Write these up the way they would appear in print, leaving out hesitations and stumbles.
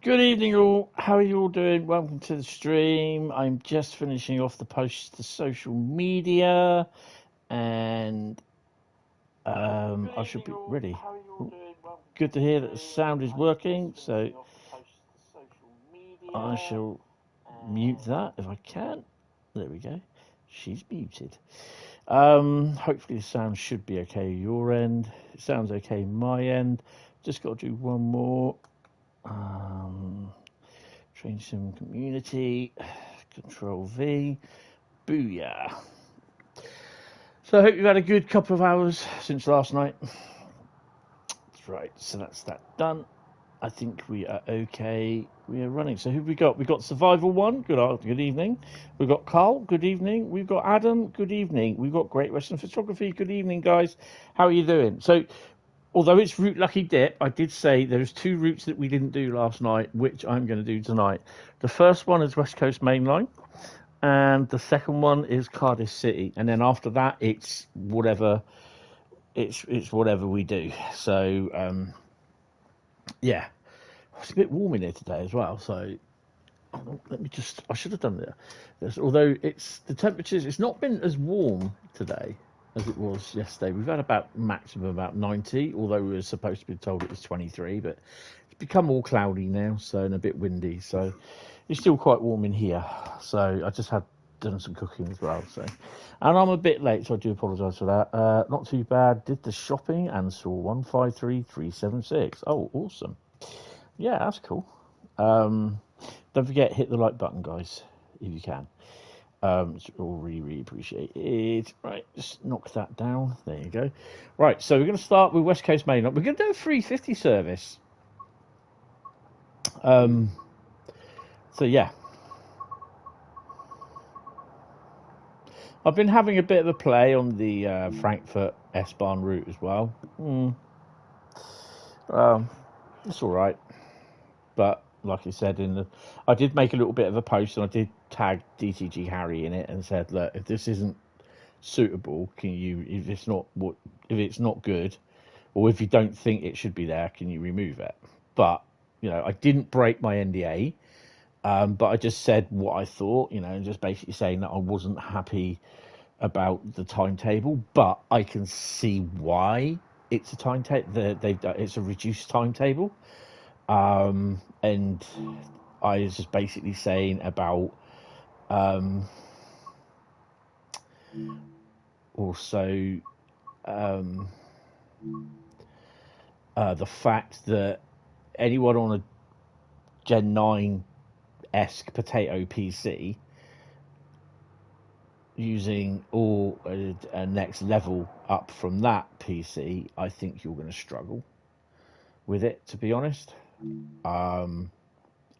Good evening, all. How are you all doing? Welcome to the stream. I'm just finishing off the posts to social media, and I should be ready. Good to hear that the sound is working, so I shall mute that if I can. There we go. She's muted. Hopefully the sound should be okay your end. It sounds okay my end. Just got to do one more. Change some community, Control V, booyah. So I hope you've had a good couple of hours since last night. That's right, so that's that done. I think we are okay. We are running. So who have we got? We've got Survival 1, good evening. We've got Carl, good evening. We've got Adam, good evening. We've got Great Western Photography, good evening, guys. How are you doing? So although it's Route Lucky Dip, I did say there's 2 routes that we didn't do last night, which I'm going to do tonight. The first one is West Coast Main Line, and the second one is Cardiff City. And then after that, it's whatever. It's whatever we do. So yeah, it's a bit warm in here today as well. So let me just. I should have done that. Although the temperatures, it's not been as warm today as it was yesterday. We've had about maximum about 90, although we were supposed to be told it was 23, but it's become all cloudy now, so and a bit windy, so it's still quite warm in here. So I just had done some cooking as well, so, and I'm a bit late, so I do apologise for that. Not too bad. Did the shopping and saw 153376. Oh, awesome. Yeah, that's cool. Don't forget, hit the like button, guys, if you can. It's all really appreciated. Right, just knock that down. There you go. Right, so we're going to start with West Coast Main Line. We're going to do a 350 service. So yeah, I've been having a bit of a play on the Frankfurt S-Bahn route as well. It's all right, but like I said, I did make a little bit of a post, and I did tag DTG Harry in it and said, look, if this isn't suitable, if it's not good, or if you don't think it should be there, can you remove it? But I didn't break my NDA, but I just said what I thought, just basically saying that I wasn't happy about the timetable, but I can see why it's a timetable. It's a reduced timetable. And I was just basically saying about also the fact that anyone on a Gen 9-esque potato PC using a next level up from that PC, I think you're going to struggle with it, to be honest.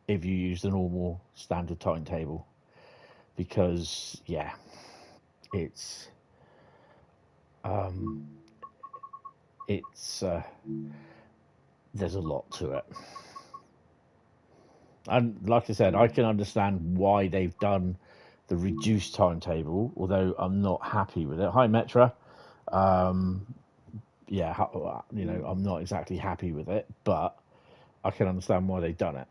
If you use the normal standard timetable, because it's there's a lot to it, and like I said, I can understand why they've done the reduced timetable, although I'm not happy with it. Hi, Metra. I'm not exactly happy with it, but I can understand why they've done it.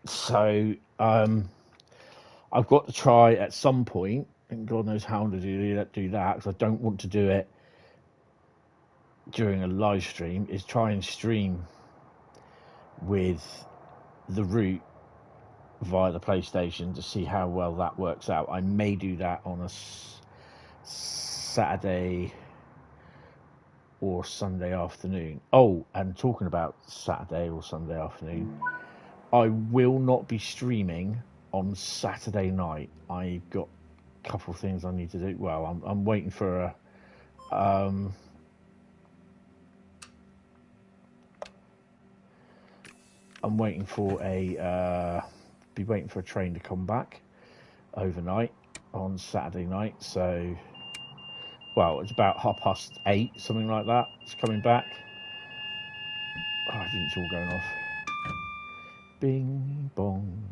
So I've got to try at some point, and God knows how to do that, because I don't want to do it during a live stream, is try and stream with the route via the PlayStation to see how well that works out. I may do that on a Saturday or Sunday afternoon. Oh, and talking about Saturday or Sunday afternoon, I will not be streaming on Saturday night. I've got a couple of things I need to do. Well, I'm waiting for a be waiting for a train to come back overnight on Saturday night. So, well, it's about 8:30, something like that. It's coming back. Oh, I think it's all going off. Bing bong.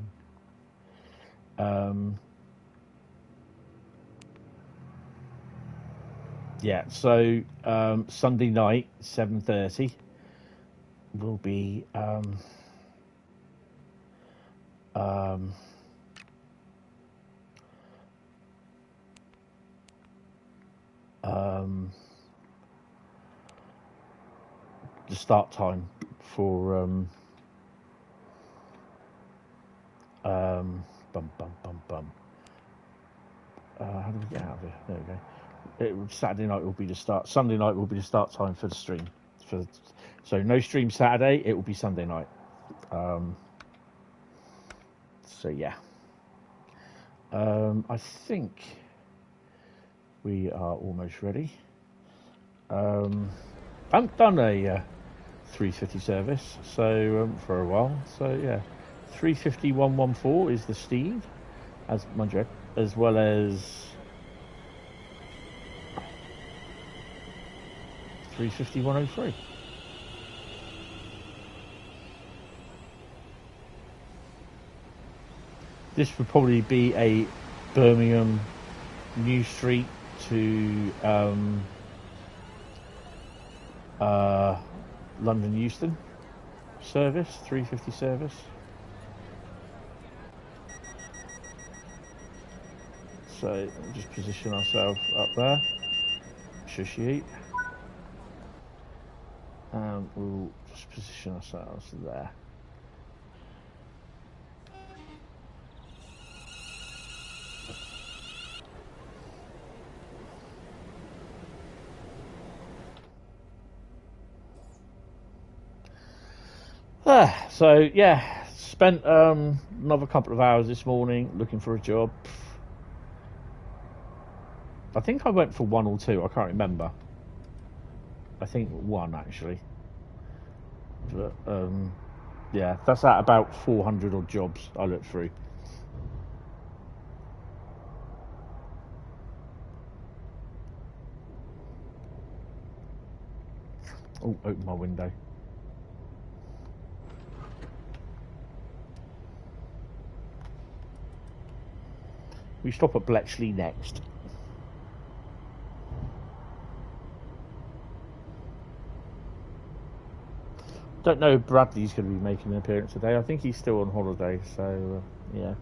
Yeah, so Sunday night, 7:30, will be the start time for how do we get out of here? There we go. Saturday night will be the start. Sunday night will be the start time for the stream. So no stream Saturday. It will be Sunday night. So yeah. I think we are almost ready. I haven't done a 350 service for a while. So yeah, 350-114 is the Steve, as well as 350-103. This would probably be a Birmingham New Street to London Euston service, 350 service. So we'll just position ourselves up there. Shush you eat. And we'll just position ourselves there. So yeah, spent another couple of hours this morning looking for a job. I think I went for 1 or 2, I can't remember. I think 1 actually. But yeah, that's at about 400 odd jobs I looked through. Oh, open my window. We stop at Bletchley next. Don't know if Bradley's going to be making an appearance today. I think he's still on holiday, so yeah.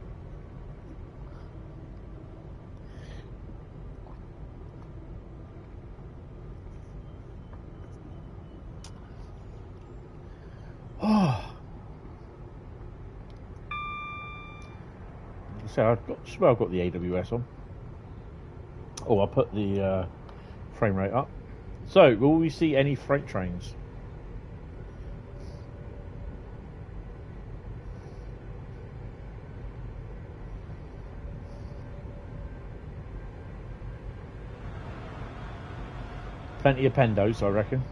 So I've got the AWS on. Oh, I'll put the frame rate up. So, will we see any freight trains? Plenty of Pendos, I reckon.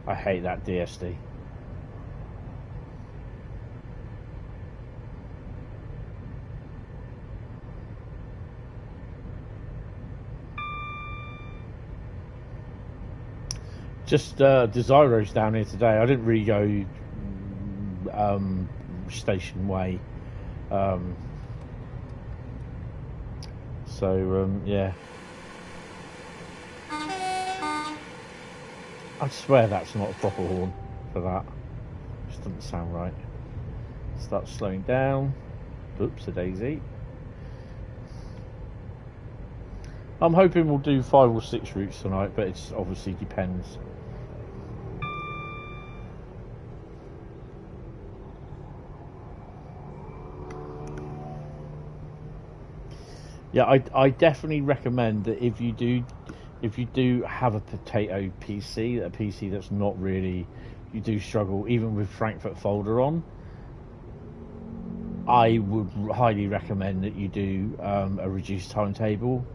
I hate that DSD. Just Desiro's down here today. I didn't really go Station Way. Yeah. I swear that's not a proper horn for that. Just doesn't sound right. Start slowing down. Oops, a daisy. I'm hoping we'll do 5 or 6 routes tonight, but it obviously depends. Yeah, I definitely recommend that if you do have a potato PC, a PC that's not really, you do struggle even with Frankfurt folder on, I would highly recommend that you do a reduced timetable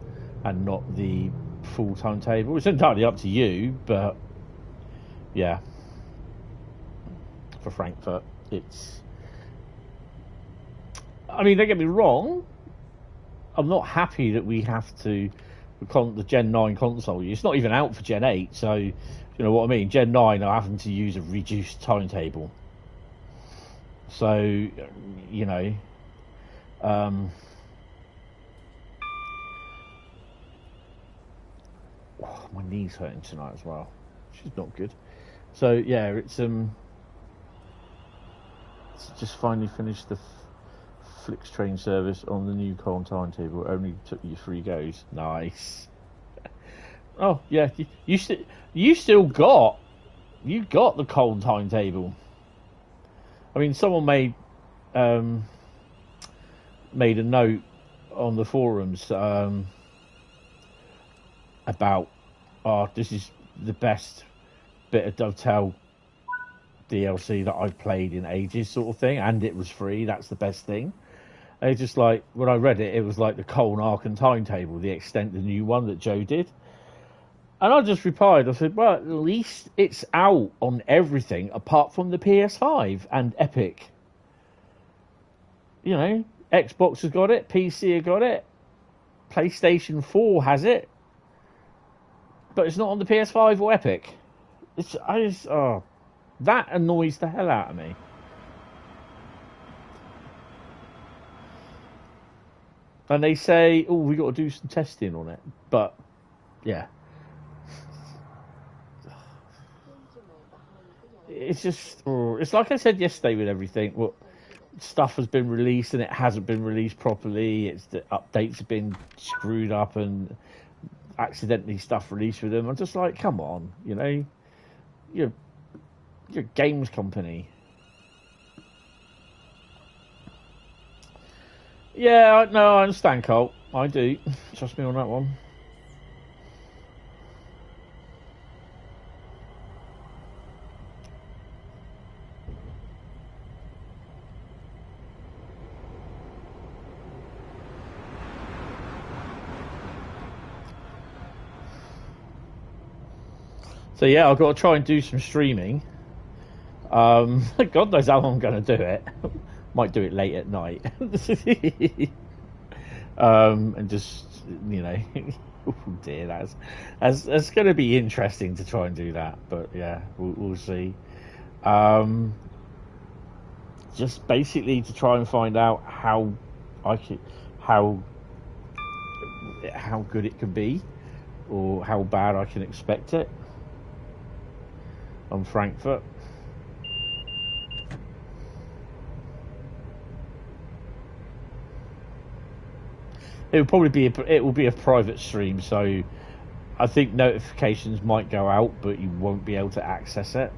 and not the full timetable. It's entirely up to you, but yeah, for Frankfurt, it's, I mean, don't get me wrong, I'm not happy that we have to, the Gen 9 console, it's not even out for Gen 8, so you know what I mean. Gen 9 are having to use a reduced timetable, so you know, Oh, my knee's hurting tonight as well, which is not good. So yeah, it's just finally finished the Flix train service on the new Colne timetable. It only took you 3 goes. Nice. Oh yeah, you still got the Colne timetable. I mean, someone made a note on the forums about, oh, this is the best bit of Dovetail DLC that I've played in ages, sort of thing, and it was free. That's the best thing. And it's just like, when I read it, it was like the Colne Arc and timetable, the new one that Joe did. And I just replied, I said, well, at least it's out on everything apart from the PS5 and Epic. You know, Xbox has got it, PC has got it, PlayStation 4 has it, but it's not on the PS5 or Epic. That annoys the hell out of me. And they say, oh, we got to do some testing on it, but yeah. It's just, it's like I said yesterday with everything. Well, stuff has been released and it hasn't been released properly. It's the updates have been screwed up and accidentally stuff released with them. I'm just like, come on, you know, you're a games company. Yeah, no, I understand, Colt. I do. Trust me on that one. So yeah, I've got to try and do some streaming. God knows how I'm going to do it. Might do it late at night. And just, you know, oh dear, that's going to be interesting to try and do that. But yeah, we'll see. Just basically to try and find out how good it can be, or how bad I can expect it on Frankfurt. It will be a private stream, so I think notifications might go out, but you won't be able to access it.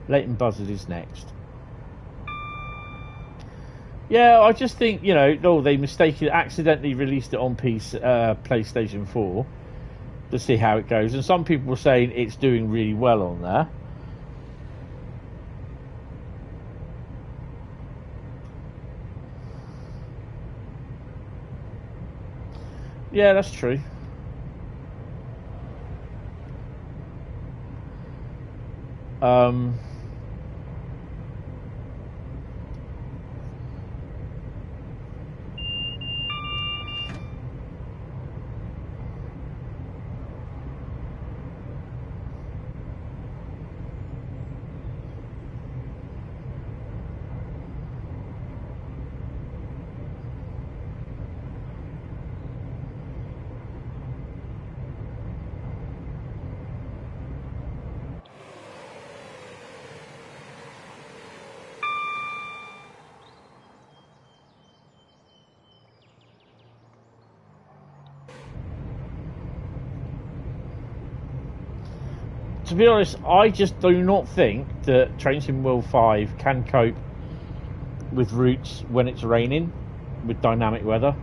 Leighton Buzzard is next. Yeah, I just think, you know, they accidentally released it on PlayStation 4 to see how it goes. And some people were saying it's doing really well on there. Yeah, that's true. To be honest, I just do not think that Train Sim World 5 can cope with routes when it's raining with dynamic weather.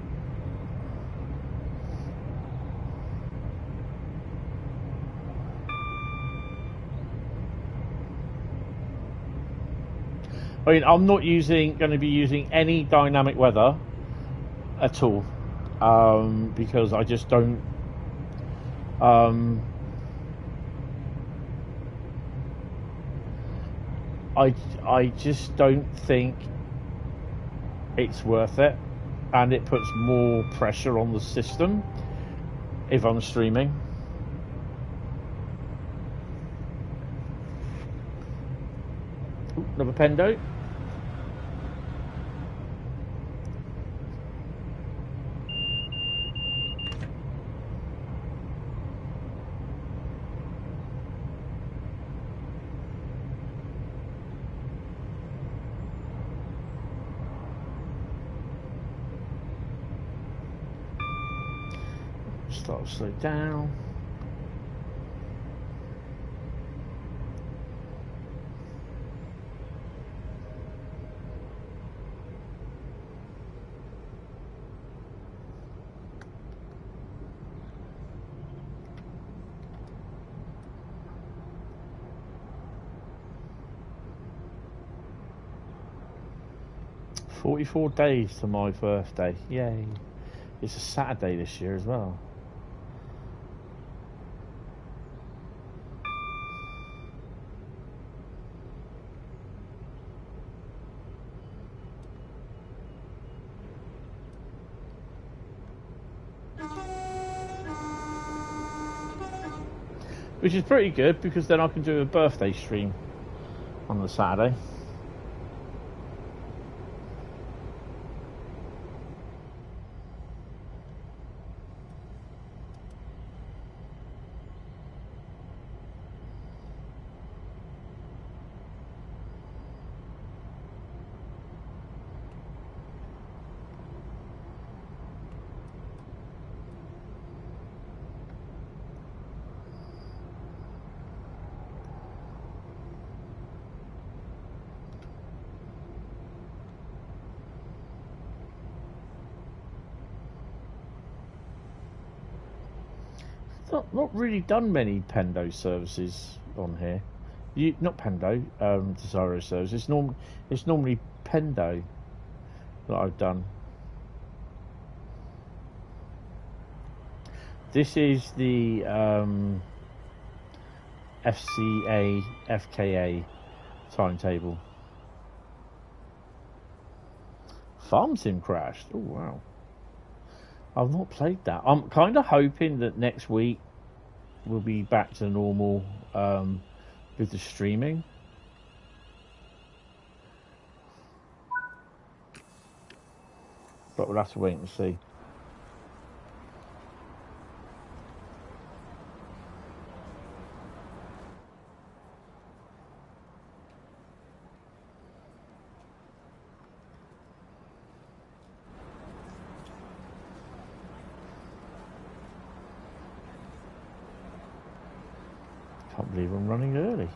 I mean, I'm not going to be using any dynamic weather at all, because I just don't. I just don't think it's worth it, and it puts more pressure on the system if I'm streaming. Another Pendo. Start to slow down. "44 days to my birthday. Yay. It's a Saturday this year as well. Which is pretty good because then I can do a birthday stream on the Saturday. Not really done many Pendo services on here. Not Pendo, Desiro service. It's normally Pendo that I've done. This is the FKA timetable. Farm Sim crashed. Oh wow. I've not played that. I'm kind of hoping that next week we'll be back to normal with the streaming. But we'll have to wait and see. Can't believe I'm running early.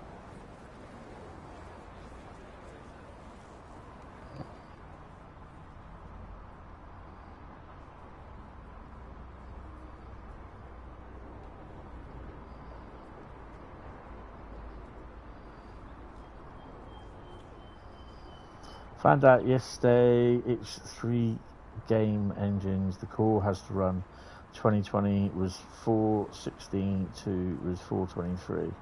Found out yesterday it's 3 game engines. The core has to run 2020 was 416 to was 423,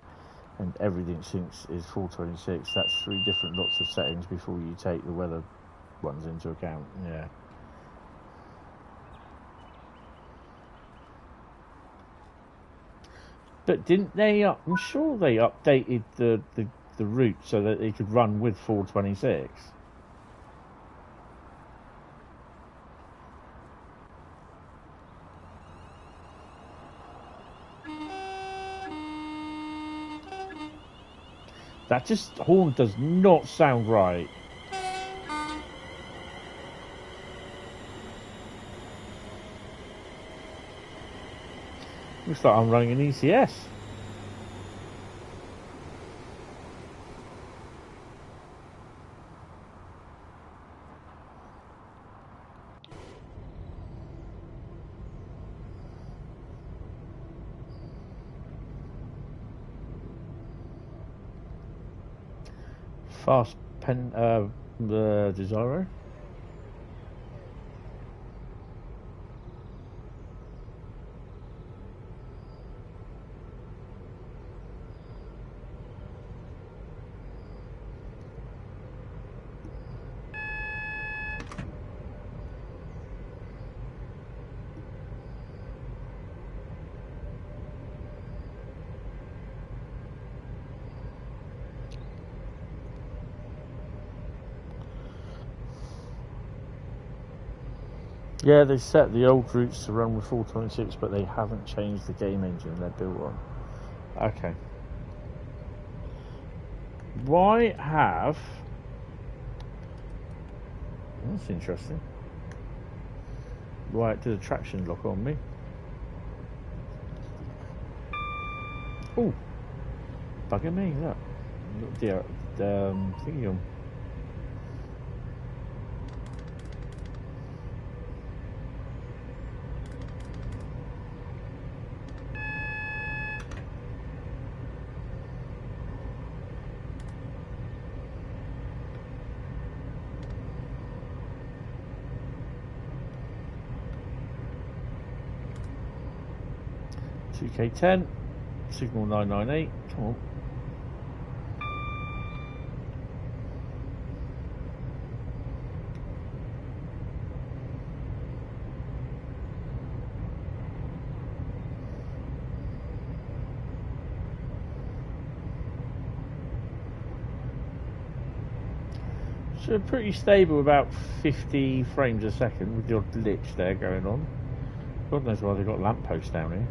and everything since is 426. That's 3 different lots of settings before you take the weather ones into account. Yeah. But didn't they? I'm sure they updated the route so that it could run with 426. That horn does not sound right. Looks like I'm running an ECS. Fast Desiro. Yeah, they set the old routes to run with 426, but they haven't changed the game engine they're built on. Okay. Why have... That's interesting. Why did the traction lock on me? Oh, bugger me, look. The thingy on. K10, signal 998, come on. So pretty stable, about 50 frames a second with the odd glitch there going on. God knows why they've got lampposts down here.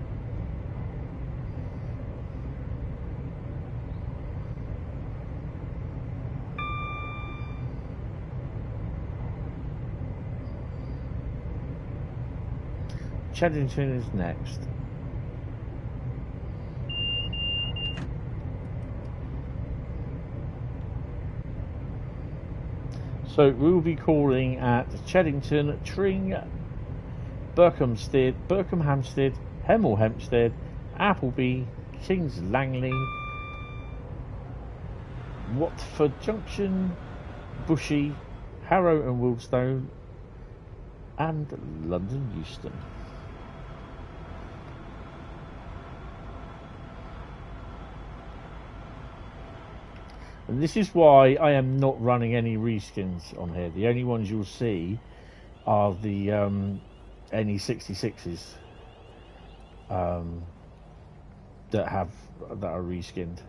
Cheddington is next. So we will be calling at Cheddington, Tring, Berkhamsted, Hampstead, Hemel Hempstead, Appleby, Kings Langley, Watford Junction, Bushy, Harrow and Willstone, and London Euston. And this is why I am not running any reskins on here. The only ones you'll see are the NE66s that are reskinned.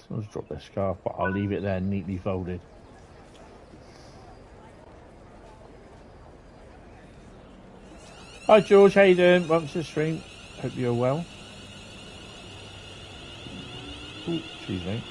Someone's dropped their scarf, but I'll leave it there neatly folded. Hi George, how you doing? Welcome to the stream. Hope you're well. Ooh, excuse me.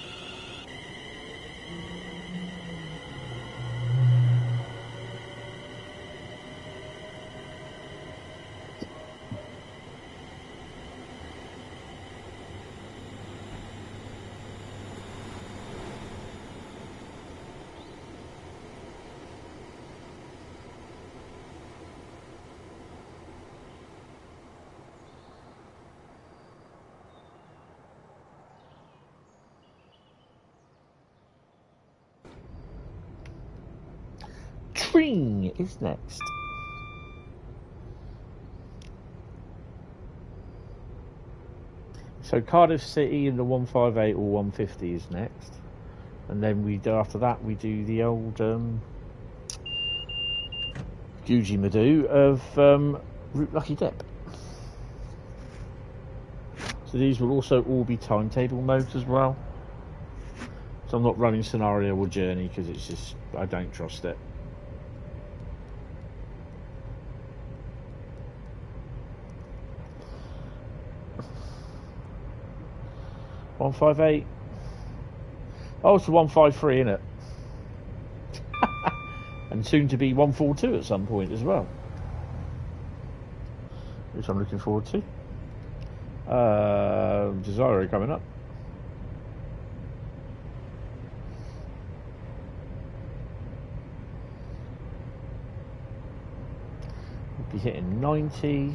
Tring is next. So Cardiff City in the 158 or 150 is next, and then we do after that we do the old Gucci Madoo of Route Lucky Dip. So these will also all be timetable modes as well. So I'm not running scenario or journey because it's just I don't trust it. $158. Oh, it's a 153, isn't it? And soon to be 142 at some point as well, which I'm looking forward to. Desiro coming up. We'll be hitting 90.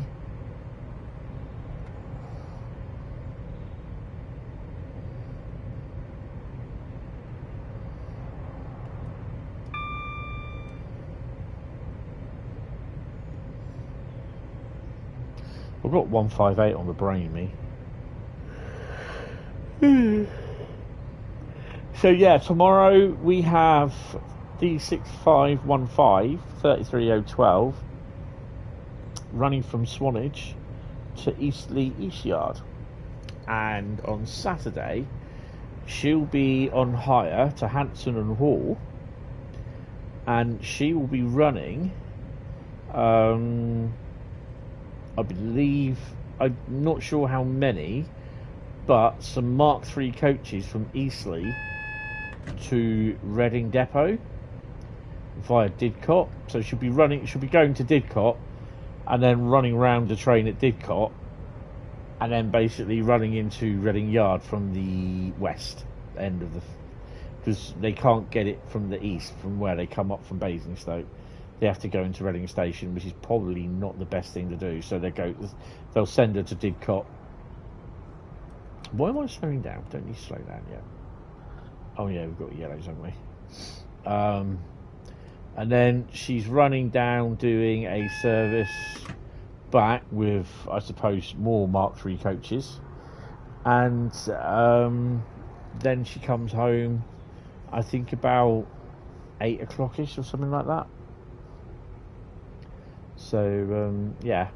I've got 158 on the brain, me. So yeah, tomorrow we have D6515 33012 running from Swanage to Eastleigh East Yard, and on Saturday she'll be on hire to Hanson and Hall, and she will be running I believe, I'm not sure how many, but some Mark III coaches from Eastleigh to Reading Depot via Didcot. So she'll be going to Didcot and then running round the train at Didcot and then basically running into Reading Yard from the west end of the, because they can't get it from the east, from where they come up from Basingstoke. They have to go into Reading Station, which is probably not the best thing to do. So they'll send her to Didcot. Why am I slowing down? Don't need to slow down yet. Oh yeah, we've got yellows, haven't we? And then she's running down, doing a service back with, I suppose, more Mark III coaches. And then she comes home, I think about 8 o'clock-ish or something like that. So, yeah.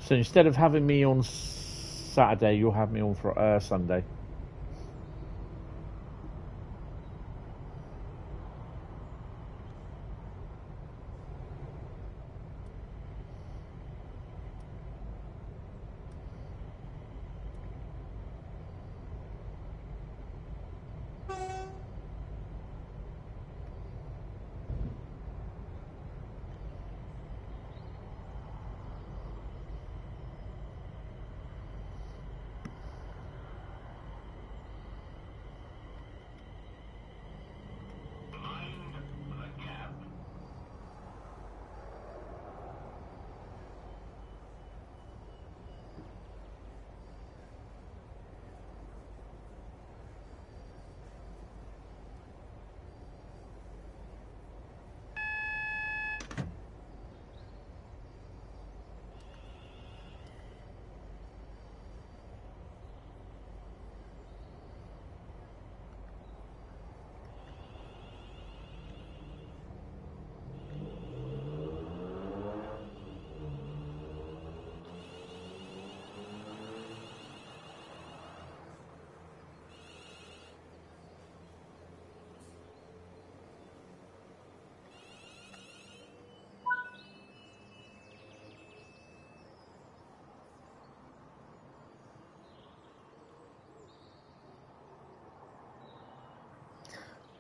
So instead of having me on Saturday, you'll have me on for Sunday.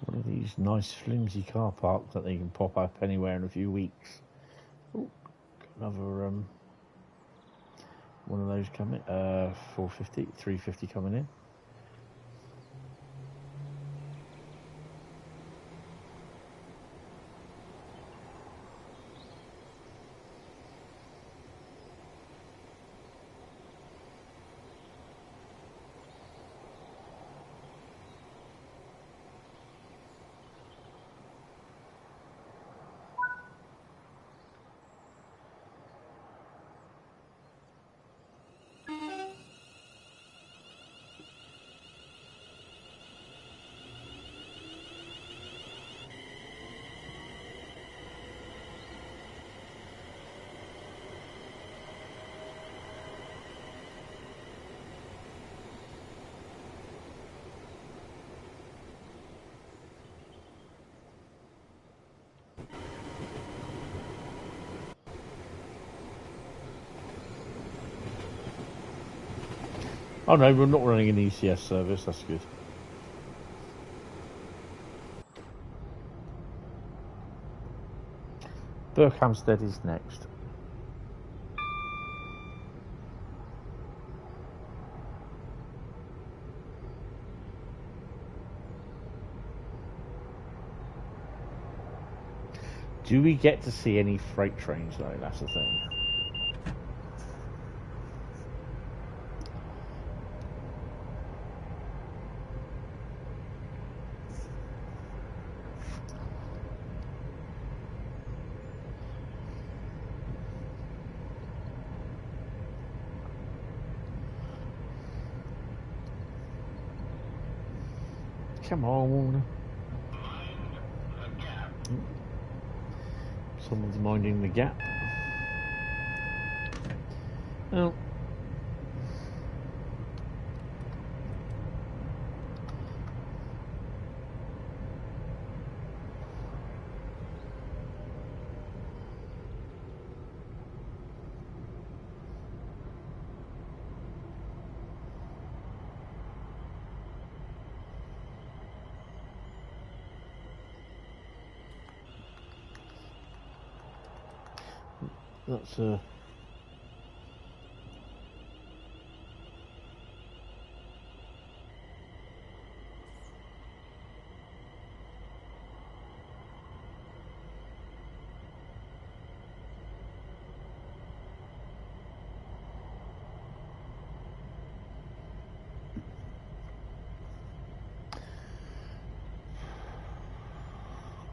One of these nice flimsy car parks that they can pop up anywhere in a few weeks. Ooh, got another one of those coming. 450, 350 coming in. Oh no, we're not running an ECS service, that's good. Berkhamsted is next. Do we get to see any freight trains though? That's the thing. Come on. Someone's minding the gap. Oh. That's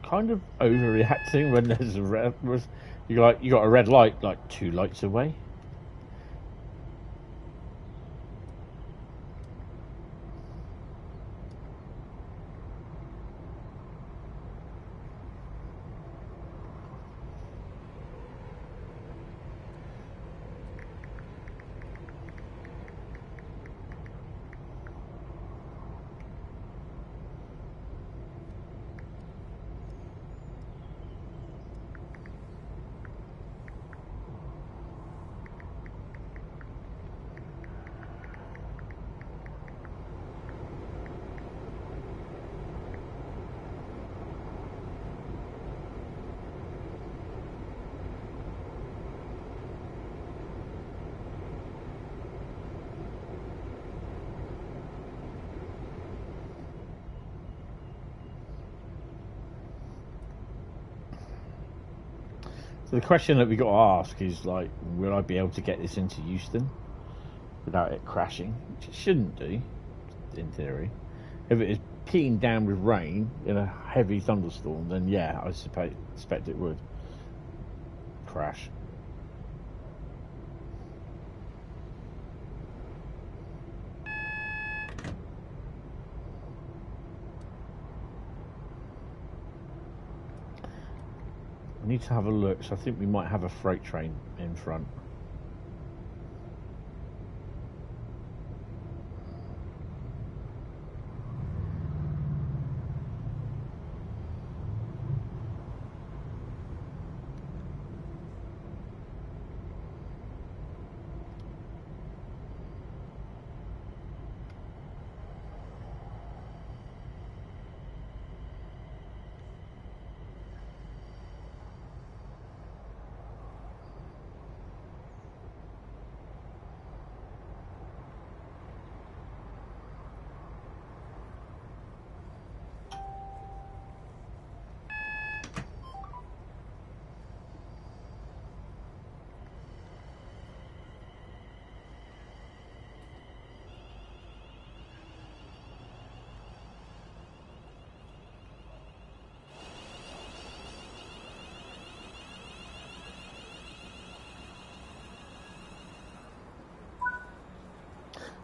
kind of overreacting when there's a red. You got a red light like 2 lights away. So the question that we got to ask is like, will I be able to get this into Euston without it crashing? Which it shouldn't do, in theory. If it is peeing down with rain in a heavy thunderstorm, then yeah, I suspect it would crash. I need to have a look, so I think we might have a freight train in front.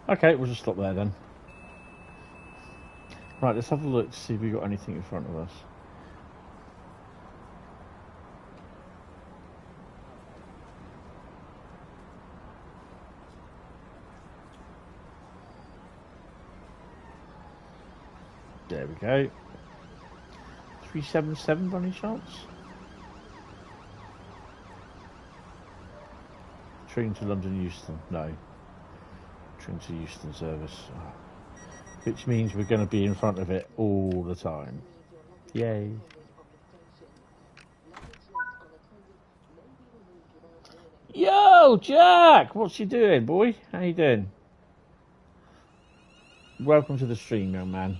Okay, we'll just stop there then. Right, let's have a look to see if we've got anything in front of us. There we go. 377 by any chance? Train to London Euston, no. Train to Euston service. Which means we're going to be in front of it all the time. Yay. Yo, Jack! What's you doing, boy? How you doing? Welcome to the stream, young man.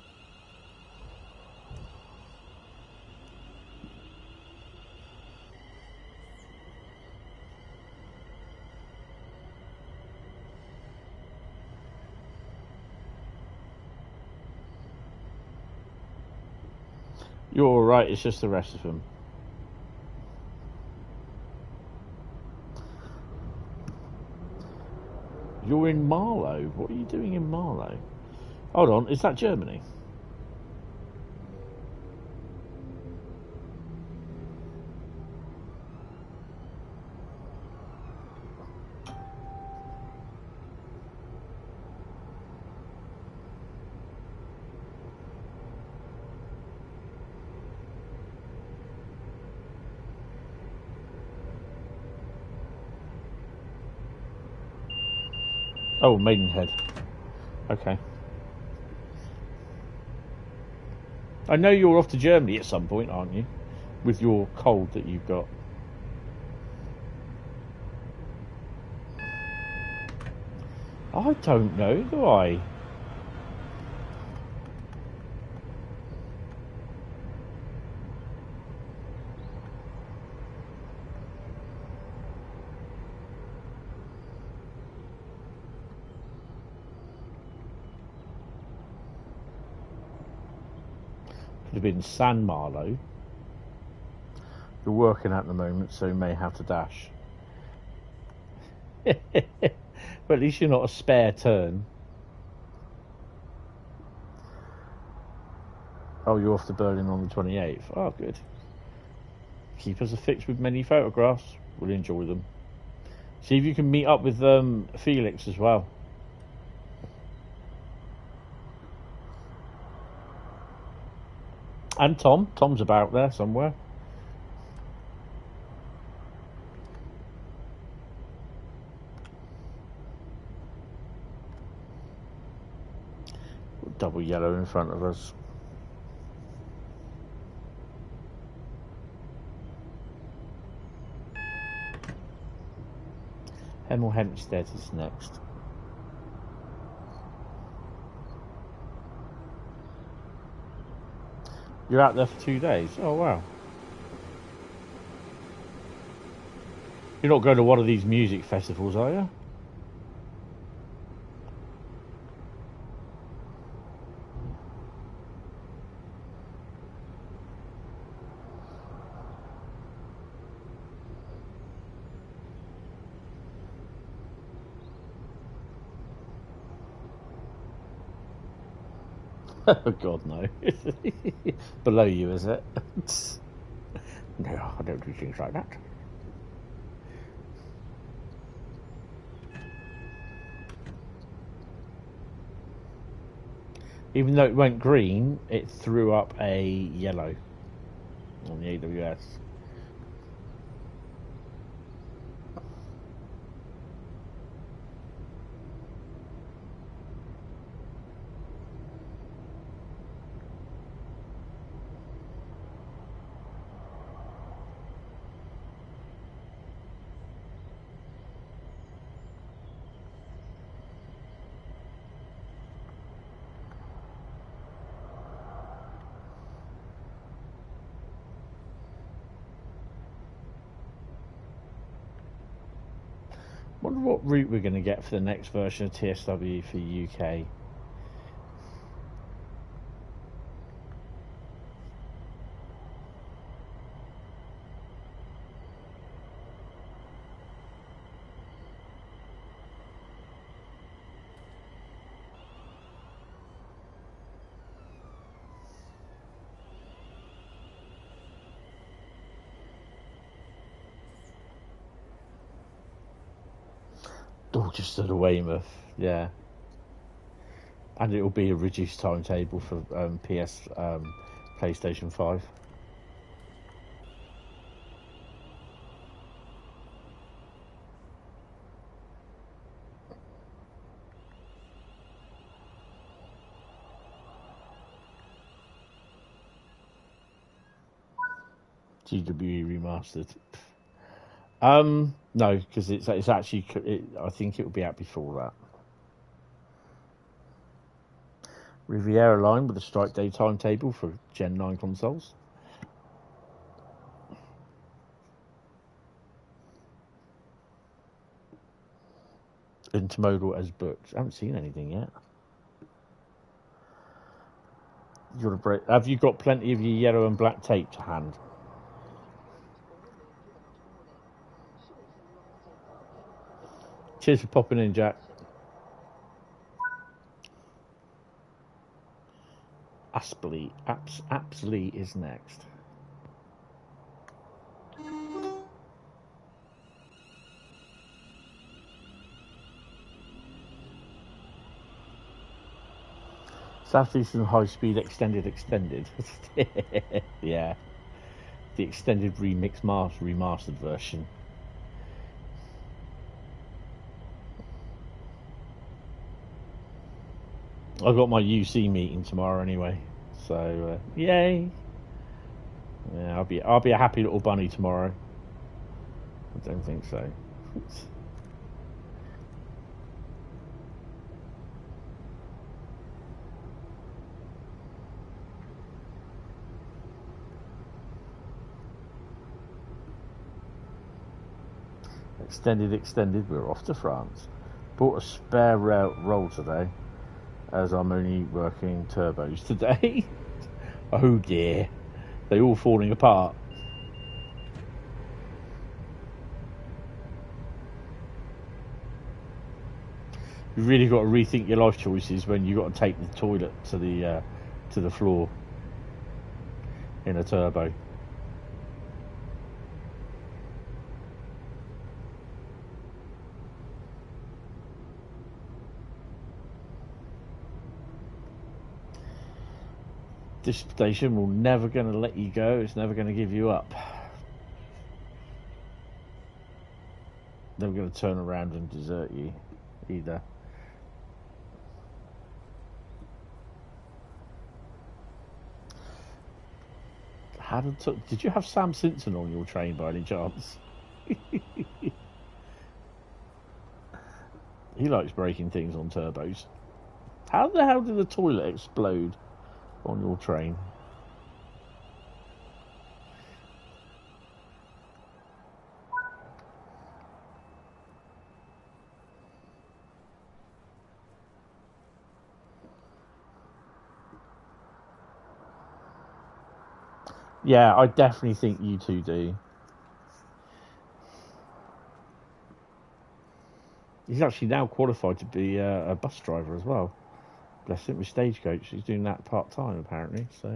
You're alright, it's just the rest of them. You're in Marlow. What are you doing in Marlow? Hold on, is that Germany? Oh, Maidenhead. Okay. I know you're off to Germany at some point, aren't you? With your cold that you've got. I don't know, do I? Could have been San Marlow. You're working at the moment, so you may have to dash. But at least you're not a spare turn. Oh, you're off to Berlin on the 28th. Oh, good. Keep us affixed with many photographs. We'll enjoy them. See if you can meet up with Felix as well. And Tom. Tom's about there somewhere. Double yellow in front of us. Hemel Hempstead is next. You're out there for 2 days? Oh, wow. You're not going to one of these music festivals, are you? Oh, God, no. Below you, is it? No, I don't do things like that. Even though it went green, it threw up a yellow on the AWS. Wonder what route we're going to get for the next version of TSW for UK. Dorchester to Weymouth, yeah. And it'll be a reduced timetable for PlayStation 5. GWE remastered. No, because it's actually. I think it will be out before that. Riviera line with a strike day timetable for Gen 9 consoles. Intermodal as booked. I haven't seen anything yet. Have you got plenty of your yellow and black tape to hand? Cheers for popping in, Jack. Apsley is next. Southeastern Highspeed extended. Yeah. The extended remastered version. I've got my UC meeting tomorrow anyway, so yay! Yeah, I'll be a happy little bunny tomorrow. I don't think so. Extended. We're off to France. Bought a spare roll today, as I'm only working turbos today. Oh dear, they all falling apart. You've really got to rethink your life choices when you've got to take the toilet to the floor in a turbo. This station will never going to let you go. It's never going to give you up. Never going to turn around and desert you either. Did you have Sam Simpson on your train by any chance? He likes breaking things on turbos. How the hell did the toilet explode on your train? Yeah, I definitely think you two do. He's actually now qualified to be a bus driver as well. Bless him, with Stagecoach. He's doing that part-time, apparently. So,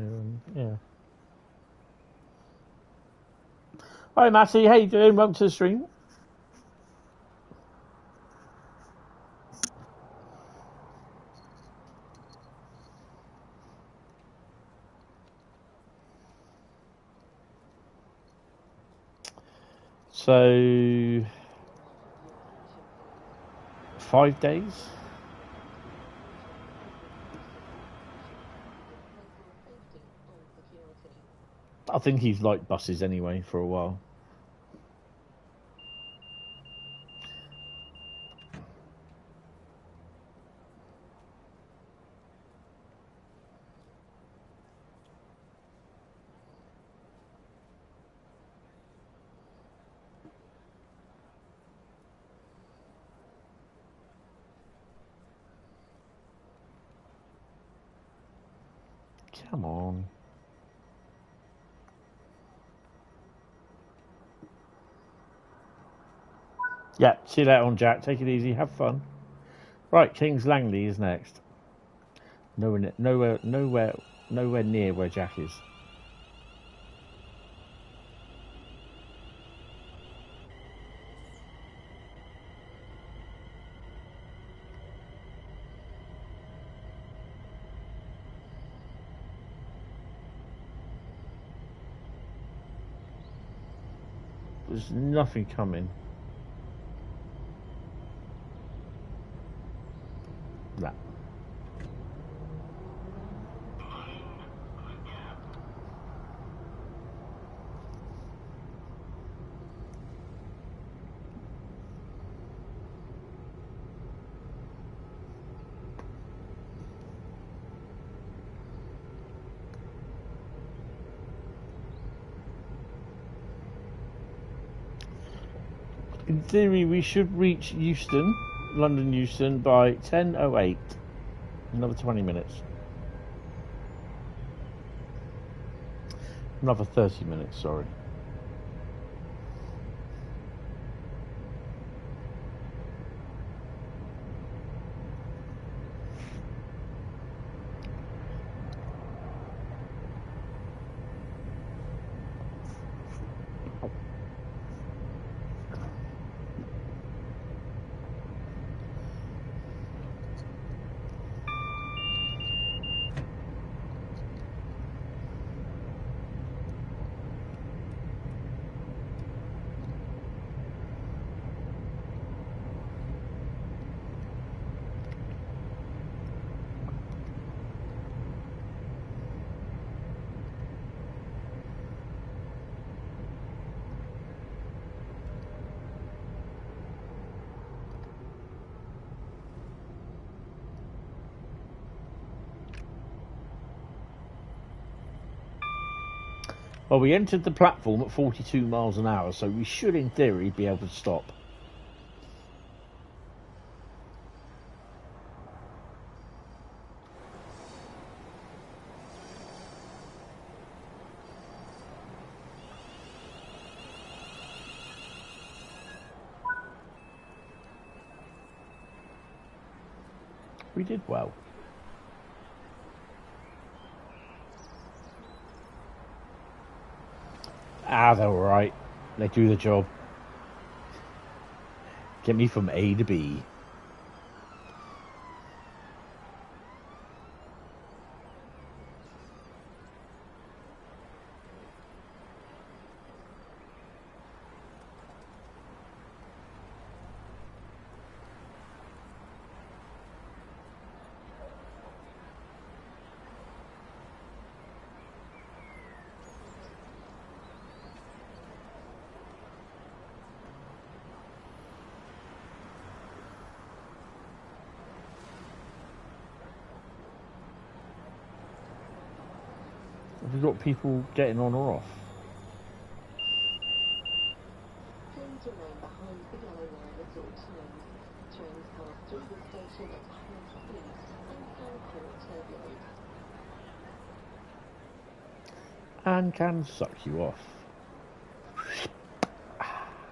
yeah. Hi, Matty. How you doing? Welcome to the stream. So, 5 days. I think he's liked buses anyway for a while. Come on. Yeah, see you later on, Jack. Take it easy. Have fun. Right, Kings Langley is next. Nowhere near where Jack is. There's nothing coming. No. In theory, we should reach Euston, London Euston, by 10:08. Another 20 minutes. Another 30 minutes, sorry. Well, we entered the platform at 42 miles an hour, so we should, in theory, be able to stop. We did well. Ah, they're all right. They do the job. Get me from A to B. Have we got people getting on or off? Please remain behind the yellow line at all times. Trains pass through the station at high speed and can cause turbulence. And can suck you off,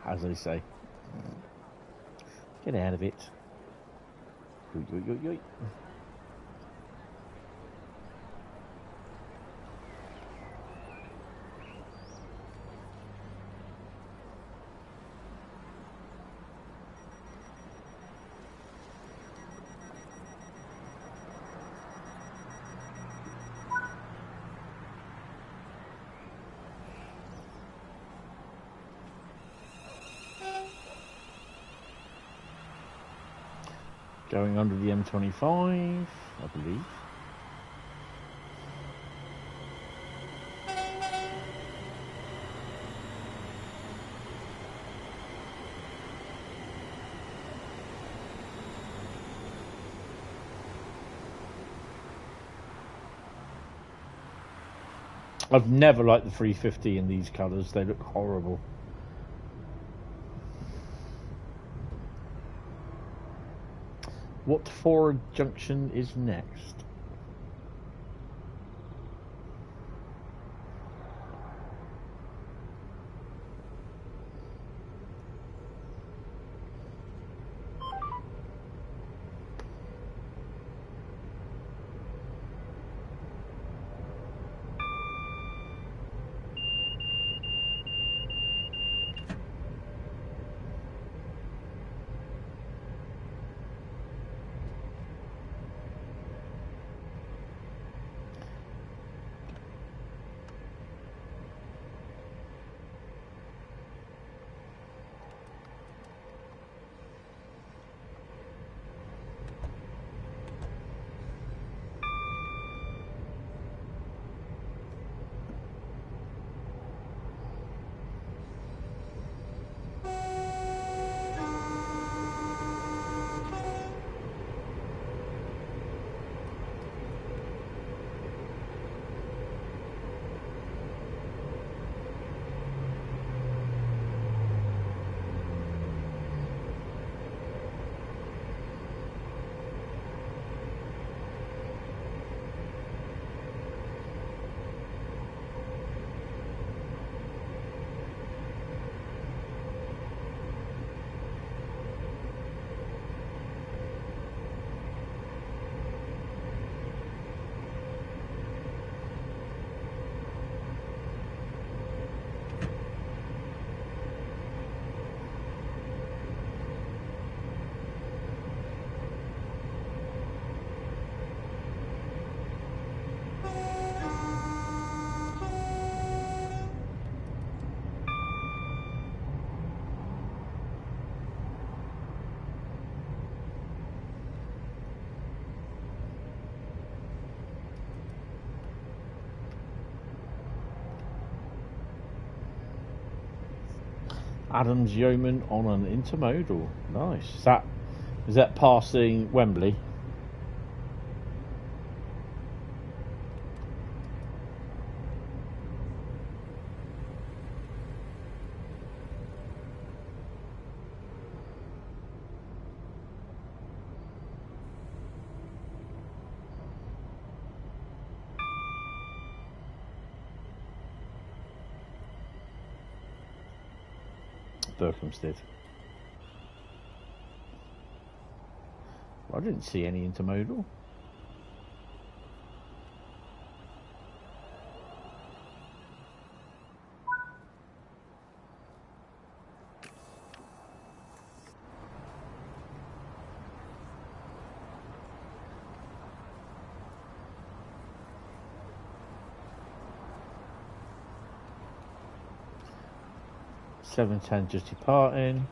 as they say. Get out of it. Yoy, yoy, yoy, yoy. Going under the M25, I believe. I've never liked the 350 in these colours, they look horrible. What forward junction is next? Adams Yeoman on an intermodal. Nice. Is that passing Wembley? Berkhamsted. I didn't see any intermodal. $7.10 just departing.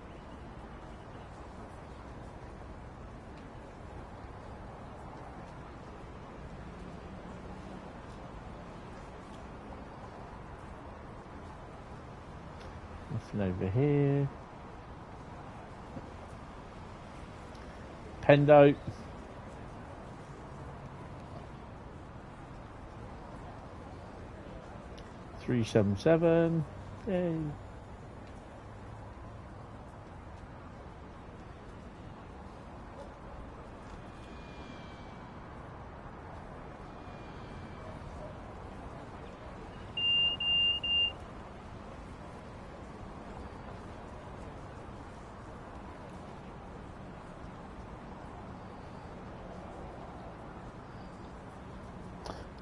Nothing over here. Pendo. $3.77. Yay.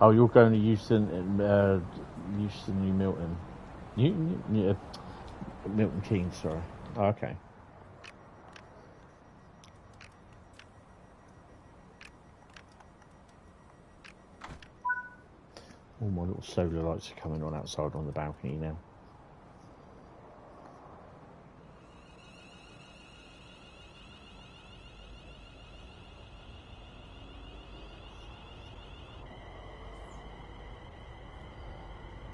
Oh, you're going to Euston, Euston, New Milton. Milton Keynes, sorry. Oh, okay. All my little solar lights are coming on outside on the balcony now.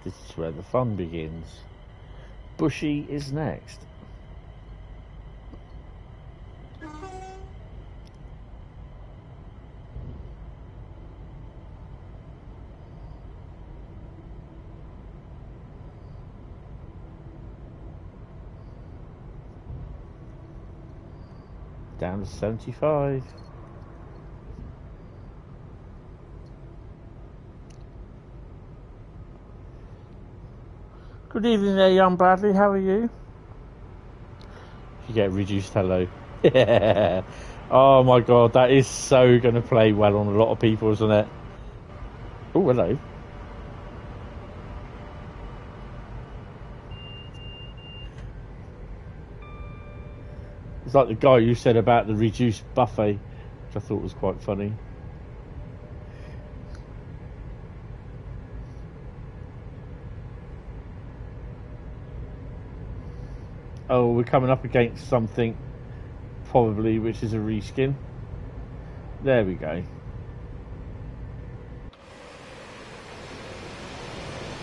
This is where the fun begins. Bushy is next. Down to 75. Good evening there, young Bradley. How are you? You get reduced hello. Yeah. Oh my god, that is so going to play well on a lot of people, isn't it? Oh, hello. It's like the guy you said about the reduced buffet, which I thought was quite funny. Oh, we're coming up against something, probably, which is a reskin. There we go.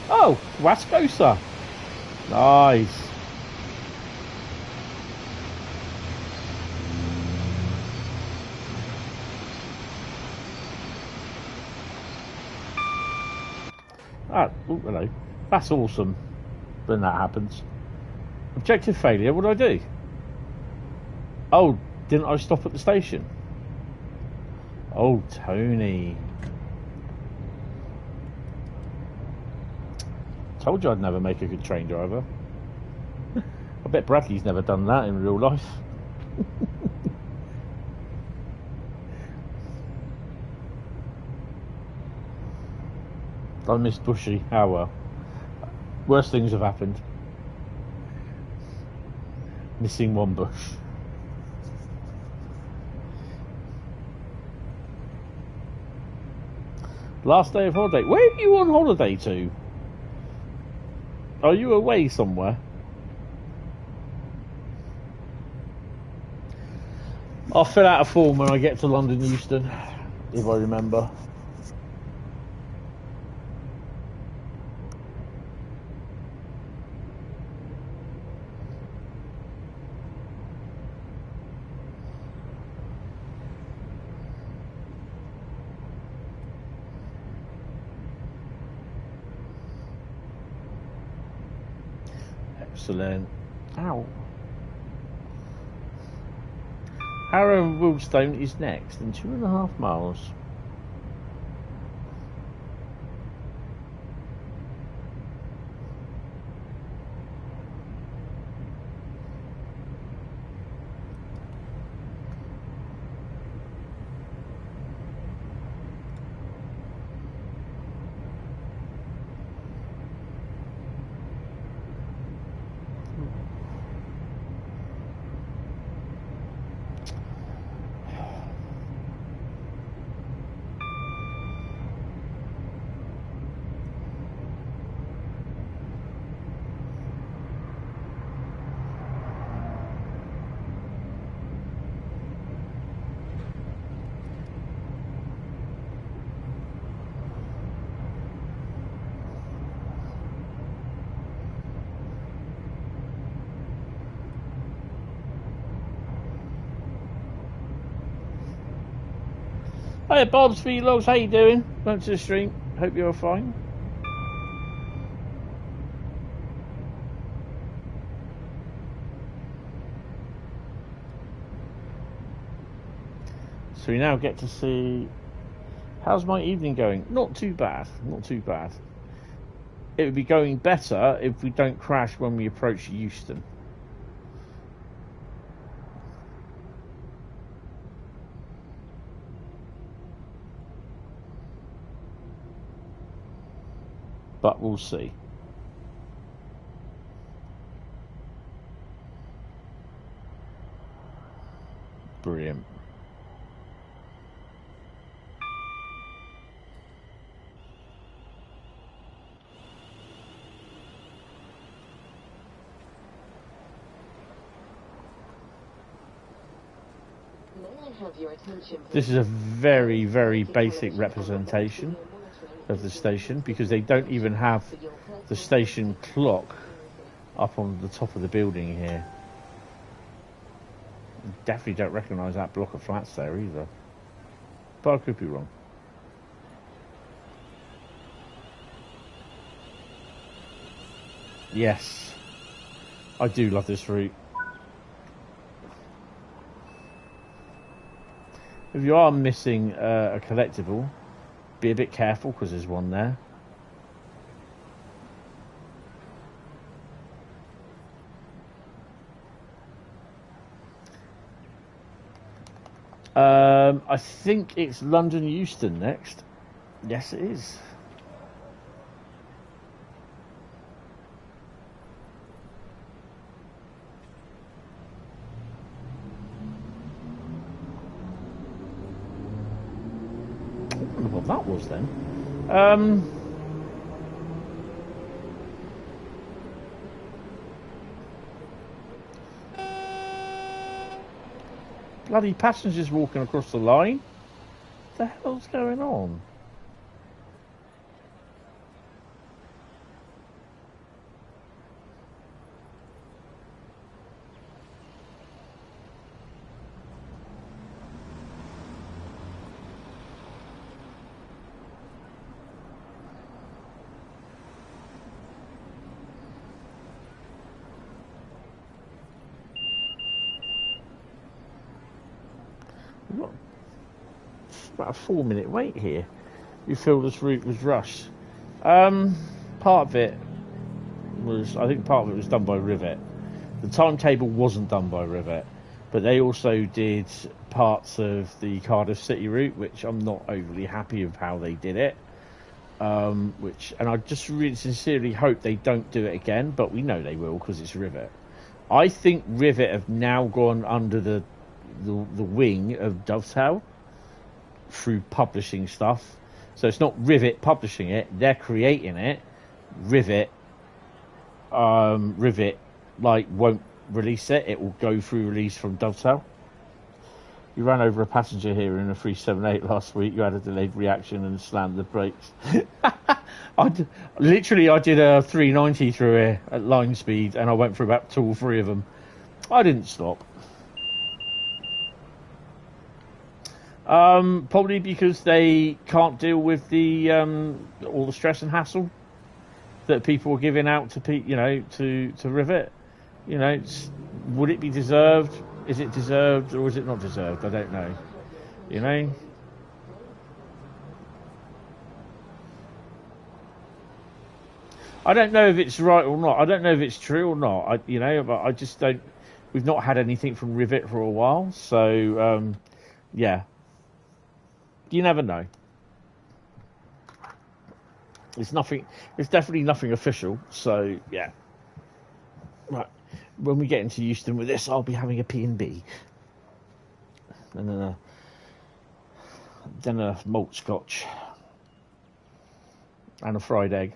Oh, Wascosa. Nice. Ah, oh, hello. That's awesome when that happens. Objective failure, what do I do? Oh, didn't I stop at the station? Oh, Tony. Told you I'd never make a good train driver. I bet Bradley's never done that in real life. I missed Bushy. How well. Worse things have happened. Missing one bush. Last day of holiday. Where are you on holiday to? Are you away somewhere? I'll fill out a form when I get to London Euston, if I remember. Excellent. Ow. Harrow and Willstone is next in 2.5 miles. Hi Bob's Vlogs, how you doing? Welcome to the stream. Hope you're fine. So we now get to see how's my evening going. Not too bad, not too bad. It would be going better if we don't crash when we approach Euston. But we'll see. Brilliant. This is a very, very basic representation of the station because they don't even have the station clock up on the top of the building here. Definitely don't recognise that block of flats there either, but I could be wrong. Yes, I do love this route. If you are missing a collectible, be a bit careful because there's one there. I think it's London Euston next. Yes, it is. I don't know what that was then. Bloody passengers walking across the line. What the hell's going on? About a 4-minute wait here. You feel this route was rushed. Part of it was, I think part of it was done by Rivet. The timetable wasn't done by Rivet, but they also did parts of the Cardiff City route, which I'm not overly happy with how they did it. And I just really sincerely hope they don't do it again, but we know they will because it's Rivet. I think Rivet have now gone under the wing of Dovetail through publishing stuff, so it's not Rivet publishing it, they're creating it. Rivet like won't release it, it will go through release from Dovetail. You ran over a passenger here in a 378 last week. You had a delayed reaction and slammed the brakes. I did a 390 through here at line speed and I went for about 2 or 3 of them. I didn't stop. Probably because they can't deal with the all the stress and hassle. that people were giving out to to Rivet. Would it be deserved? Is it deserved or is it not deserved? I don't know. I don't know if it's right or not. I don't know if it's true or not. But I just don't. We've not had anything from Rivet for a while, so yeah. You never know. It's nothing. It's definitely nothing official. So yeah. Right. When we get into Euston with this, I'll be having a P&B, and then a malt scotch and a fried egg.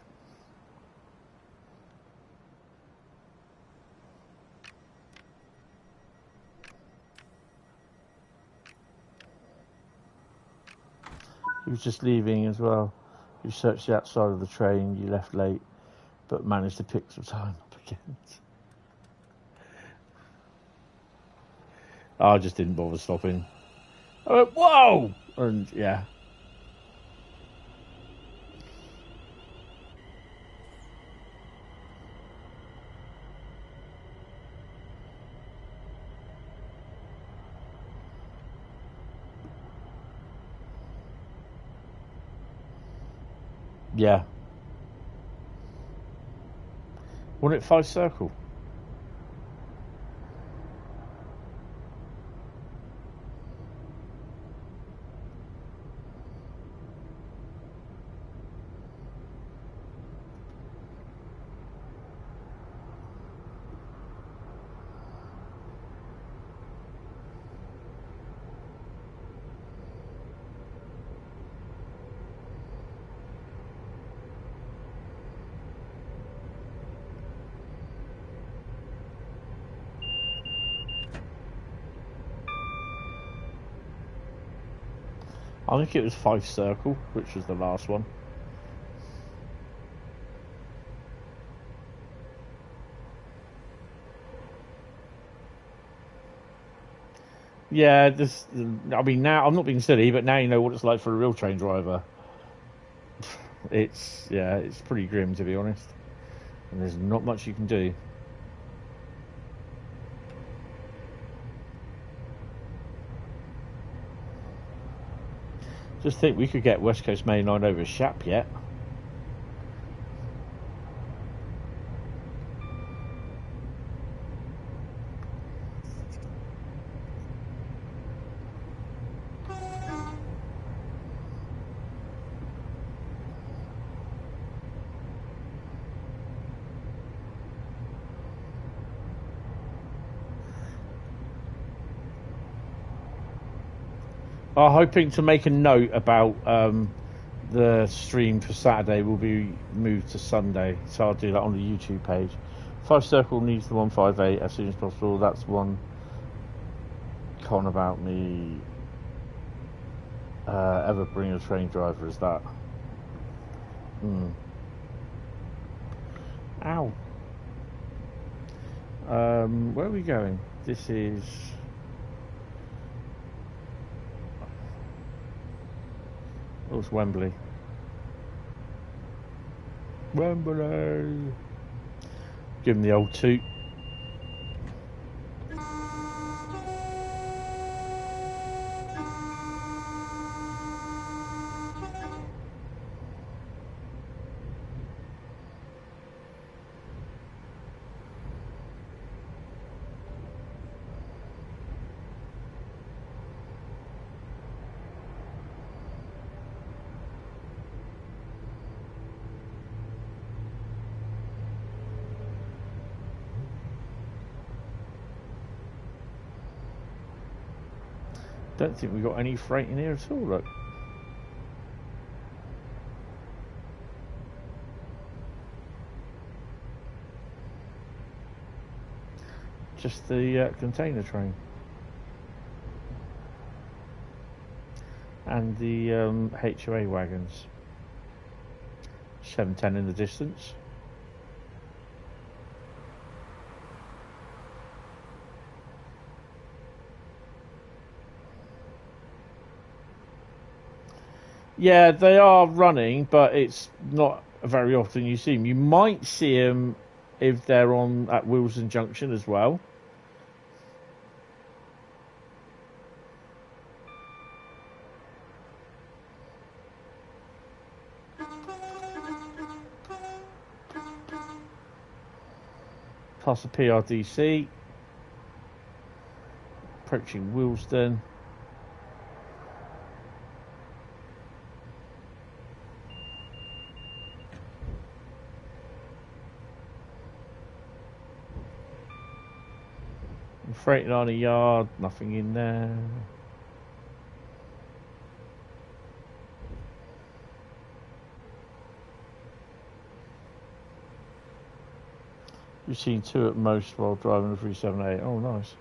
He was just leaving as well. You searched the outside of the train. You left late, but managed to pick some time up again. I just didn't bother stopping. I went, whoa! And yeah. Yeah. Wasn't it 5 circle? I think it was 5 circle, which was the last one. Yeah, I mean, now I'm not being silly, but now you know what it's like for a real train driver. It's pretty grim, to be honest, and there's not much you can do. Just think we could get West Coast Main Line over Shap yet. I'm hoping to make a note about the stream for Saturday will be moved to Sunday, so I'll do that on the YouTube page. 5 circle needs the 158 as soon as possible. That's one con about me ever bring a train driver is that. Ow. Where are we going? This is... Oh, it's Wembley. Wembley. Give him the old toot. Don't think we got any freight in here at all, look. Just the container train. And the HOA wagons. 710 in the distance. Yeah, they are running, but it's not very often you see them. You might see them if they're on at Wilson Junction as well. Past the PRDC, approaching Euston. Freight line a yard, nothing in there. We've seen 2 at most while driving the 378. Oh, nice.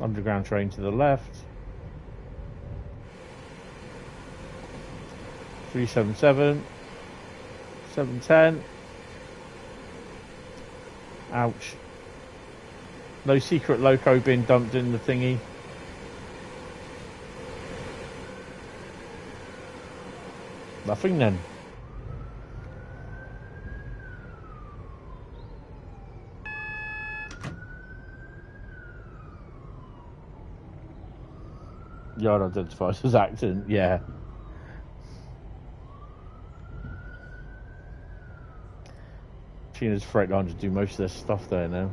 Underground train to the left. 377. 710. Ouch. No secret loco being dumped in the thingy. Nothing then. Yard identifies as accident, yeah. China's freight line to do most of their stuff there now.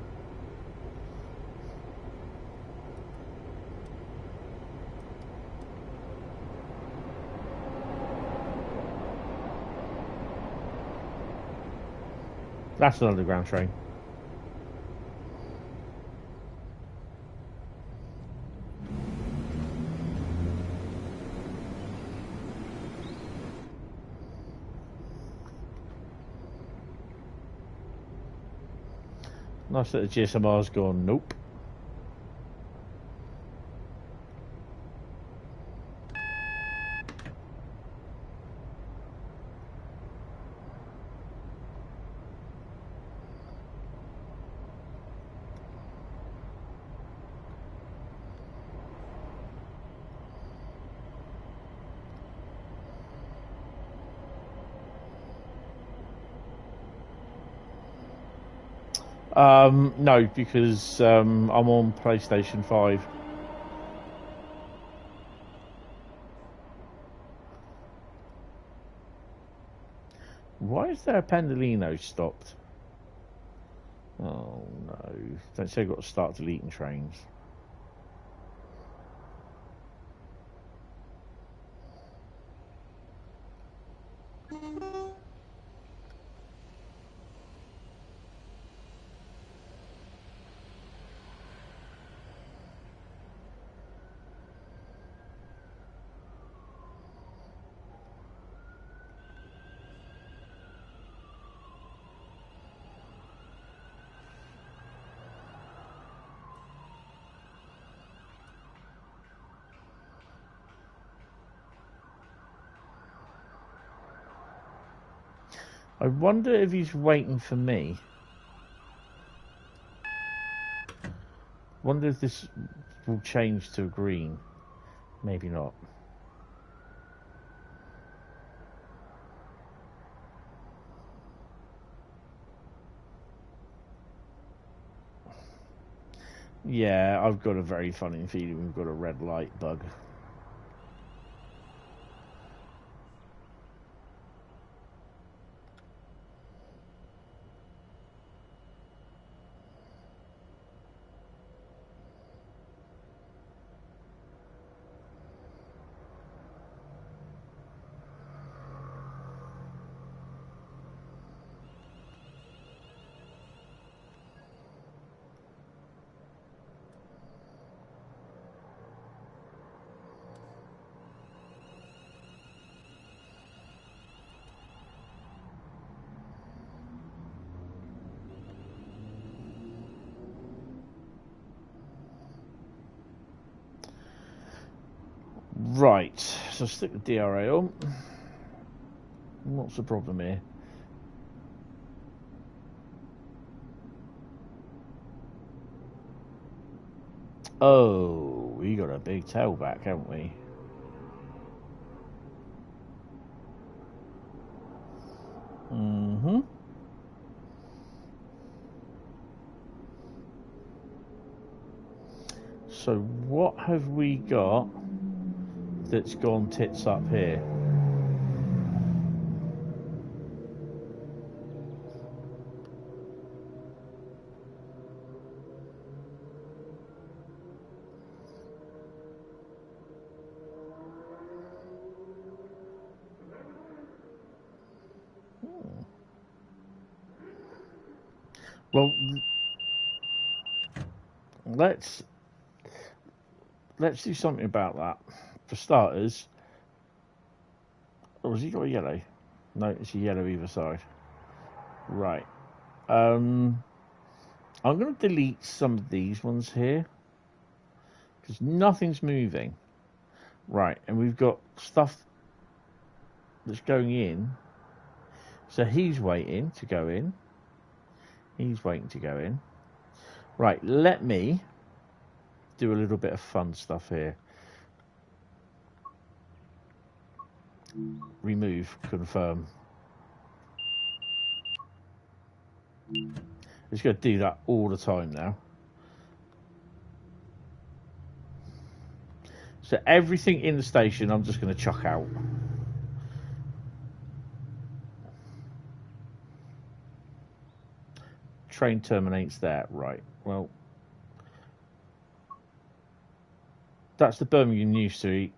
That's an underground train. Nice that the GSMR's gone, nope. No, because I'm on PlayStation 5. Why is there a Pendolino stopped? Oh no. Don't say I've got to start deleting trains. I wonder if he's waiting for me. Wonder if this will change to green. Maybe not. Yeah, I've got a very funny feeling we've got a red light bug. Right, so stick the DRA on. What's the problem here? Oh, we got a big tailback, haven't we? Mm-hmm. So what have we got that's gone tits up here? Well, let's do something about that. For starters, or has he got a yellow? No, it's a yellow either side. Right. I'm going to delete some of these ones here because nothing's moving. Right, and we've got stuff that's going in. So he's waiting to go in. He's waiting to go in. Right, let me do a little bit of fun stuff here. Remove, confirm. It's going to do that all the time now. So everything in the station I'm just going to chuck out. Train terminates there. Right, well, that's the Birmingham New Street.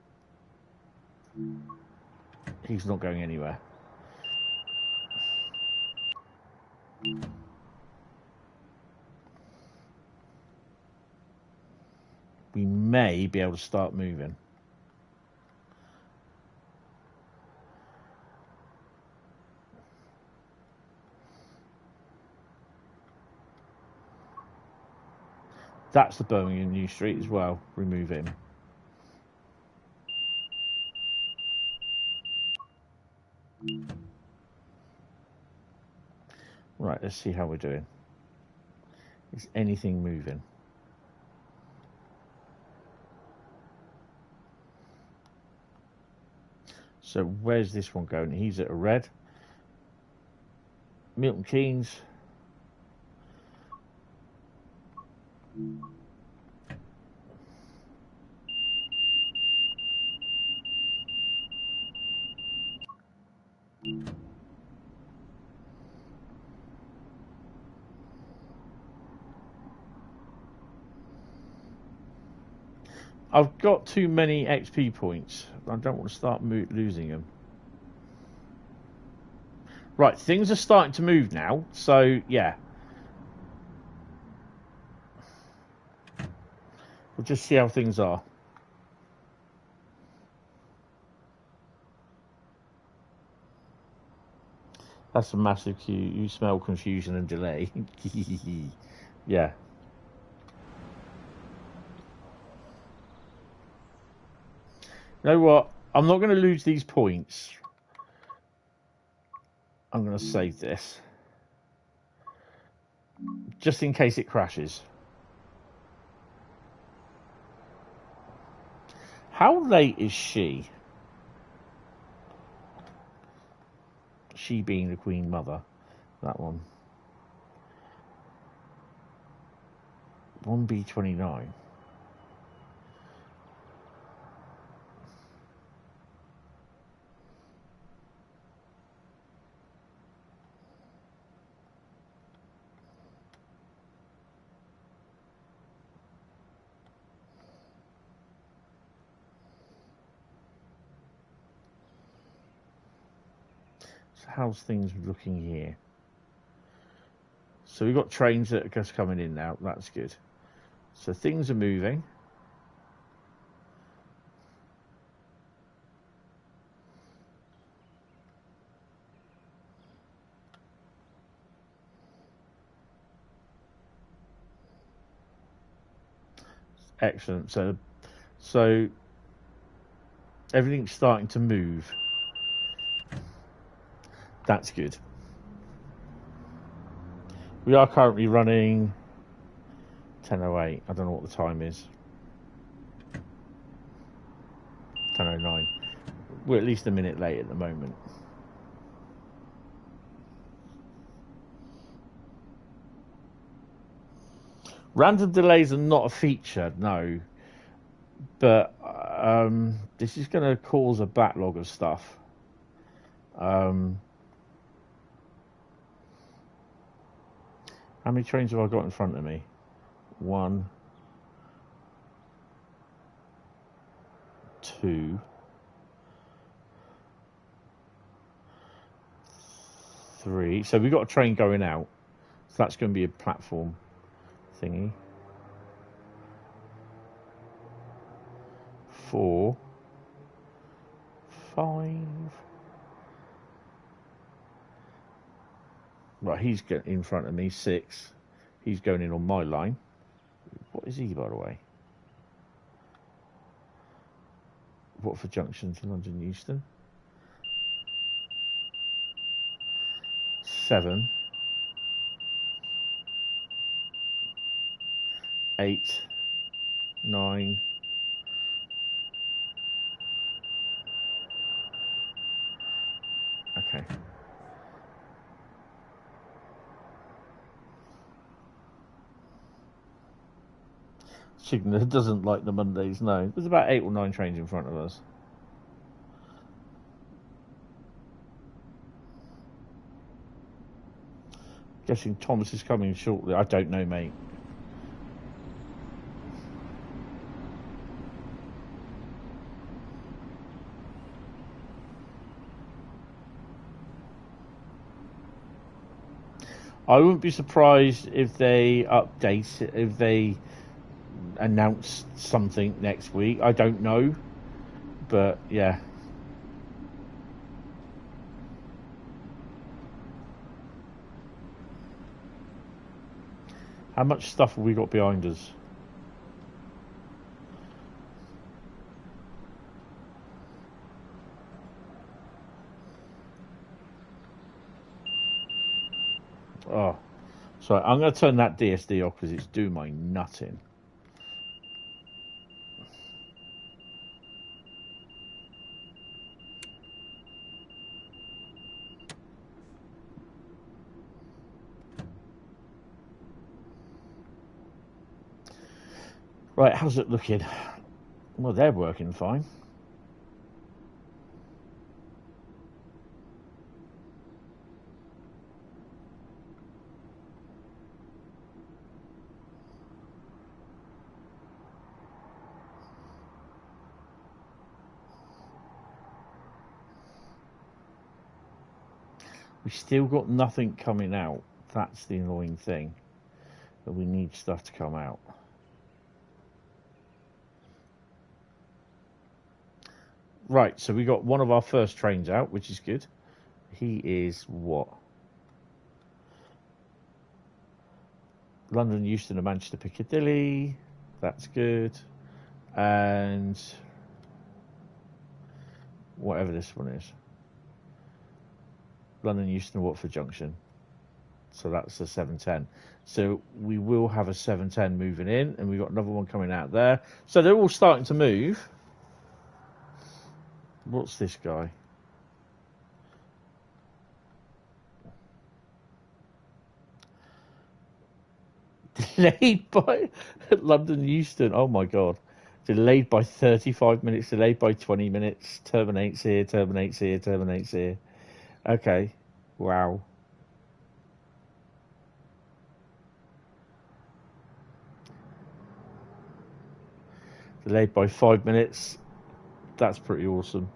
He's not going anywhere. We may be able to start moving. That's the Birmingham New Street as well. Remove him. Right, let's see how we're doing. Is anything moving? So where's this one going? He's at a red. Milton Keynes. I've got too many XP points. I don't want to start losing them. Right, things are starting to move now. So, yeah. We'll just see how things are. That's a massive queue. You smell confusion and delay. Yeah. You know what? I'm not going to lose these points. I'm going to save this. Just in case it crashes. How late is she? She being the Queen Mother. That one. 1B29. How's things looking here? So we've got trains that are just coming in now. That's good. So things are moving. Excellent. So everything's starting to move. That's good. We are currently running 10:08. I don't know what the time is. 10:09. We're at least a minute late at the moment. Random delays are not a feature, no. But this is going to cause a backlog of stuff. How many trains have I got in front of me? 1, 2, 3. So we've got a train going out. So that's going to be a platform thingy. 4, 5. Right, he's getting in front of me. 6. He's going in on my line. What is he, by the way? Watford Junction to London Euston. 7, 8, 9. Okay. Signa doesn't like the Mondays, no. There's about 8 or 9 trains in front of us. Guessing Thomas is coming shortly. I don't know, mate. I wouldn't be surprised if they update, if they announce something next week. I don't know, but yeah. How much stuff have we got behind us? Oh, sorry. I'm going to turn that DSD off because it's doing my nutting. Right, how's it looking? Well, they're working fine. We still got nothing coming out. That's the annoying thing. But we need stuff to come out. Right, so we got one of our first trains out, which is good. He is what? London Euston to Manchester Piccadilly. That's good. And whatever this one is. London Euston Watford Junction. So that's the 7:10. So we will have a 7:10 moving in, and we've got another one coming out there. So they're all starting to move. What's this guy? Delayed by London Euston. Oh my god. Delayed by 35 minutes, delayed by 20 minutes. Terminates here, terminates here, terminates here. Okay. Wow. Delayed by 5 minutes. That's pretty awesome.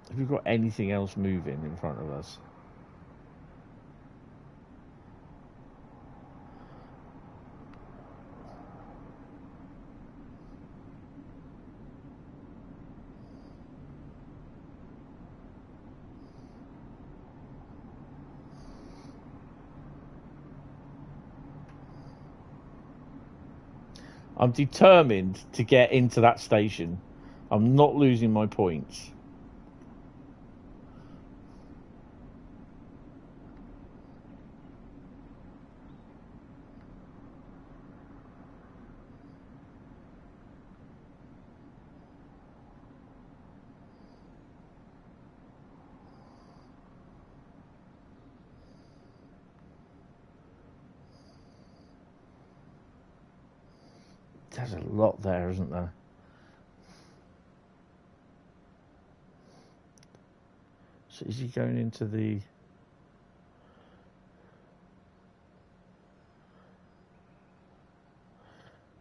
Have you got anything else moving in front of us? I'm determined to get into that station. I'm not losing my points. There's a lot there, isn't there? So is he going into the...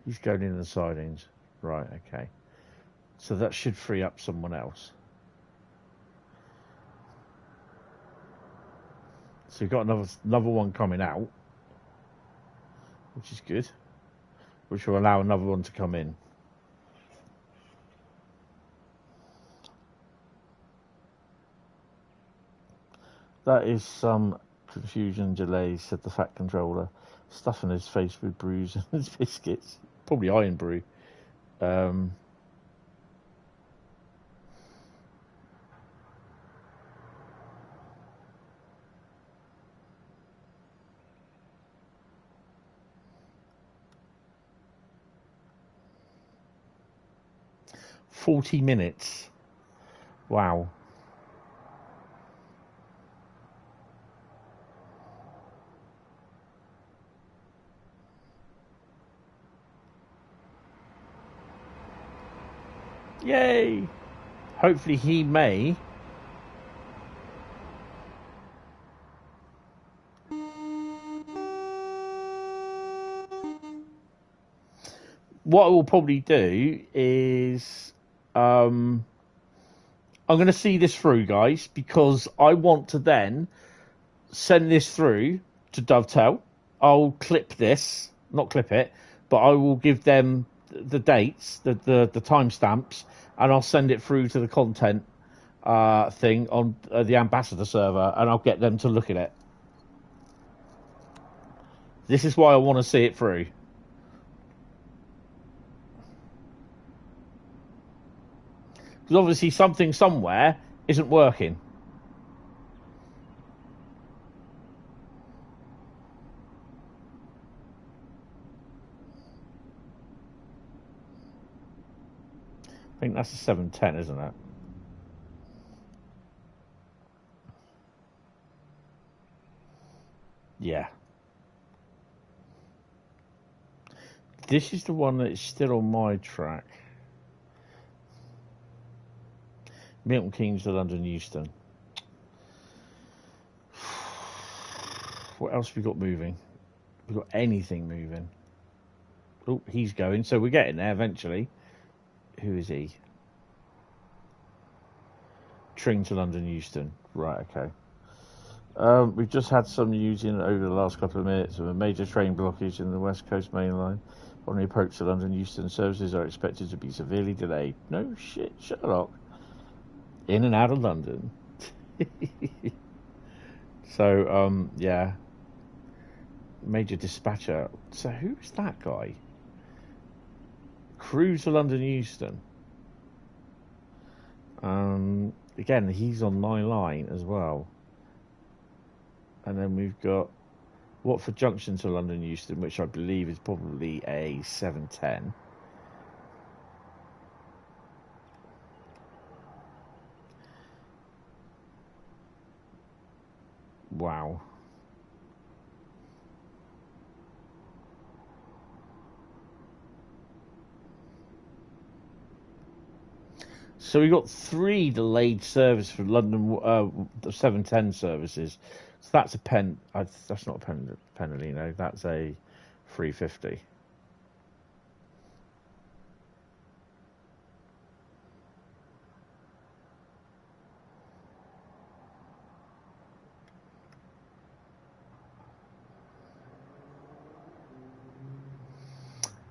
He's going in the sidings. Right, okay. So that should free up someone else. So you've got another one coming out, which is good, which will allow another one to come in. That is some confusion delay, said the Fat Controller, stuffing his face with brews and his biscuits. Probably iron brew. 40 minutes. Wow. Yay! Hopefully he may. What I will probably do is I'm going to see this through, guys, because I want to then send this through to Dovetail. I'll clip this, not clip it, but I will give them the dates, the timestamps, and I'll send it through to the content thing on the ambassador server, and I'll get them to look at it. This is why I want to see it through. Because obviously something somewhere isn't working. I think that's a 710, isn't it? Yeah. This is the one that is still on my track. Milton, Keynes to London, Euston. What else have we got moving? We've got anything moving. Oh, he's going. So we're getting there eventually. Who is he? Tring to London, Euston. Right, okay. We've just had some news in over the last couple of minutes of a major train blockage in the West Coast main line. On the approach to London, Euston services are expected to be severely delayed. No shit, Sherlock. In and out of London. So, yeah. Major dispatcher. So who's that guy? Crewe to London, Euston. Again, he's on my line as well. And then we've got Watford Junction to London, Euston, which I believe is probably a 710. Wow. So we got 3 delayed service for London, the 710 services. So that's a pen. That's not a penalty, no. That's a 350.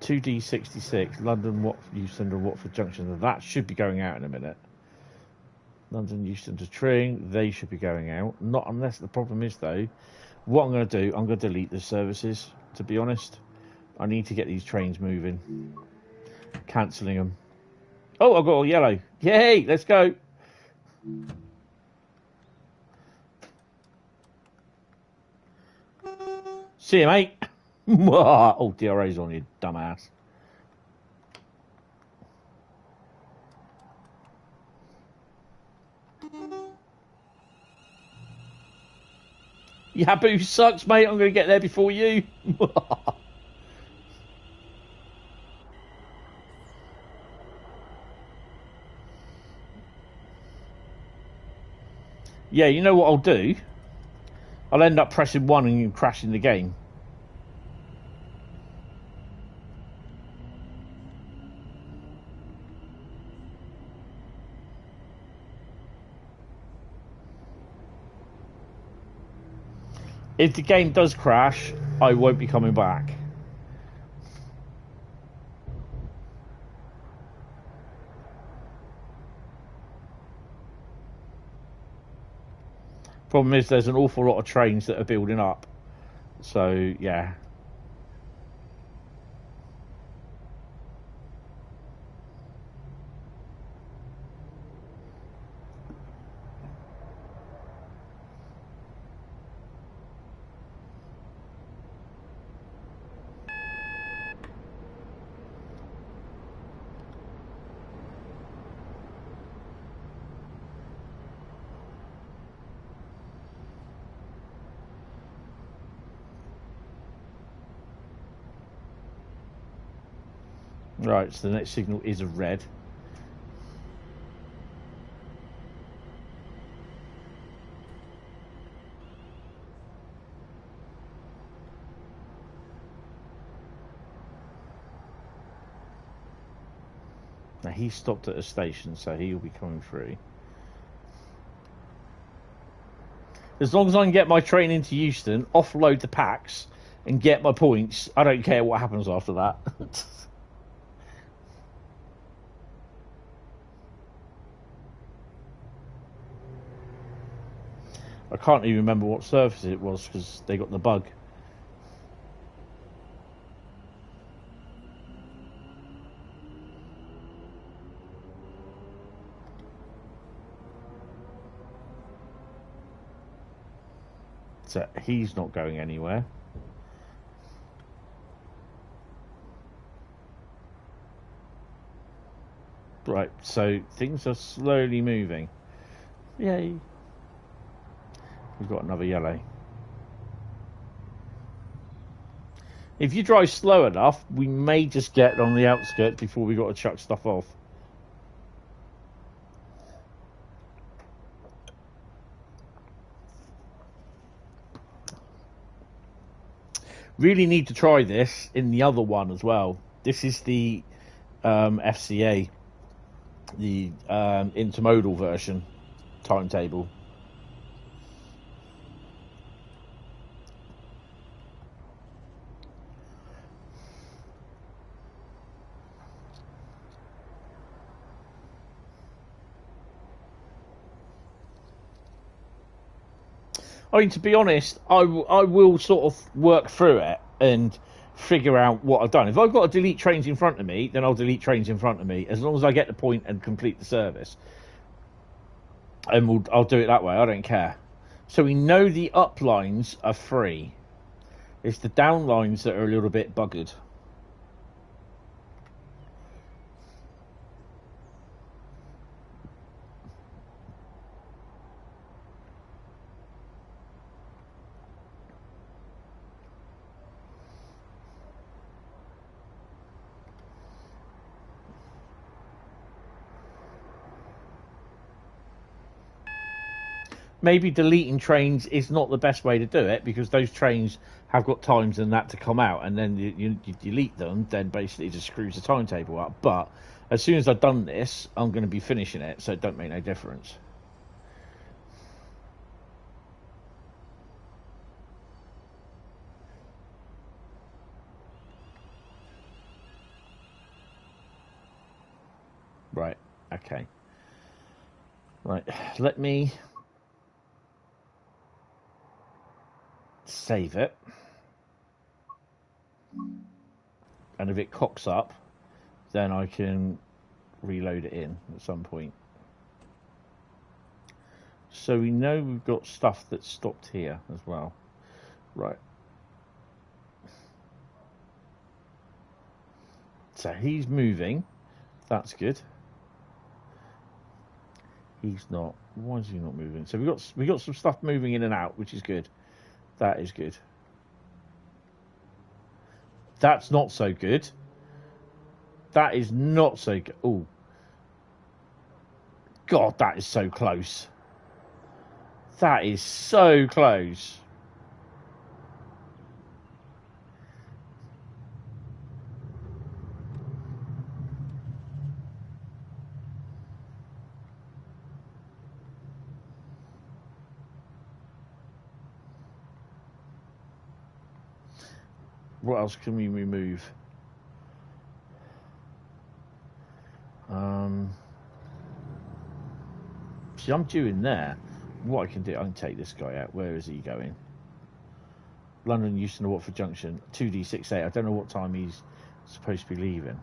$2D66, London, Watford, Euston to Watford Junction. That should be going out in a minute. London, Euston to Tring, they should be going out. Not unless the problem is, though, what I'm going to do, I'm going to delete the services, to be honest. I need to get these trains moving. Cancelling them. Oh, I've got all yellow. Yay, let's go. See you, mate. Oh, DRA's on you, dumbass. Yaboo sucks, mate. I'm going to get there before you. Yeah, you know what I'll do? I'll end up pressing 1 and crashing the game. If the game does crash, I won't be coming back. Problem is, there's an awful lot of trains that are building up. So, yeah. Right, so the next signal is a red. Now he stopped at a station, so he'll be coming through. As long as I can get my train into Euston, offload the packs, and get my points, I don't care what happens after that. I can't even remember what service it was because they got the bug. So he's not going anywhere. Right, so things are slowly moving. Yay. We've got another yellow. If you drive slow enough, we may just get on the outskirts before we got to chuck stuff off. Really need to try this in the other one as well. This is the FCA, the intermodal version timetable. I mean, to be honest, I will sort of work through it and figure out what I've done. If I've got to delete trains in front of me, then I'll delete trains in front of me, as long as I get the point and complete the service. And I'll do it that way, I don't care. So we know the up lines are free. It's the down lines that are a little bit buggered. Maybe deleting trains is not the best way to do it, because those trains have got times and that to come out, and then you delete them, then basically it just screws the timetable up. But as soon as I've done this, I'm going to be finishing it, so it don't make no difference. Right, okay. Right, let me save it, and if it cocks up, then I can reload it in at some point. So we know we've got stuff that stopped here as well. Right, so he's moving, that's good. He's not. Why is he not moving? So we got some stuff moving in and out, which is good. That is good. That's not so good. That is not so good. Oh, God, that is so close. That is so close. What else can we remove? See, I'm due in there. What I can do, I can take this guy out. Where is he going? London, Euston, Watford Junction, 2D68. I don't know what time he's supposed to be leaving.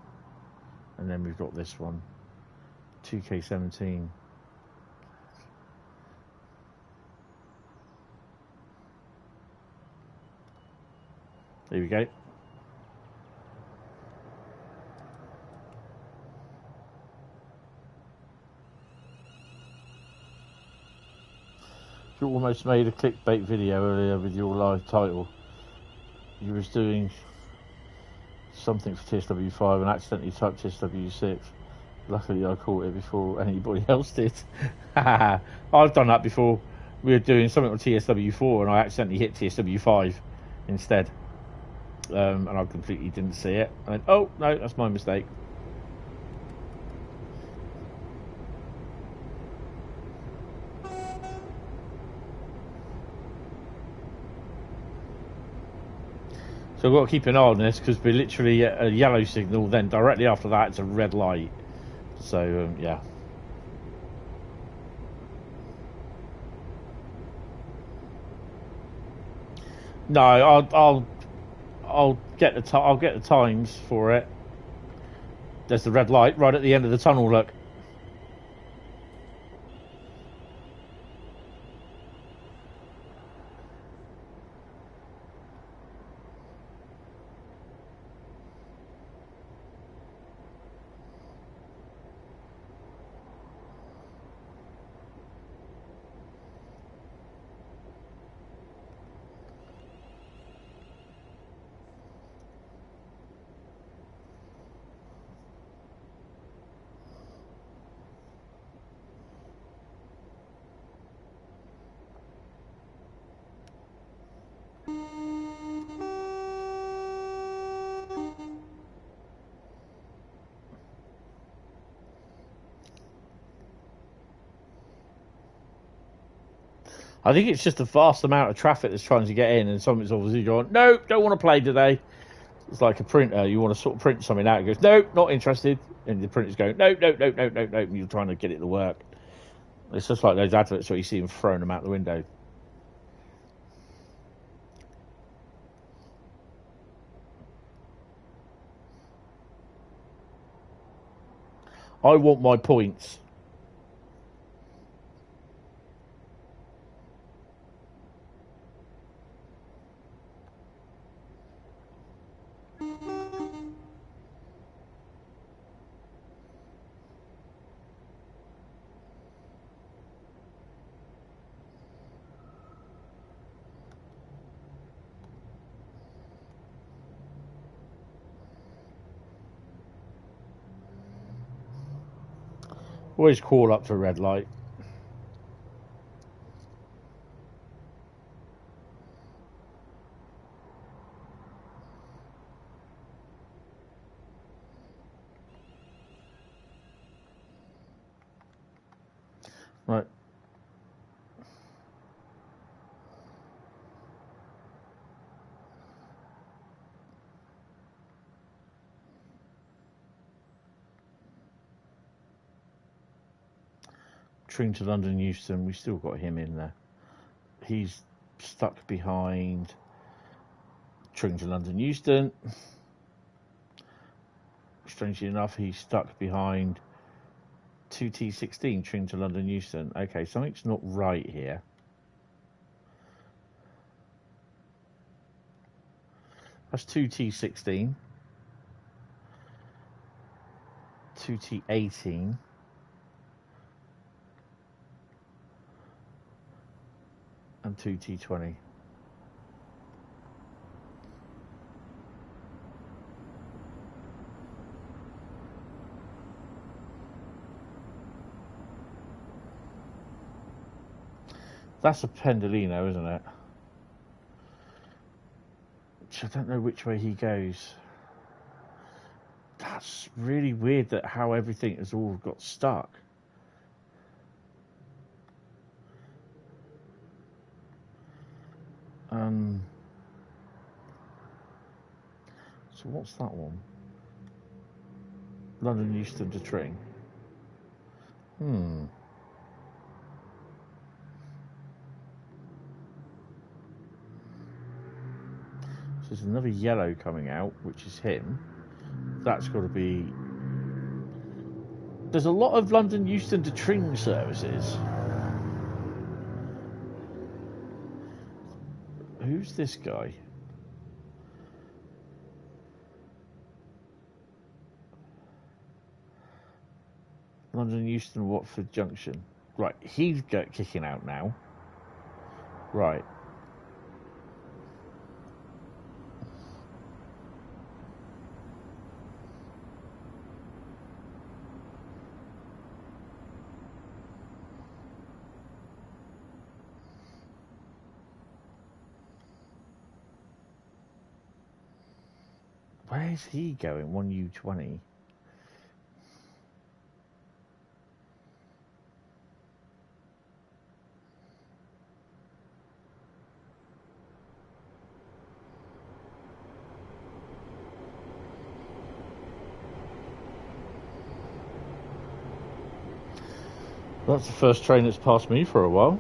And then we've got this one, 2K17. There we go. You almost made a clickbait video earlier with your live title. You was doing something for TSW5 and accidentally typed TSW6. Luckily I caught it before anybody else did. I've done that before. We were doing something on TSW4 and I accidentally hit TSW5 instead. And I completely didn't see it. I went, oh no, that's my mistake. So I've got to keep an eye on this because we're literally at a yellow signal, then directly after that it's a red light. So yeah. No, I'll get the times for it. There's the red light right at the end of the tunnel. Look. I think it's just a vast amount of traffic that's trying to get in, and something's obviously going, nope, don't want to play today. It's like a printer. You want to sort of print something out. It goes, nope, not interested. And the printer's going, nope, nope, nope, nope, nope, nope. And you're trying to get it to work. It's just like those adverts where you see them throwing them out the window. I want my points. Always call up to a red light. Right. Tring to London Euston, we still got him in there. He's stuck behind Tring to London Euston. Strangely enough, he's stuck behind 2T16 Tring to London Euston. Okay, something's not right here. That's 2T16. 2T18. And 2T20. That's a Pendolino, isn't it? Which I don't know which way he goes. That's really weird that how everything has all got stuck. So what's that one? London Euston to Tring. So there's another yellow coming out, which is him. That's got to be... There's a lot of London Euston to Tring services. Who's this guy? London Euston Watford Junction. Right, he's kicking out now. Right. Where's he going? 1U20. That's the first train that's passed me for a while.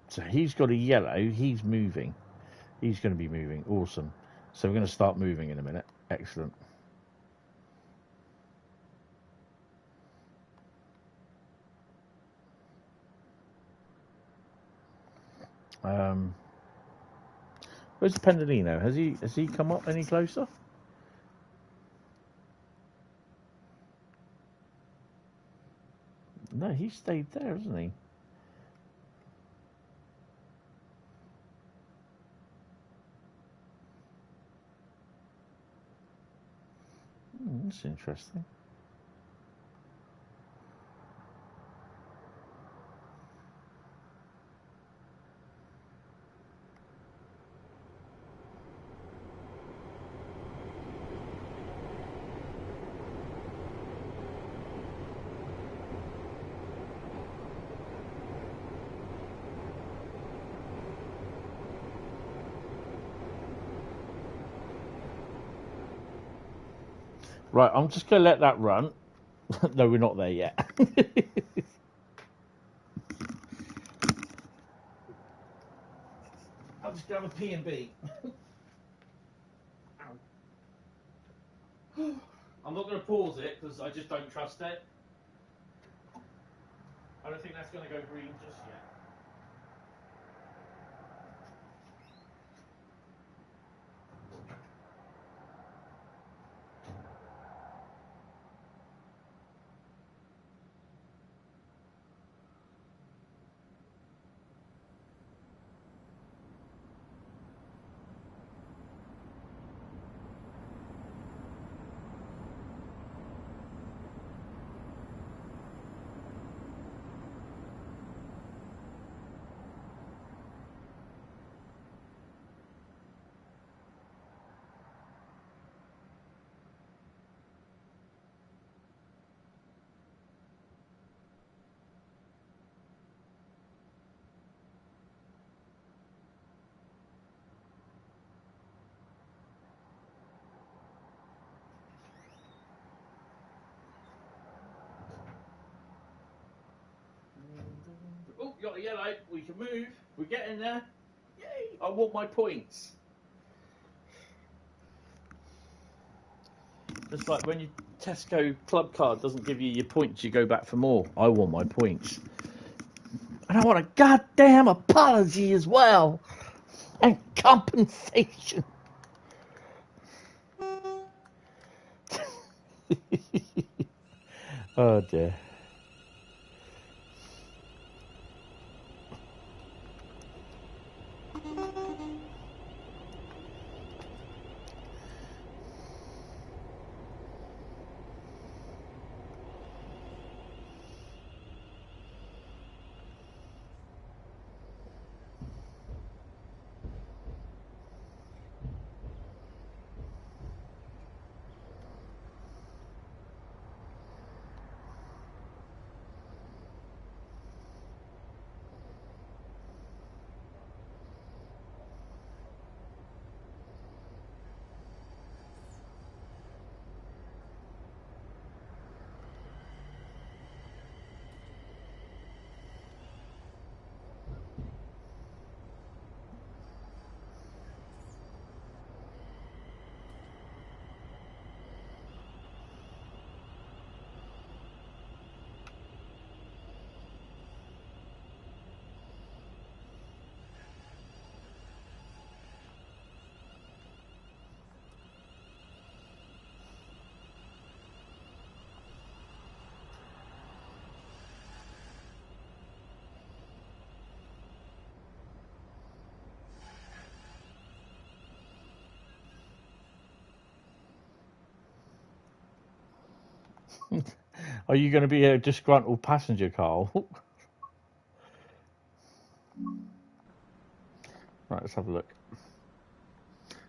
So he's got a yellow, he's moving. He's going to be moving, awesome. So we're going to start moving in a minute, excellent. Where's the Pendolino? Has he come up any closer? No, he stayed there, hasn't he? That's interesting. Right, I'm just going to let that run. No, we're not there yet. I'll just grab a P&B. I'm not going to pause it because I just don't trust it. I don't think that's going to go green just yet. Oh, got a yellow. We can move. We're getting there. Yay! I want my points. Just like when you Tesco club card doesn't give you your points, you go back for more. I want my points. And I want a goddamn apology as well. And compensation. Oh dear. Are you going to be a disgruntled passenger, Carl? Right, let's have a look.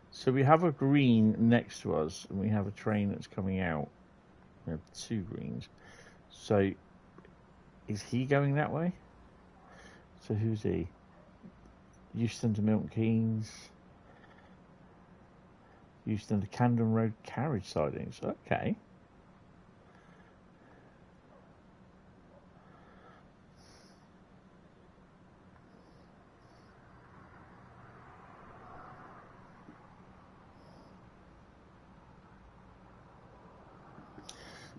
So we have a green next to us, and we have a train that's coming out. We have two greens. So, is he going that way? So who's he? Euston to Milton Keynes. Euston to Camden Road carriage sidings. Okay.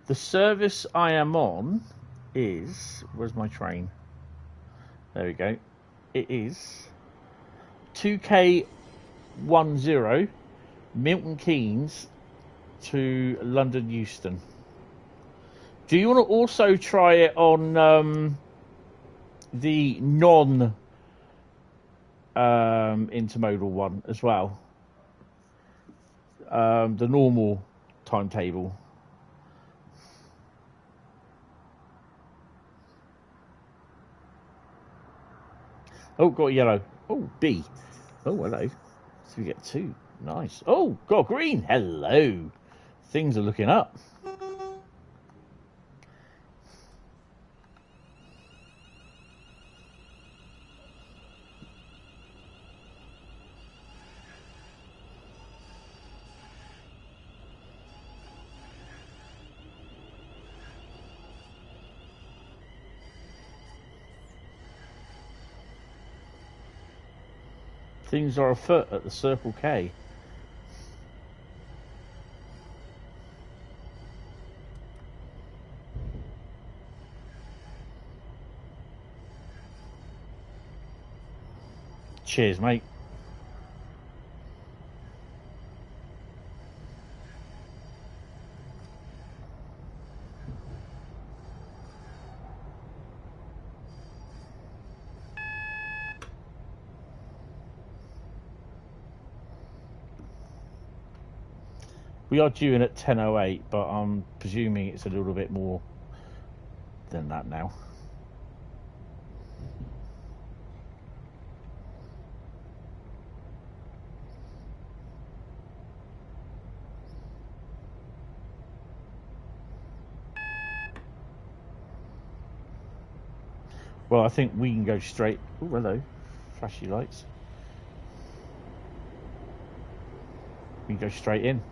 The service I am on is... Where's my train? There we go. It is 2K10 Milton Keynes to London Euston. Do you want to also try it on the non-intermodal one as well? The normal timetable. Oh, got a yellow. Oh, B. Oh, hello. So we get two. Nice. Oh, got green. Hello. Things are looking up. Things are afoot at the Circle K. Cheers, mate. We are due in at 10:08, but I'm presuming it's a little bit more than that now. Well, I think we can go straight. Oh, hello. Flashy lights. We can go straight in.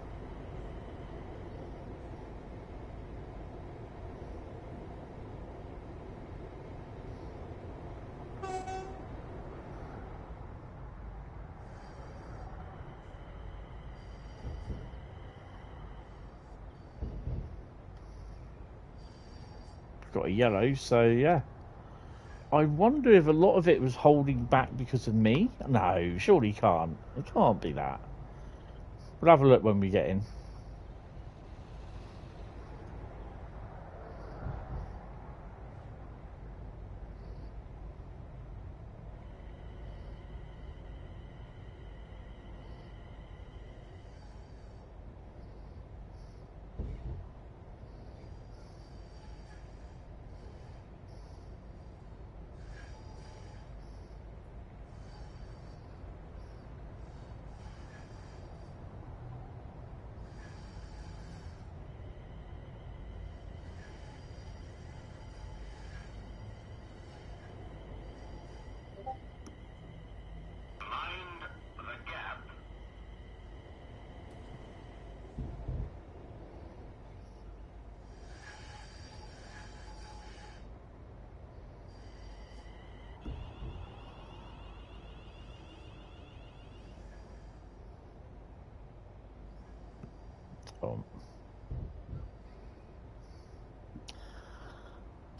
got a yellow, so yeah. I wonder if a lot of it was holding back because of me. No, surely can't. It can't be that. We'll have a look when we get in.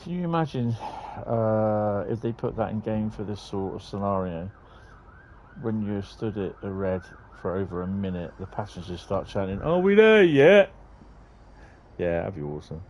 Can you imagine if they put that in game for this sort of scenario? When you stood at a red for over a minute, the passengers start chanting, "Are we there yet?" Yeah, that'd be awesome.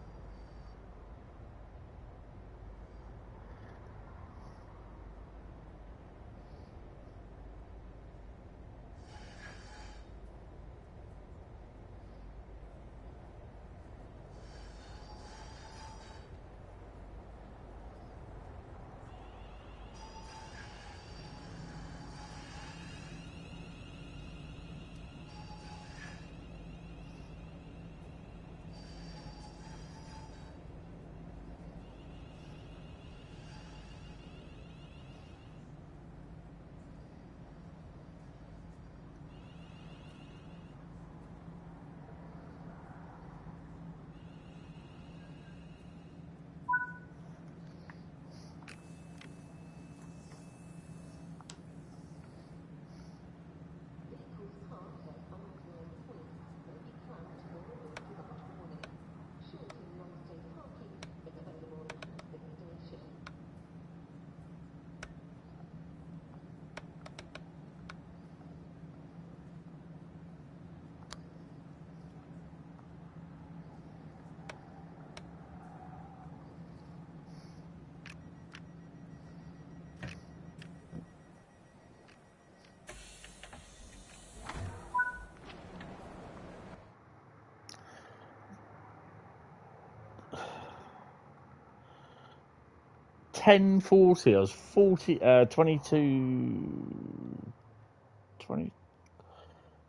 $10.40. I was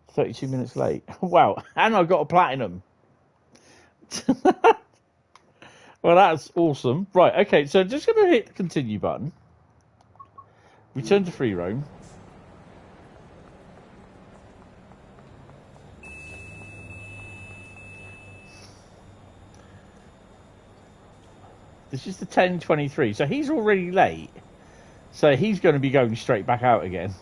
32 minutes late. Wow, and I got a platinum. Well, that's awesome. Right, okay, so just going to hit the continue button. Return to free roam. This is the 10:23, so he's already late. So he's going to be going straight back out again.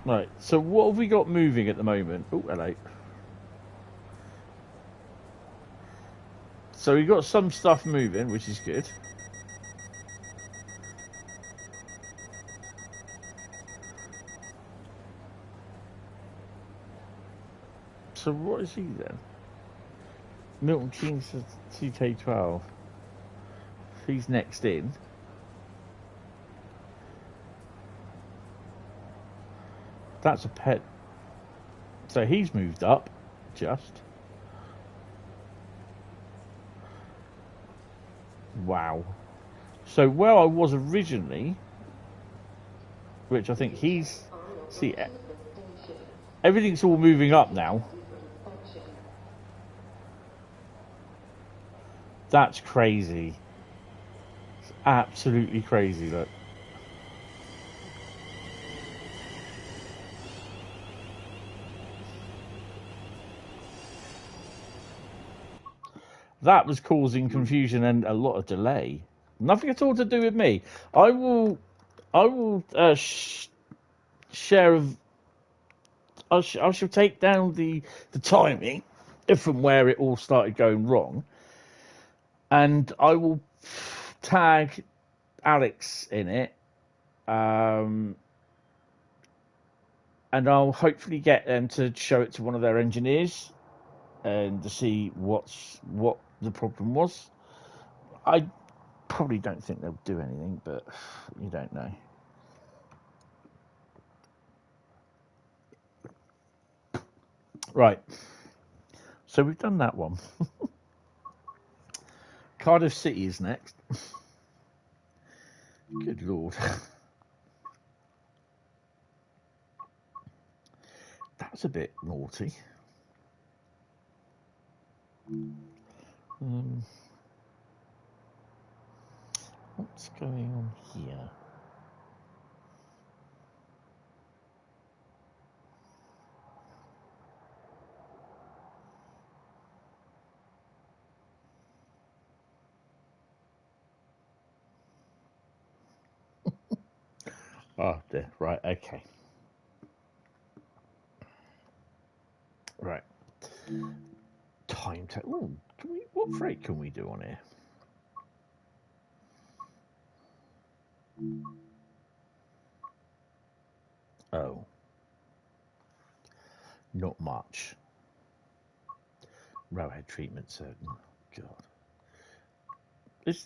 Right, so what have we got moving at the moment? Oh, hello. So we've got some stuff moving, which is good. So what is he then? Milton Keynes TK12. He's next in. That's a pet. So he's moved up, just. Wow. So where I was originally, which I think he's... See, everything's all moving up now. That's crazy. It's absolutely crazy, look. That was causing confusion and a lot of delay. Nothing at all to do with me. I will share of. I shall take down the timing from where it all started going wrong. And I will tag Alex in it, and I'll hopefully get them to show it to one of their engineers and to see what the problem was. I probably don't think they'll do anything, but you don't know. Right, so we've done that one. Cardiff City is next. Good Lord. That's a bit naughty. What's going on here? Oh, dear. Right, okay. Right. Time to... Oh, what freight can we do on here? Oh. Not much. Railhead treatment, certain. God. Is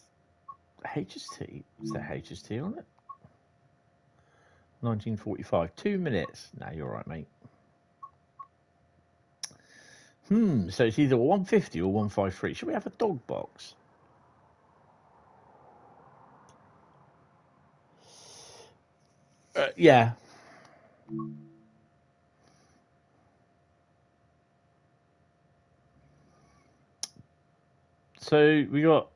HST? Is there HST on it? 1945. 2 minutes. No, you're right, mate. So it's either 150 or 153. Should we have a dog box? Yeah. So we got...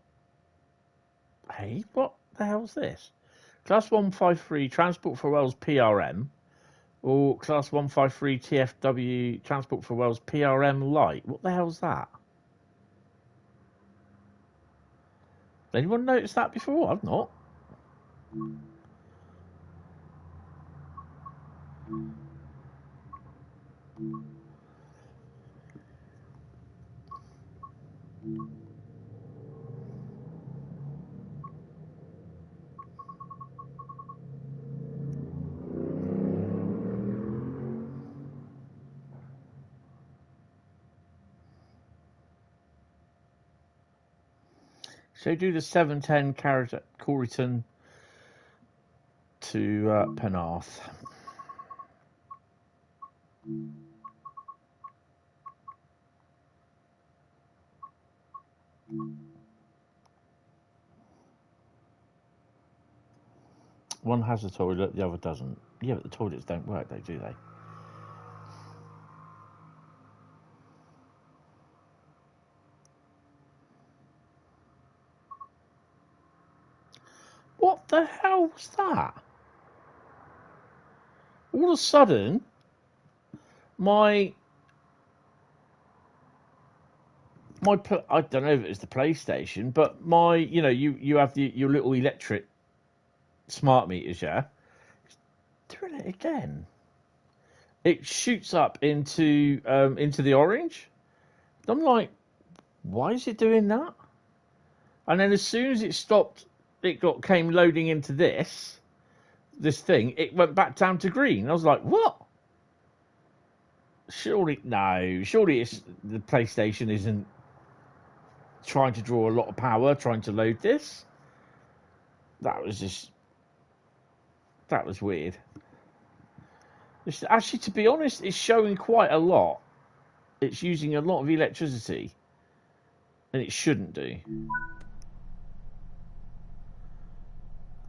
Hey, what the hell's this? Class 153 Transport for Wales PRM or Class 153 TFW Transport for Wales PRM Light. What the hell's that? Anyone noticed that before? I've not. So do the 710 Corriton to Penarth. One has a toilet, the other doesn't. Yeah, but the toilets don't work though, do they? What the hell was that? All of a sudden, I don't know if it was the PlayStation, but you have your little electric smart meters, yeah? It's doing it again. It shoots up into the orange. I'm like, why is it doing that? And then as soon as it stopped, came loading into this thing, it went back down to green. I was like, what? Surely it's the PlayStation isn't trying to draw a lot of power, trying to load this. That was weird. Actually, to be honest, it's showing quite a lot. It's using a lot of electricity, and it shouldn't do.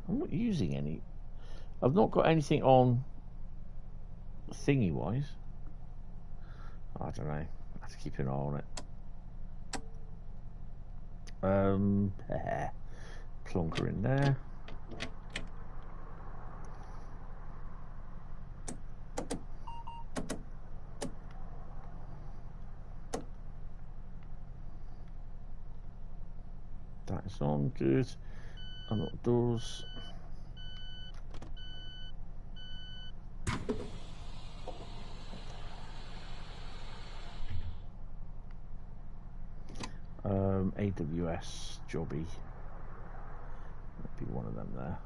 I'm not using any. I've not got anything on thingy-wise. I don't know. I have to keep an eye on it. Plonker in there. That's on, good. Unlock doors. AWS jobby. Might be one of them there.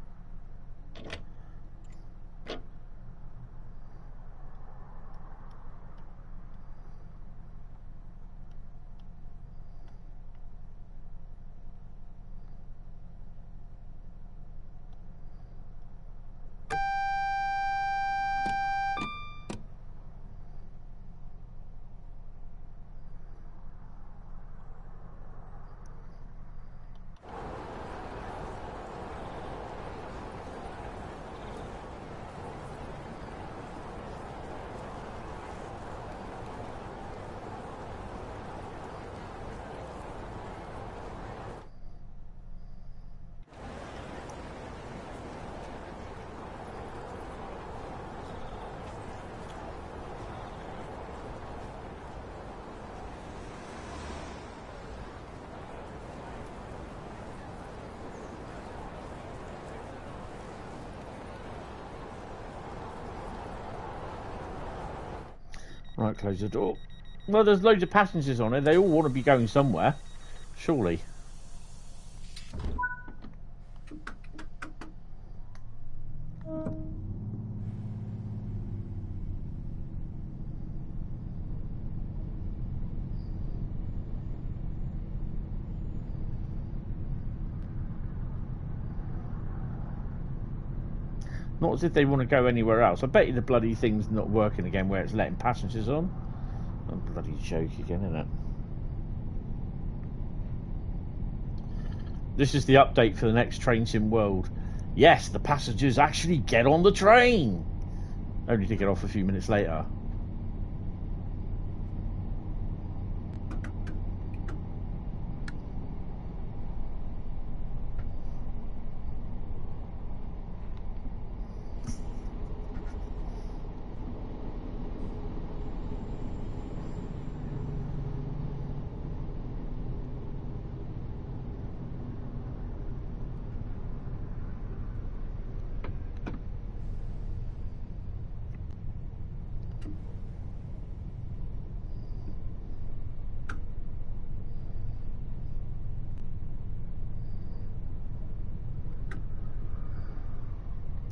Right, close the door. Well, there's loads of passengers on it. They all want to be going somewhere, surely. Not as if they want to go anywhere else. I bet you the bloody thing's not working again where it's letting passengers on. Oh, bloody joke again, isn't it? This is the update for the next train sim world. Yes, the passengers actually get on the train. Only to get off a few minutes later.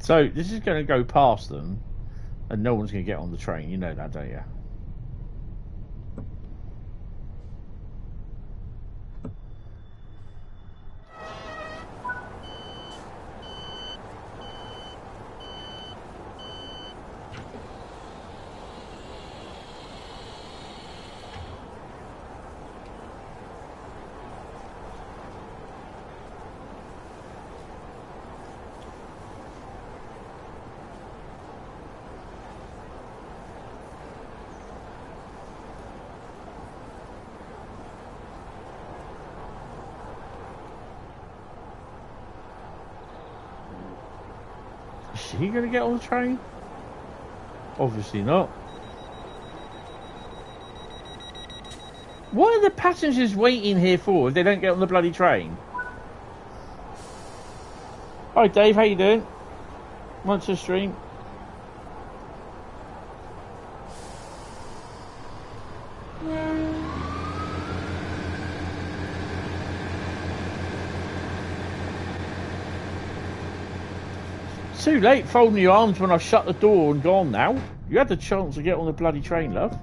So this is going to go past them, and no one's going to get on the train. You know that, don't you? Is he going to get on the train? Obviously not. What are the passengers waiting here for if they don't get on the bloody train? Hi Dave, how you doing? Monster stream. Too late folding your arms when I've shut the door and gone now. You had the chance to get on the bloody train, love.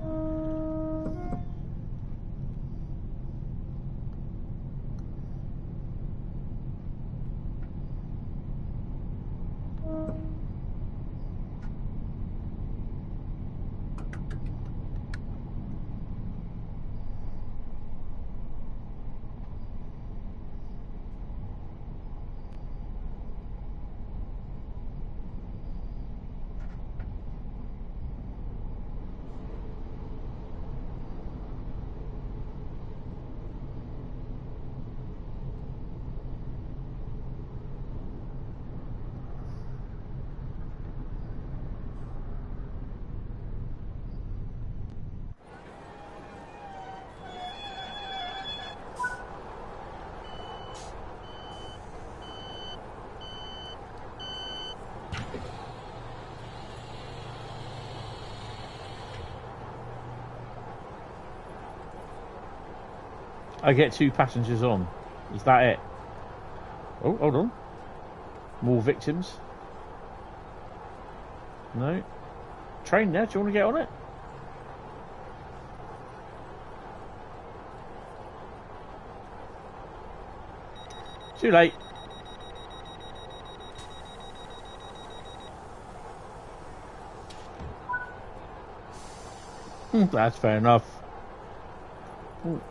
I get 2 passengers on. Is that it? Oh, hold on. More victims. No. Train there, do you want to get on it? Too late. That's fair enough. Ooh,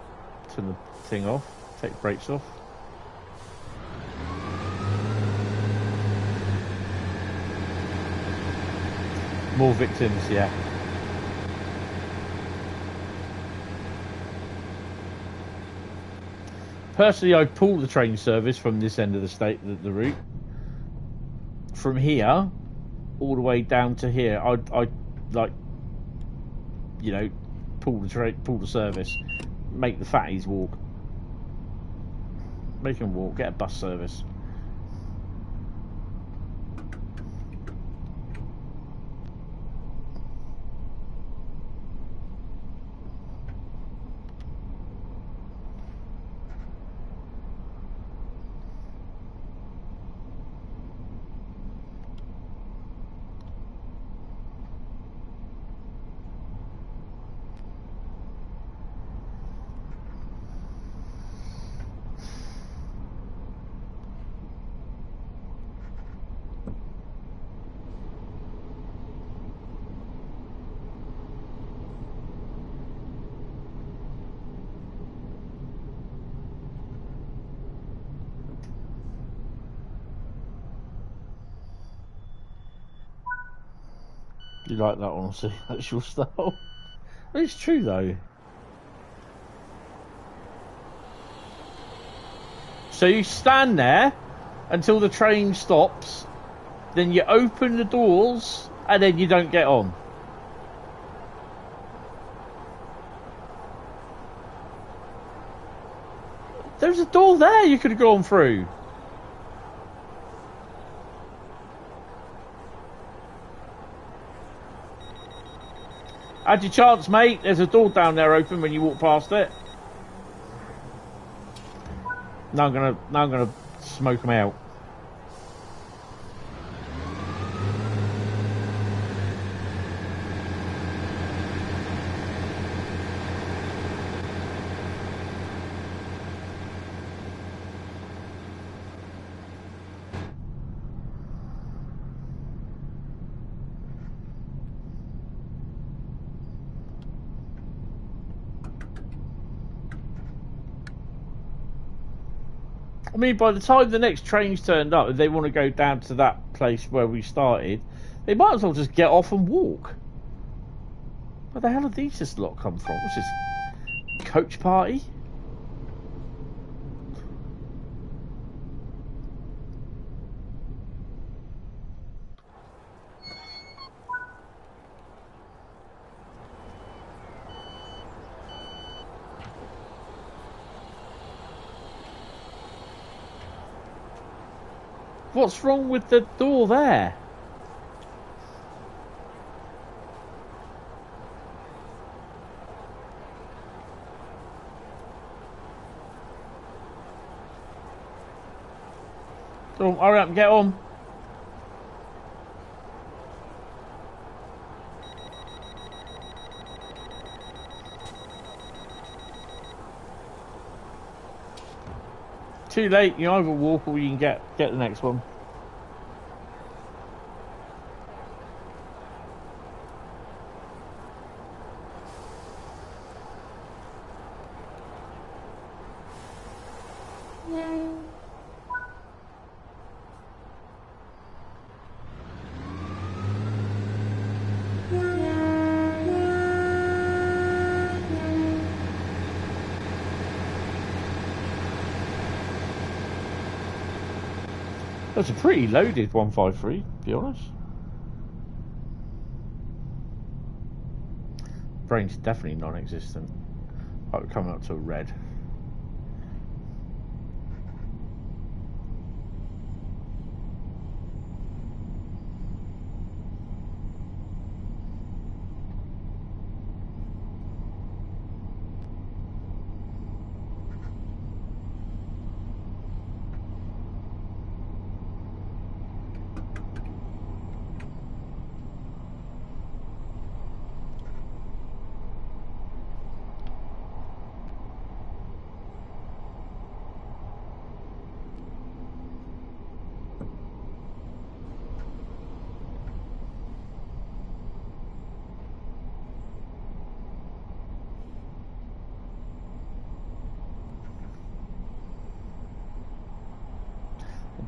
turn the thing off. Take the brakes off. More victims, yeah. Personally, I'd pull the train service from this end of the route. From here, all the way down to here, I'd like, you know, pull the service, make the fatties walk. Make them walk, get a bus service. You like that, honestly? That's your style. It's true though. So you stand there until the train stops, then you open the doors, and then you don't get on. There's a door there you could have gone through. Had your chance, mate. There's a door down there open when you walk past it. Now I'm gonna smoke them out. I mean, by the time the next train's turned up, if they want to go down to that place where we started, they might as well just get off and walk. Where the hell have these just lot come from? What's this? Coach party? What's wrong with the door there? Go on, hurry up and get on. Too late, you either walk or you can get the next one. That's a pretty loaded 153, to be honest. Brain's definitely non-existent. Oh, we're coming up to a red.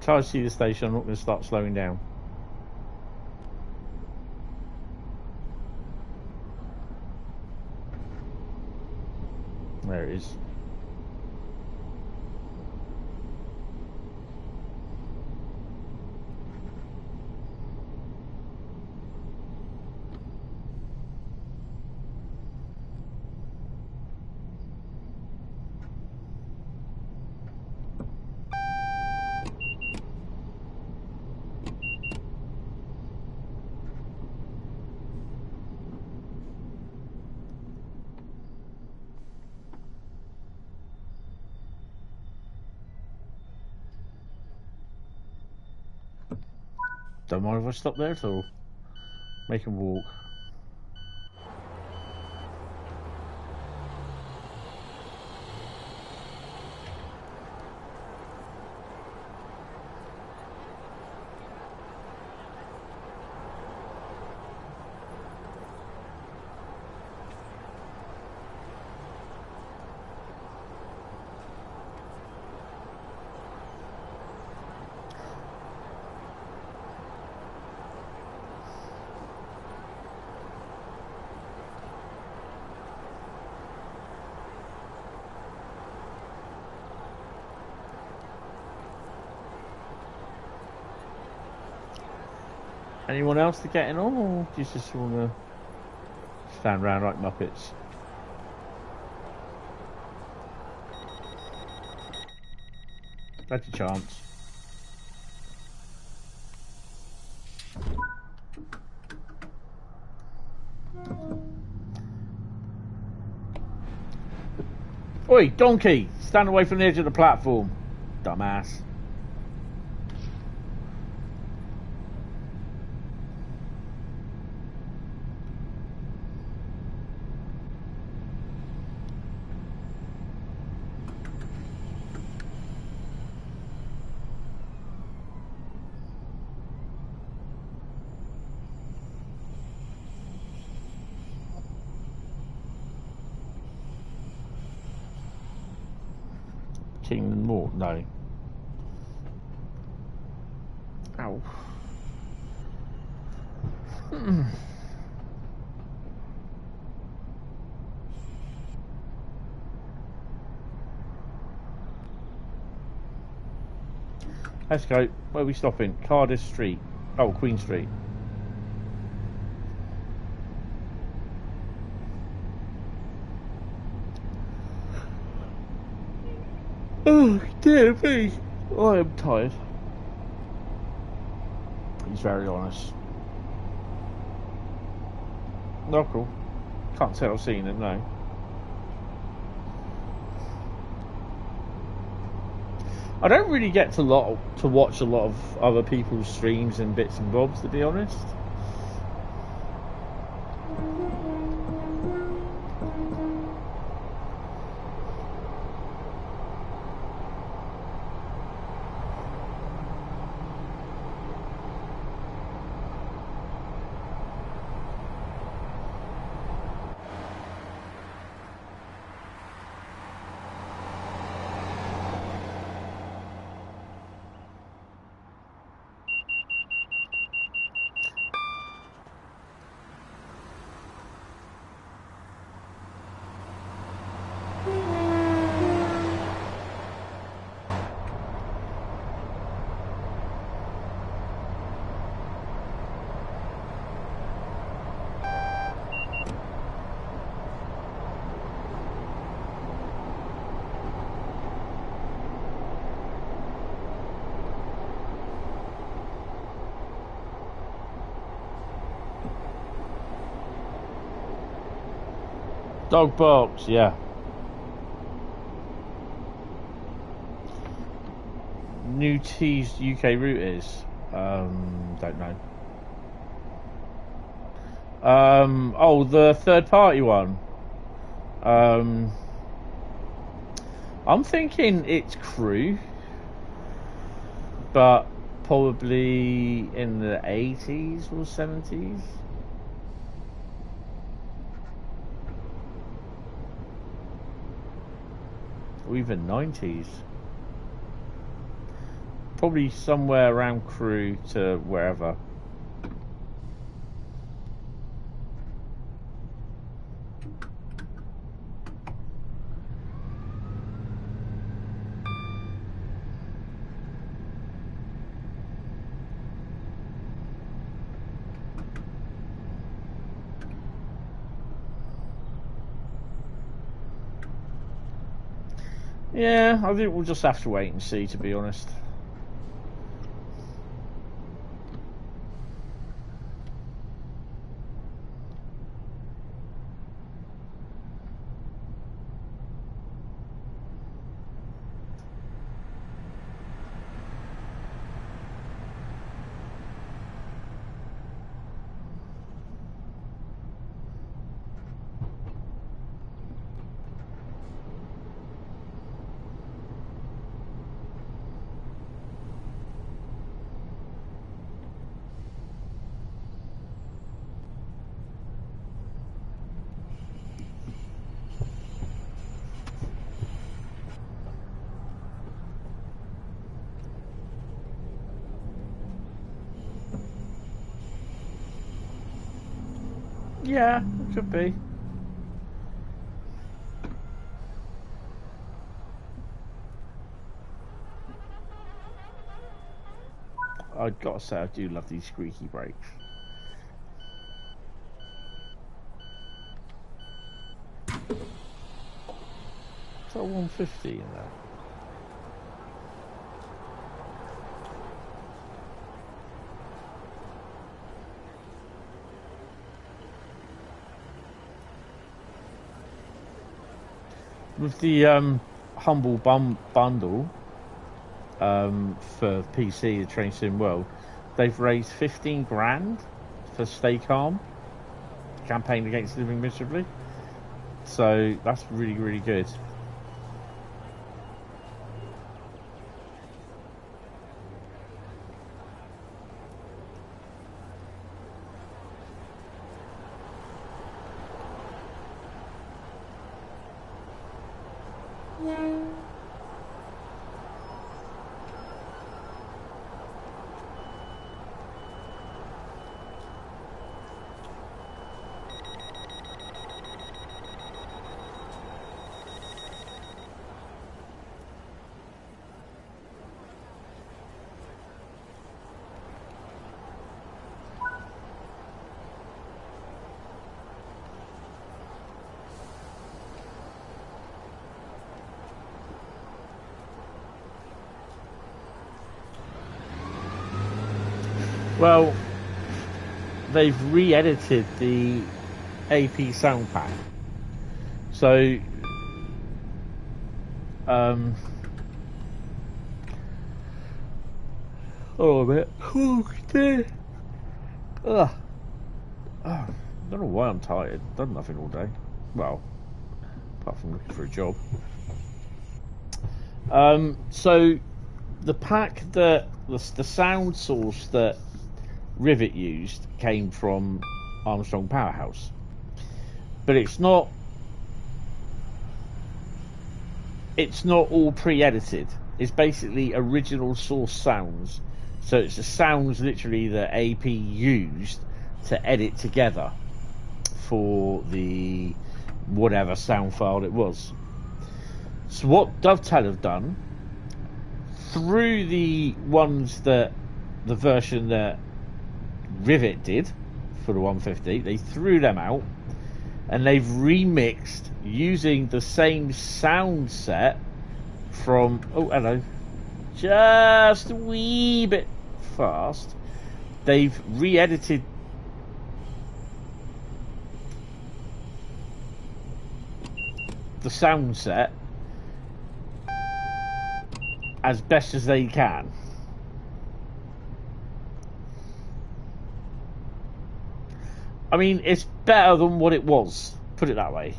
Until I see the station, I'm not going to start slowing down. There it is. Don't mind if I stop there at all. Make him walk. Anyone else to getting on, or do you just want to stand around like Muppets? That's a chance. Oi, donkey! Stand away from the edge of the platform, dumbass. King more? No. Ow. Let's go. Where are we stopping? Cardiff Street. Oh, Queen Street. Oh, dear me. I am tired. He's very honest. No, cool. Can't say I've seen him, no. I don't really get to watch a lot of other people's streams and bits and bobs, to be honest. Dog barks, yeah. New T's UK route is? Don't know. Oh, the third party one. I'm thinking it's Crewe, but probably in the 80s or 70s. Or even 90s. Probably somewhere around Crewe to wherever. Yeah, I think we'll just have to wait and see, to be honest. Yeah, it could be. I've got to say, I do love these squeaky brakes. It's a 150 in there. With the humble bundle for PC, the Train Sim World, they've raised 15 grand for Stay Calm, campaign against living miserably. So that's really, really good. Well, they've re-edited the AP sound pack. So, oh, a bit. Oh, dear. Ugh. Oh, I don't know why I'm tired. Done nothing all day. Well, apart from looking for a job. So, the pack that the sound source that Rivet used came from Armstrong Powerhouse, but it's not all pre-edited. It's basically original source sounds, so it's the sounds literally that AP used to edit together for the whatever sound file it was. So what Dovetail have done, through the version that Rivet did for the 150, they threw them out and they've remixed using the same sound set from, oh hello, just a wee bit fast. They've re-edited the sound set as best as they can. I mean, it's better than what it was, put it that way.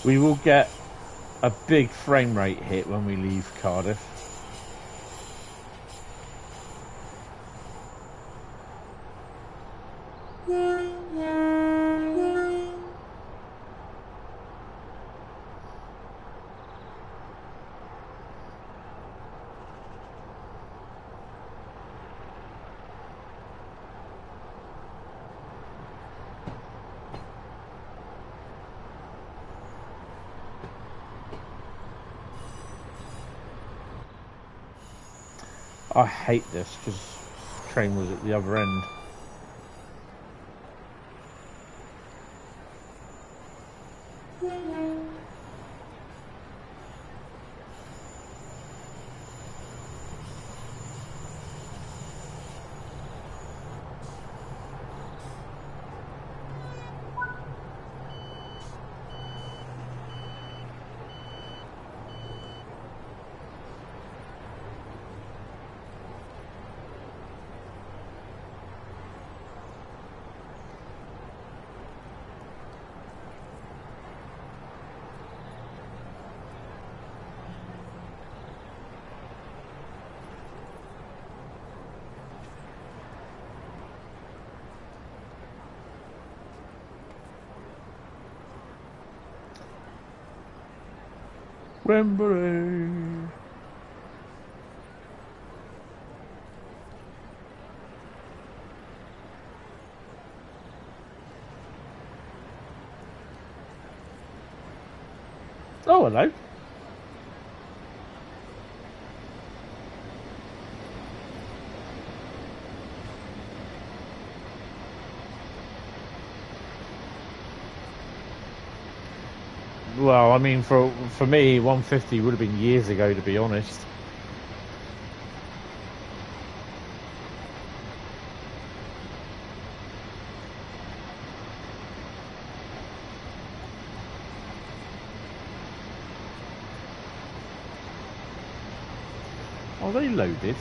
We will get a big frame rate hit when we leave Cardiff. I hate this because the train was at the other end. Wembley. Oh, hello. Well, I mean, for me, 150 would have been years ago, to be honest. Are they loaded?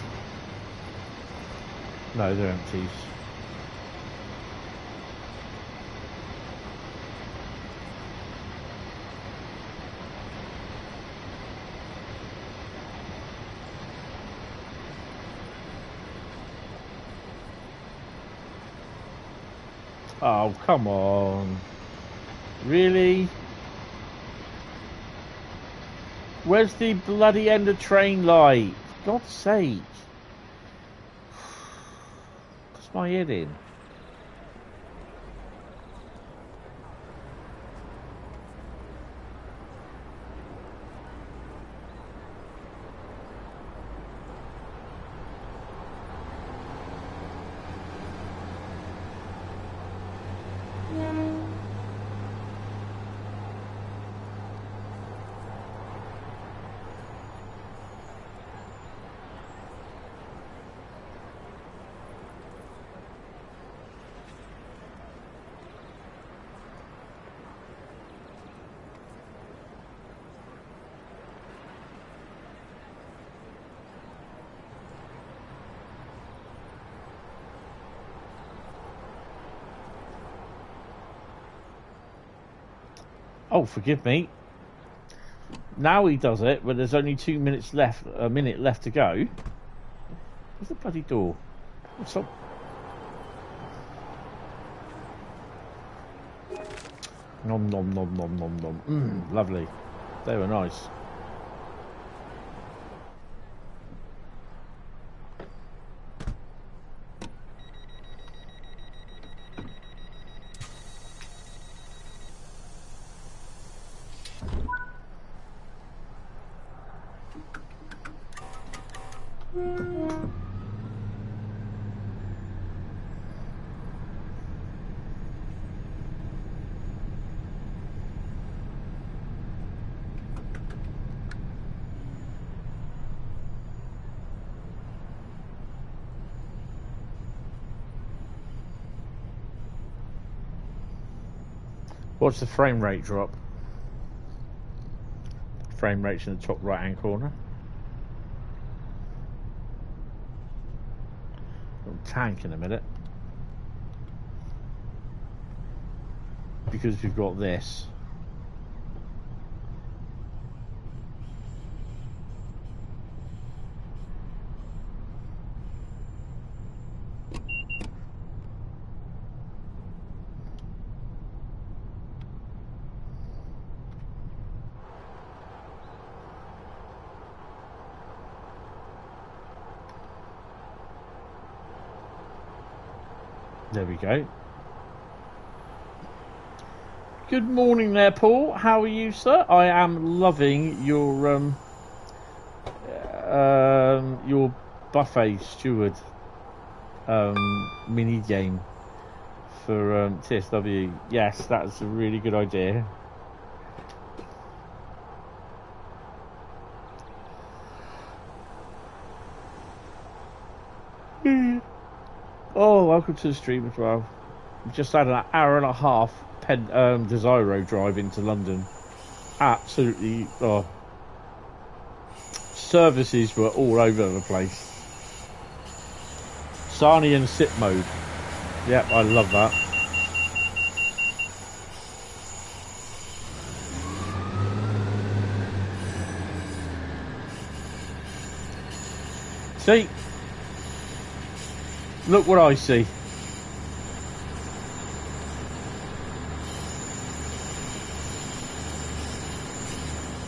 No, they're empties. Oh, come on. Really? Where's the bloody end of train light? For God's sake. Puts my head in. Oh, forgive me. Now he does it, but there's only 2 minutes left, a minute left to go. Where's the bloody door? What's up? Nom nom nom nom nom nom. Lovely. They were nice. What's the frame rate drop? Frame rate's in the top right hand corner. Little tank in a minute. Because we've got this. There we go. Good morning there, Paul. How are you, sir? I am loving your buffet steward mini game for TSW. Yes, that's a really good idea. Oh, welcome to the stream as well. We just had an hour and a half Desiro drive into London. Absolutely, services were all over the place. Sarnie and sit mode. Yep, I love that. See? Look what I see.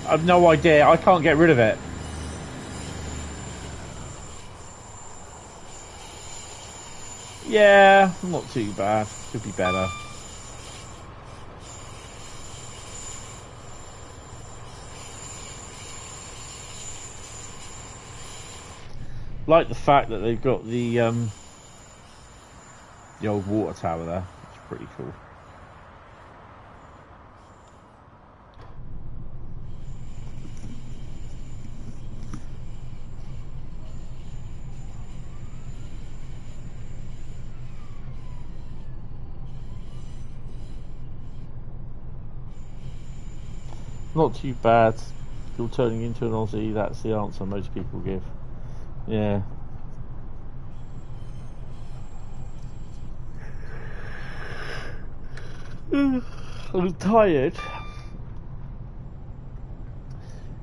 I've no idea. I can't get rid of it. Yeah, not too bad. Could be better. Like the fact that they've got the old water tower there. It's pretty cool. Not too bad. You're turning into an Aussie. That's the answer most people give. Yeah. I'm tired.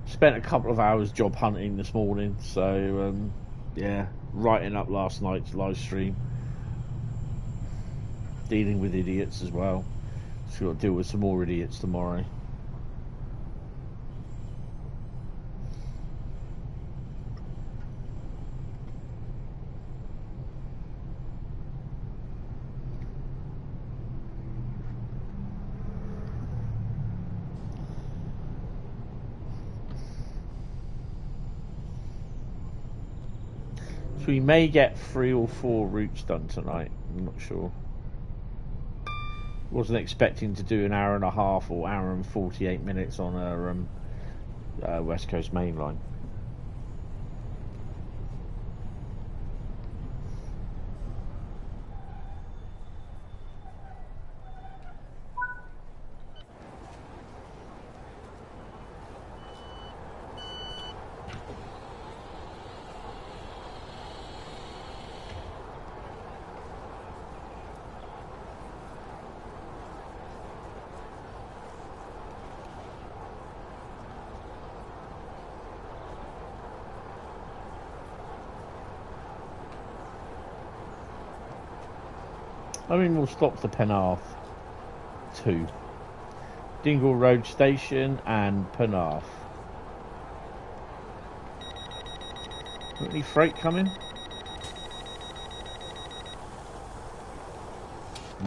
Spent a couple of hours job hunting this morning, so yeah, writing up last night's live stream, dealing with idiots as well. So got to deal with some more idiots tomorrow. We may get 3 or 4 routes done tonight. I'm not sure. Wasn't expecting to do an hour and a half or hour and 48 minutes on a West Coast main line. I mean, we'll stop the Penarth 2. Dingle Road Station and Penarth. Got any freight coming?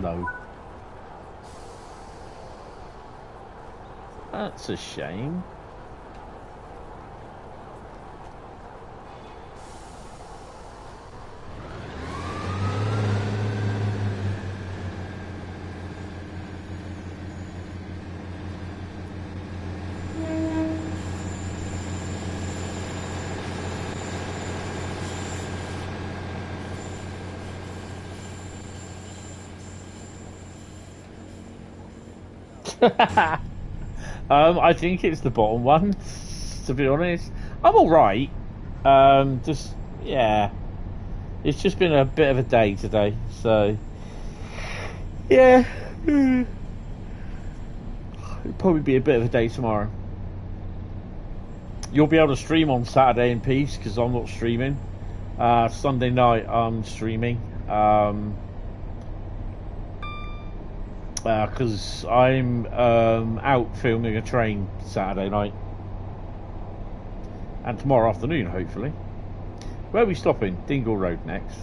No. That's a shame. I think it's the bottom one, to be honest. I'm alright. Just, yeah. It's just been a bit of a day today, so yeah. It'll probably be a bit of a day tomorrow. You'll be able to stream on Saturday in peace, because I'm not streaming. Sunday night I'm streaming. Because I'm out filming a train Saturday night and tomorrow afternoon, hopefully. Where are we stopping? Dingle Road next.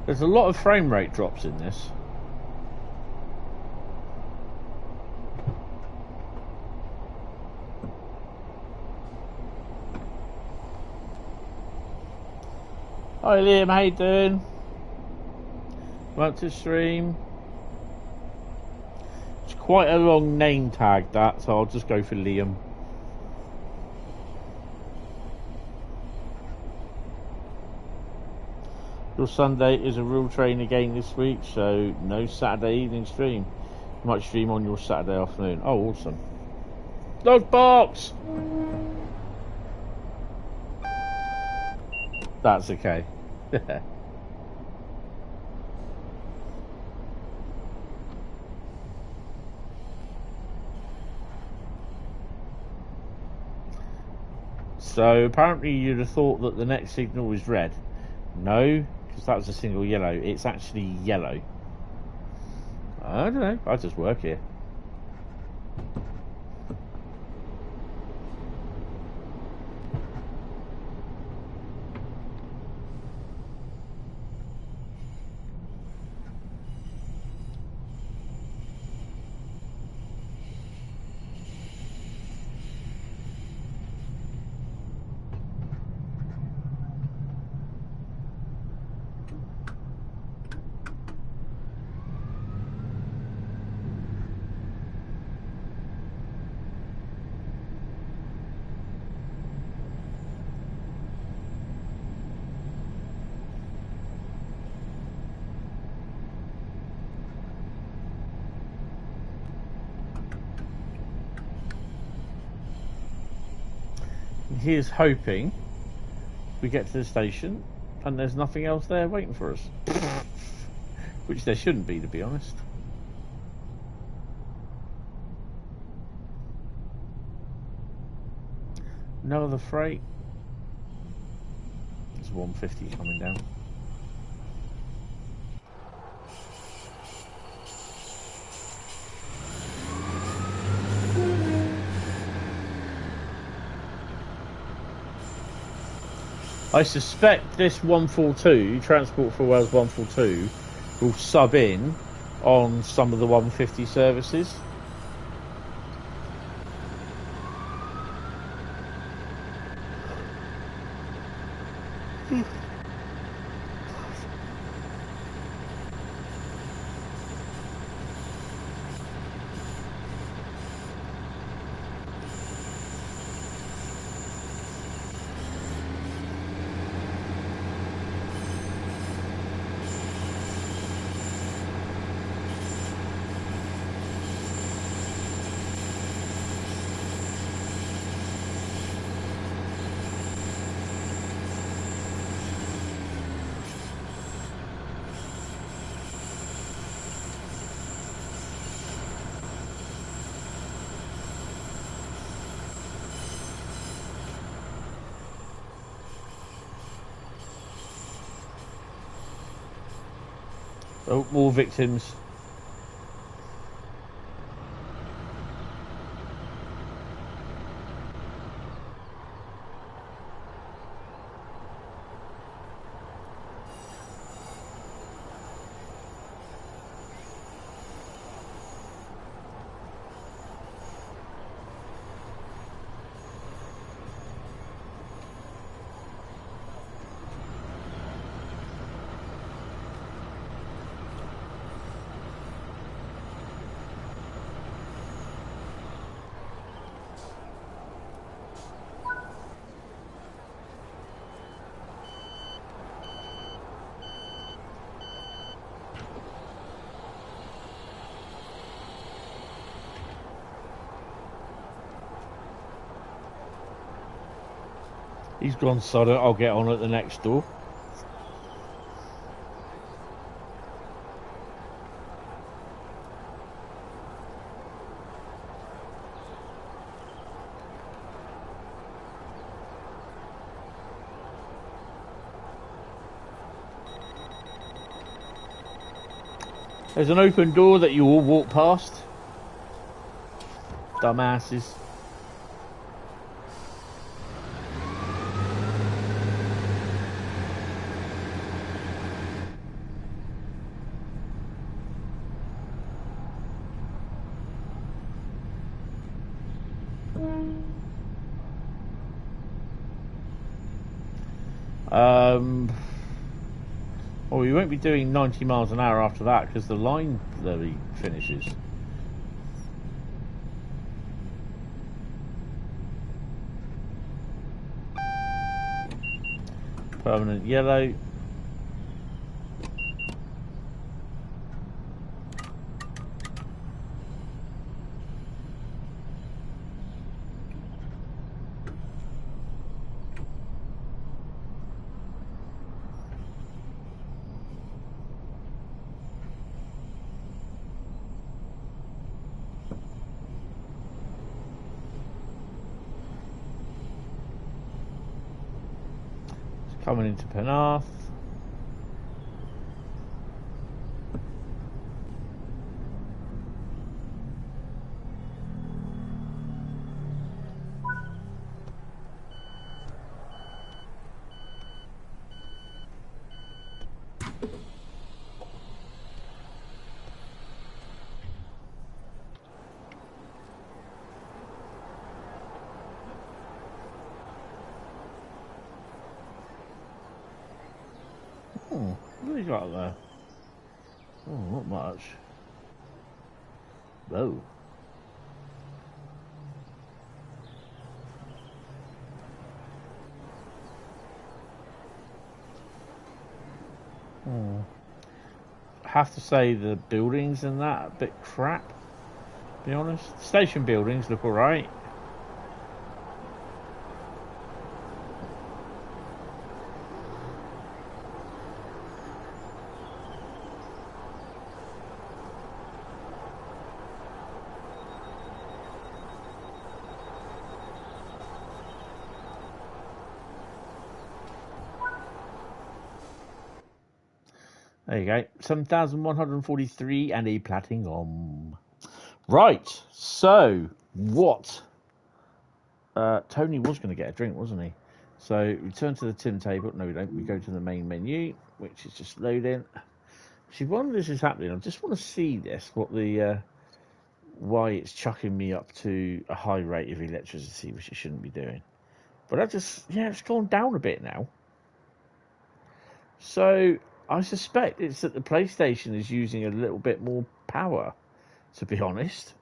There's a lot of frame rate drops in this. Hi Liam, how you doing? Welcome to stream. It's quite a long name tag that, so I'll just go for Liam. Your Sunday is a real train again this week, so no Saturday evening stream. You might stream on your Saturday afternoon. Oh, awesome. Dog box! That's okay. So apparently you'd have thought that the next signal was red. No, because that was a single yellow. It's actually yellow. I don't know. I just work here. He is hoping we get to the station and there's nothing else there waiting for us. Which there shouldn't be, to be honest. No other freight. There's 150 coming down. I suspect this 142, Transport for Wales 142, will sub in on some of the 150 services. Oh, more victims. He's gone sodden. I'll get on at the next door. There's an open door that you all walk past. Dumbasses. Well, we won't be doing 90 miles an hour after that because the line levy finishes. Permanent yellow. Coming into Penarth. What have you got there? Oh, not much. Whoa. I have to say the buildings and that a bit crap, to be honest. Station buildings look alright. There you go, 7,143 and a platinum. Right, so what? Tony was going to get a drink, wasn't he? So return to the tin table. No, we don't. We go to the main menu, which is just loading. See, while this is happening, I just want to see this. What the why it's chucking me up to a high rate of electricity, which it shouldn't be doing. But it's gone down a bit now. So I suspect it's that the PlayStation is using a little bit more power, to be honest,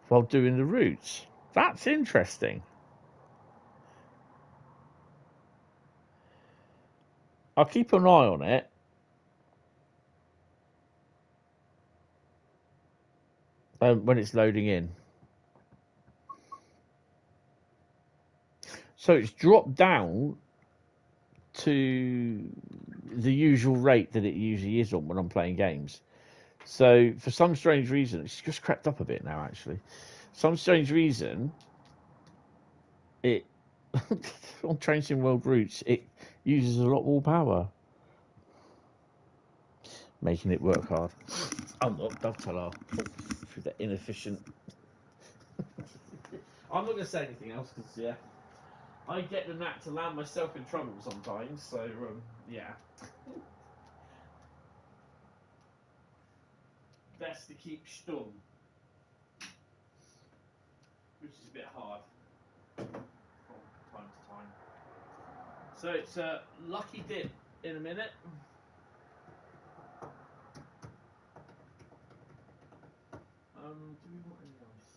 while doing the routes. That's interesting. I'll keep an eye on it. When it's loading in. So it's dropped down to the usual rate that it usually is on when I'm playing games. So for some strange reason, it's just crept up a bit now, actually. Some strange reason, it on Train Sim World routes, it uses a lot more power, making it work hard. I'm not Dovetail through that inefficient. I'm not going to say anything else because I get the knack to land myself in trouble sometimes. So yeah, best to keep stum, which is a bit hard from time to time. So it's a lucky dip in a minute. Do we want any else?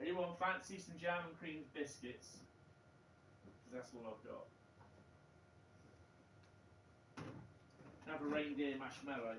Anyone fancy some jam and cream biscuits? Because that's all I've got. Have a reindeer marshmallow.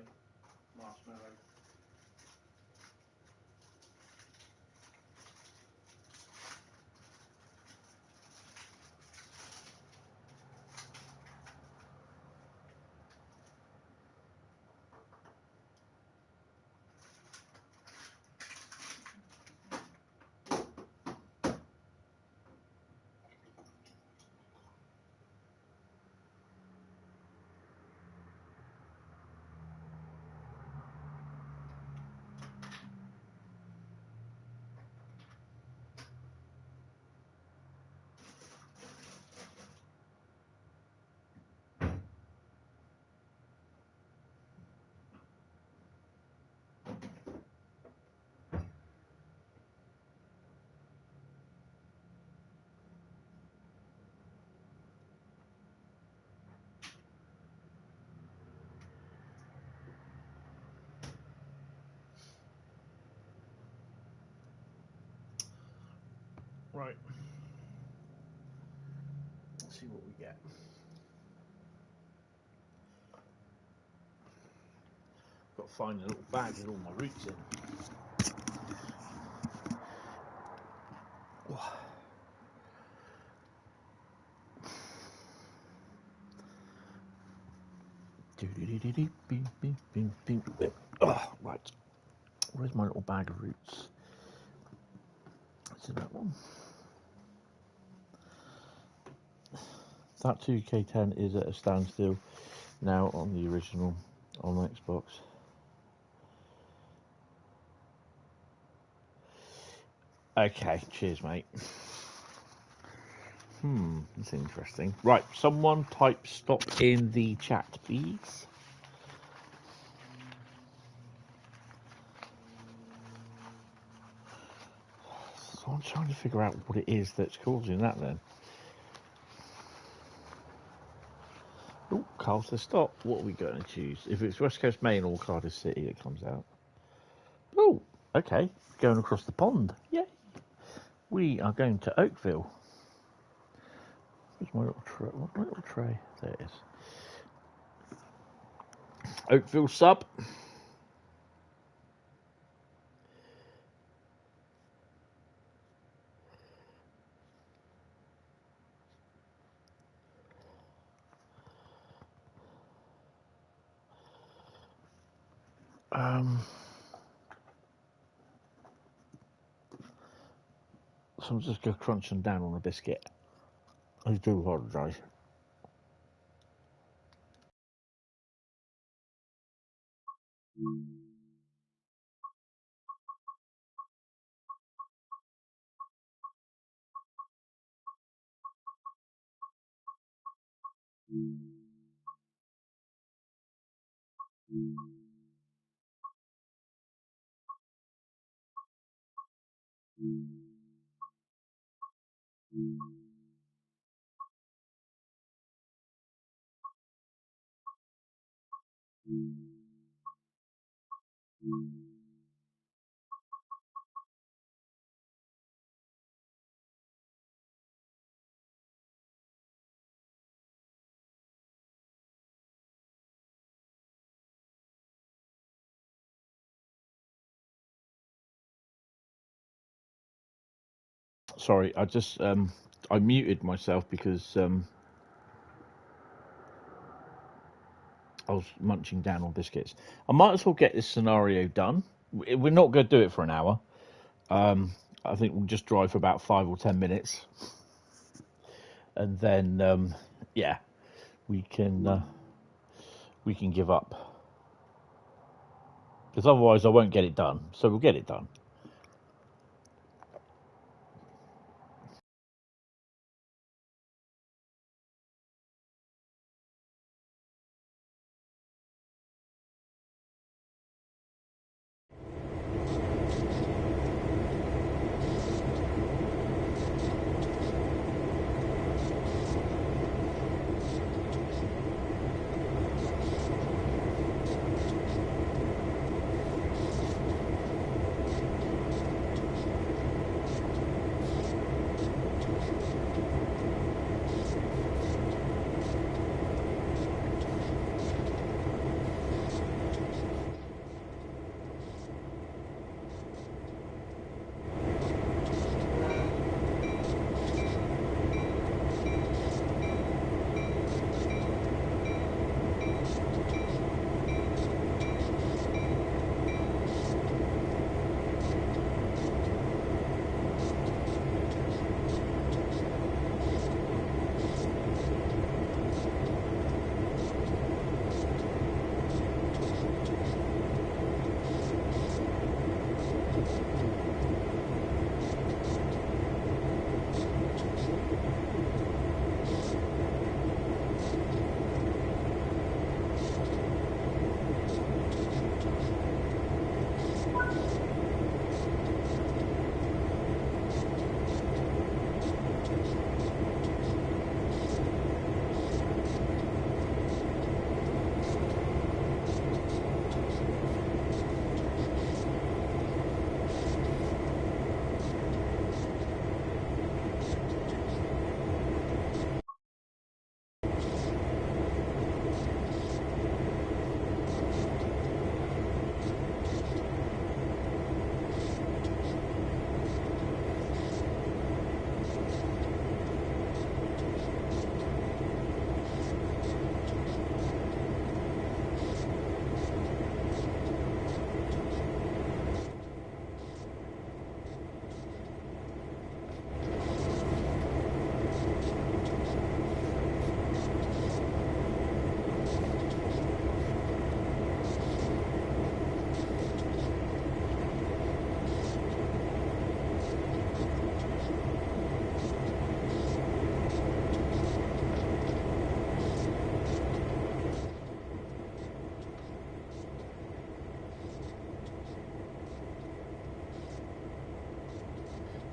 Right. Let's see what we get. Got to find a little bag with all my roots in. Oh, right. Where's my little bag of roots? It's in that one. That 2K10 is at a standstill now on the original on Xbox. Okay, cheers, mate. That's interesting. Right, someone type stop in the chat, please. So I'm trying to figure out what it is that's causing that then. Oh, Carl says stop. What are we going to choose? If it's West Coast Main or Cardiff City that comes out. Oh, okay. Going across the pond. Yay. We are going to Oakville. Where's my little tray? What my little tray? There it is. Oakville Sub. So I'm just going to crunch them down on a biscuit. I do apologise. Sorry, I just I muted myself because I was munching down on biscuits. I might as well get this scenario done. We're not going to do it for an hour. I think we'll just drive for about 5 or 10 minutes, and then yeah, we can give up because otherwise I won't get it done. So we'll get it done.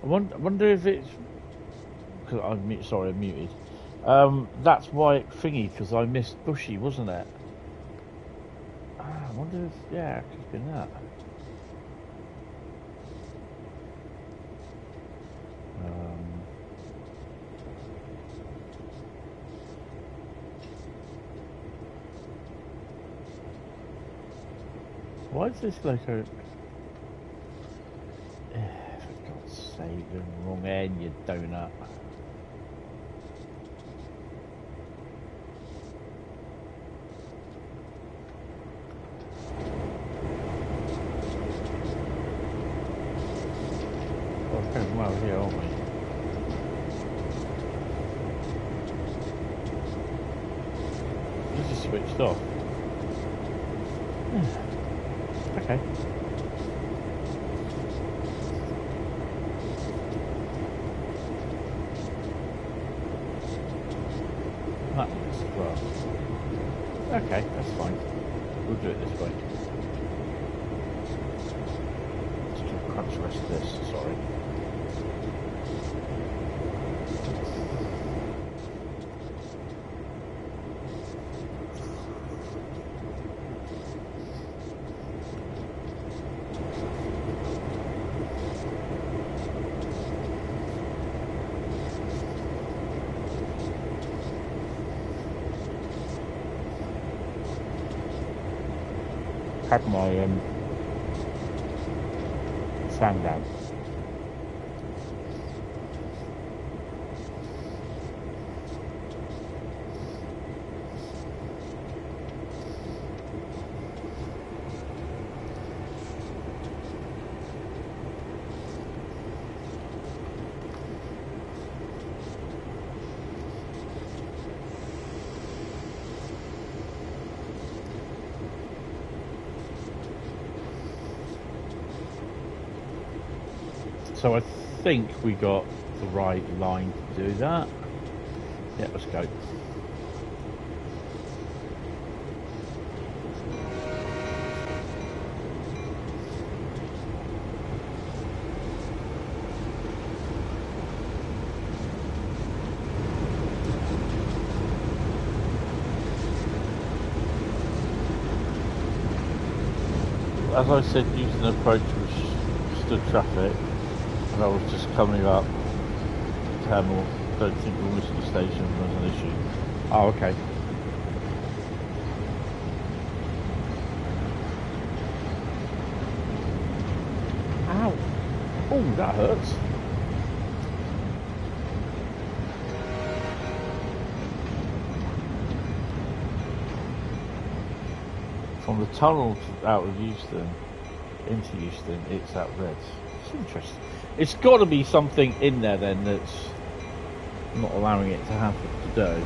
I wonder if it's... Cause sorry, I'm muted. That's why it thingy, because I missed Bushy, wasn't it? I wonder if... Yeah, it could have been that. Why is this like a... For God's sake, you're in the wrong end, you donut. We're going well here, aren't we? This is switched off. Okay. That looks well. Okay, that's fine. We'll do it this way. Just crunch the rest of this, sorry. Had my fan down. So I think we got the right line to do that. Yeah, let's go. As I said, using the approach which stood traffic. I was just coming up Camel. Don't think the Whiskey Station was an issue. Oh, okay. Ow! Oh, that hurts. From the tunnel out of Euston into Euston, it's that red. It's interesting. It's got to be something in there then that's not allowing it to happen today.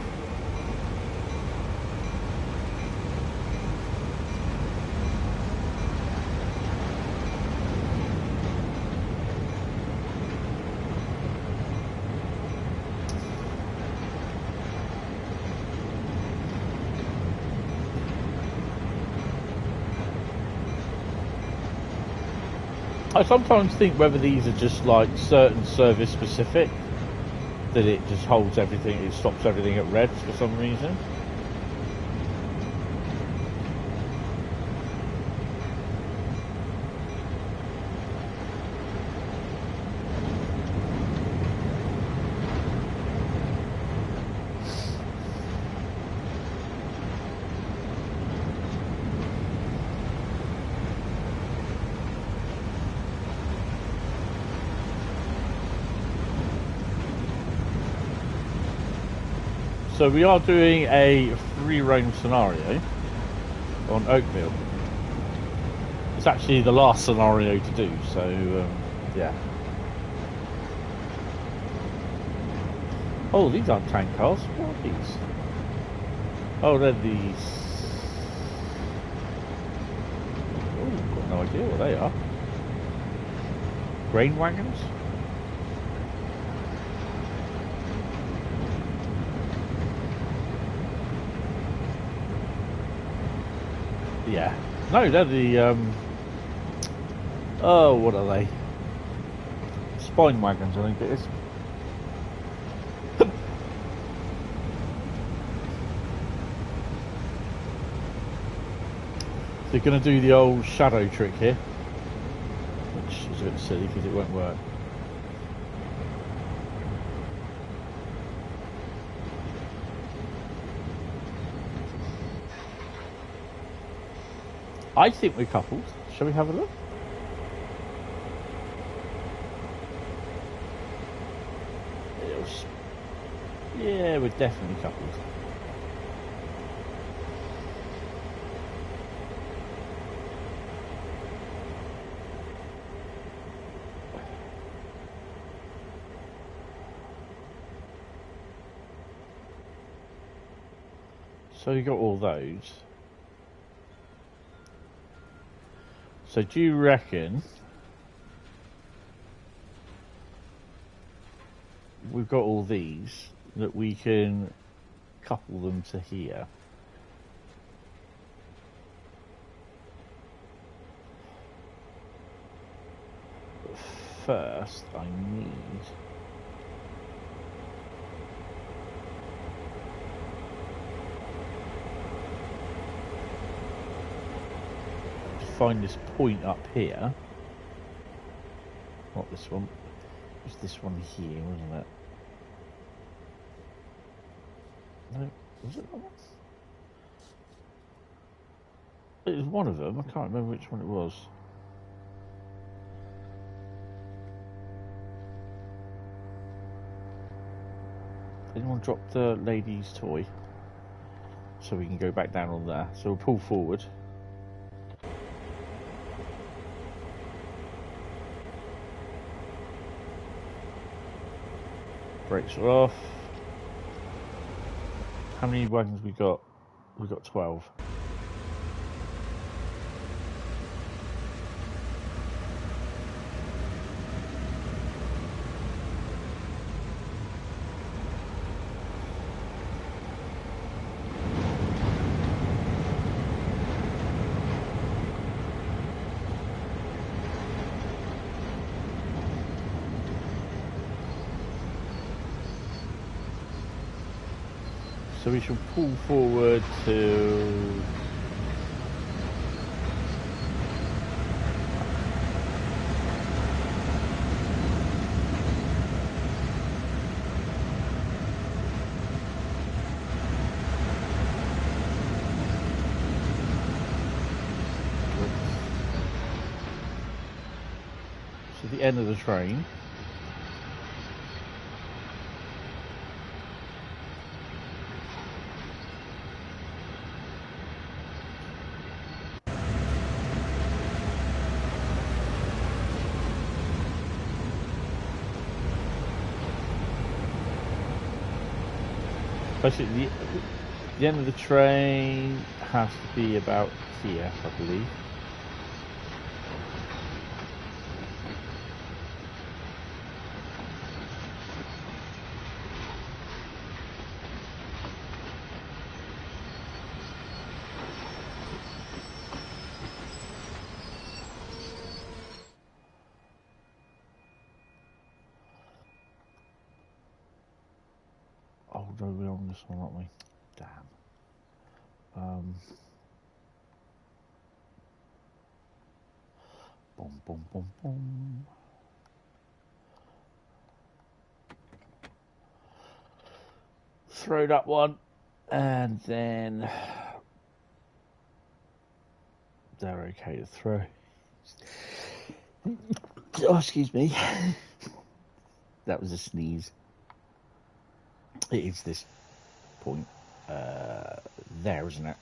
I sometimes think whether these are just like certain service specific, that it just holds everything, it stops everything at red for some reason. So we are doing a free roam scenario on Oakville. It's actually the last scenario to do, so yeah. Oh, these aren't tank cars. What are these? Oh, they're these. Oh, got no idea what they are. Grain wagons? Yeah. No, they're the, oh, what are they? spine wagons, I think it is. They're going to do the old shadow trick here, which is a bit silly because it won't work. I think we're coupled. Shall we have a look? Yeah, we're definitely coupled. So you got all those. So do you reckon we've got all these that we can couple them to here? But first I need to find this point up here. Not this one. It was this one here, wasn't it? No, was it that one? It was one of them. I can't remember which one it was. Anyone drop the lady's toy? So we can go back down on there. So we'll pull forward. Brakes are off. How many wagons we got? We got 12. So we shall pull forward to the end of the train. Basically, the end of the train has to be about here, I believe. Oh no, we're on this one, aren't we? Damn. Boom, boom, boom, boom. Throw that one, and then they're okay to throw. Oh, excuse me. That was a sneeze. It is this point there, isn't it?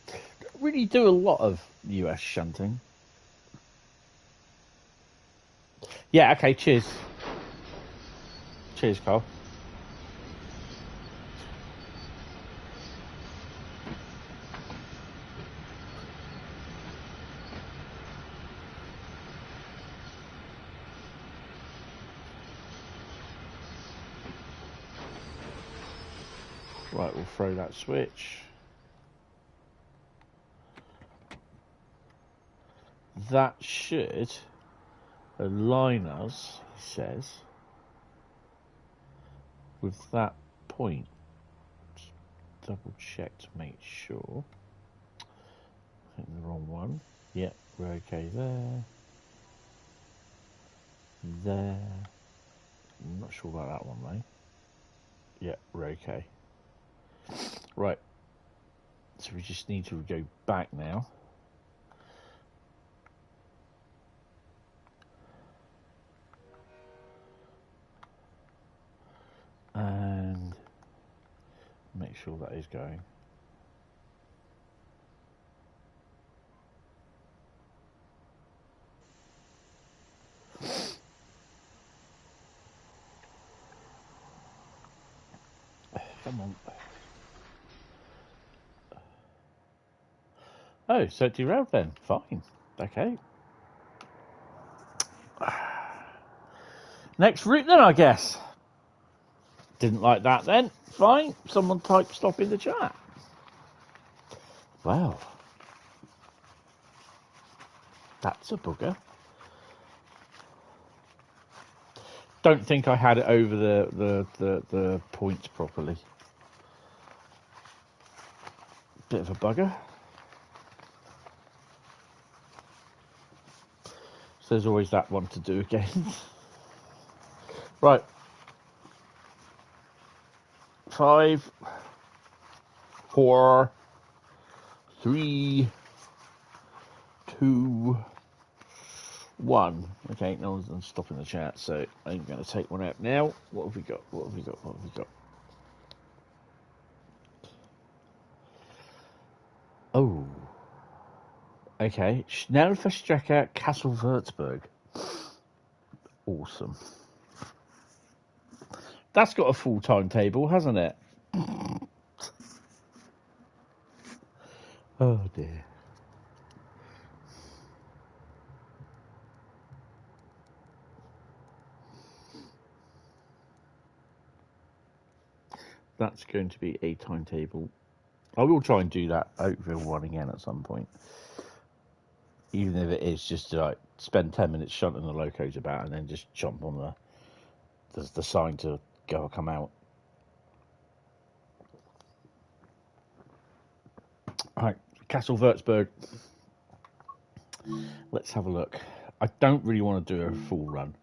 Don't really do a lot of US shunting. Yeah, okay, cheers. Cheers, Carl. Right, we'll throw that switch. That should align us, he says, with that point. Just double check to make sure. I think the wrong one. Yep, we're okay there. There. I'm not sure about that one though. Yeah, we're okay. Right. So we just need to go back now. And make sure that is going. Come on. Oh, so it derailed then. Fine. Okay. Next route then, I guess. Didn't like that then. Fine. Someone type stop in the chat. Wow. That's a bugger. Don't think I had it over the points properly. Bit of a bugger. So there's always that one to do again. Right. 5, 4, 3, 2, 1. Okay, no one's stopping the chat, so I'm going to take one out now. What have we got? What have we got? What have we got? Oh. Okay. Schnellverstrecke Kassell Wurzburg. Awesome. That's got a full timetable, hasn't it? Oh dear. That's going to be a timetable. I will try and do that Oakville one again at some point. Even if it is just to like spend 10 minutes shunting the locos about and then just jump on the sign to go or come out. Alright, Kassell Wurzburg. Let's have a look. I don't really want to do a full run.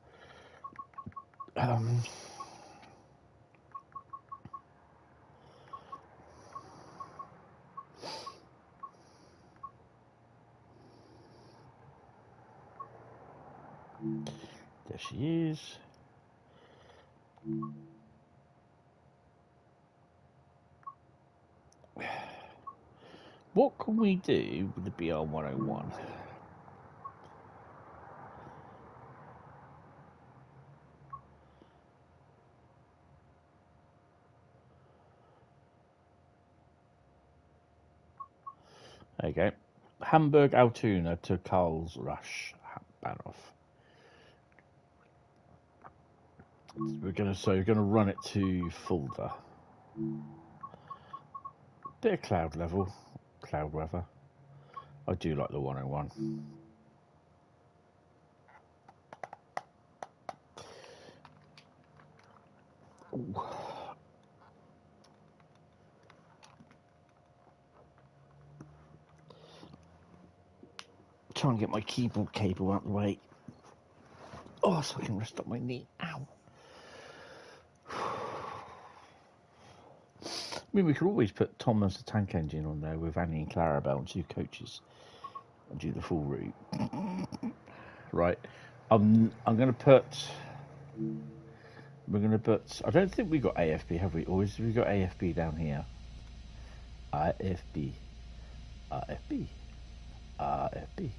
There she is. What can we do with the BR 101? There you go. Hamburg Altona to Karlsruhe Bahnhof. We're gonna run it to Fulda. Bit of cloud weather. I do like the 101. Ooh. Try and get my keyboard cable out of the way. Oh, so I can rest up my knee. Ow. I mean, we could always put Thomas the Tank Engine on there with Annie and Clarabelle and 2 coaches and do the full route. Right. I'm going to put... We're going to put... I don't think we got AFB, have we? Or have we got AFB down here? AFB. AFB. AFB.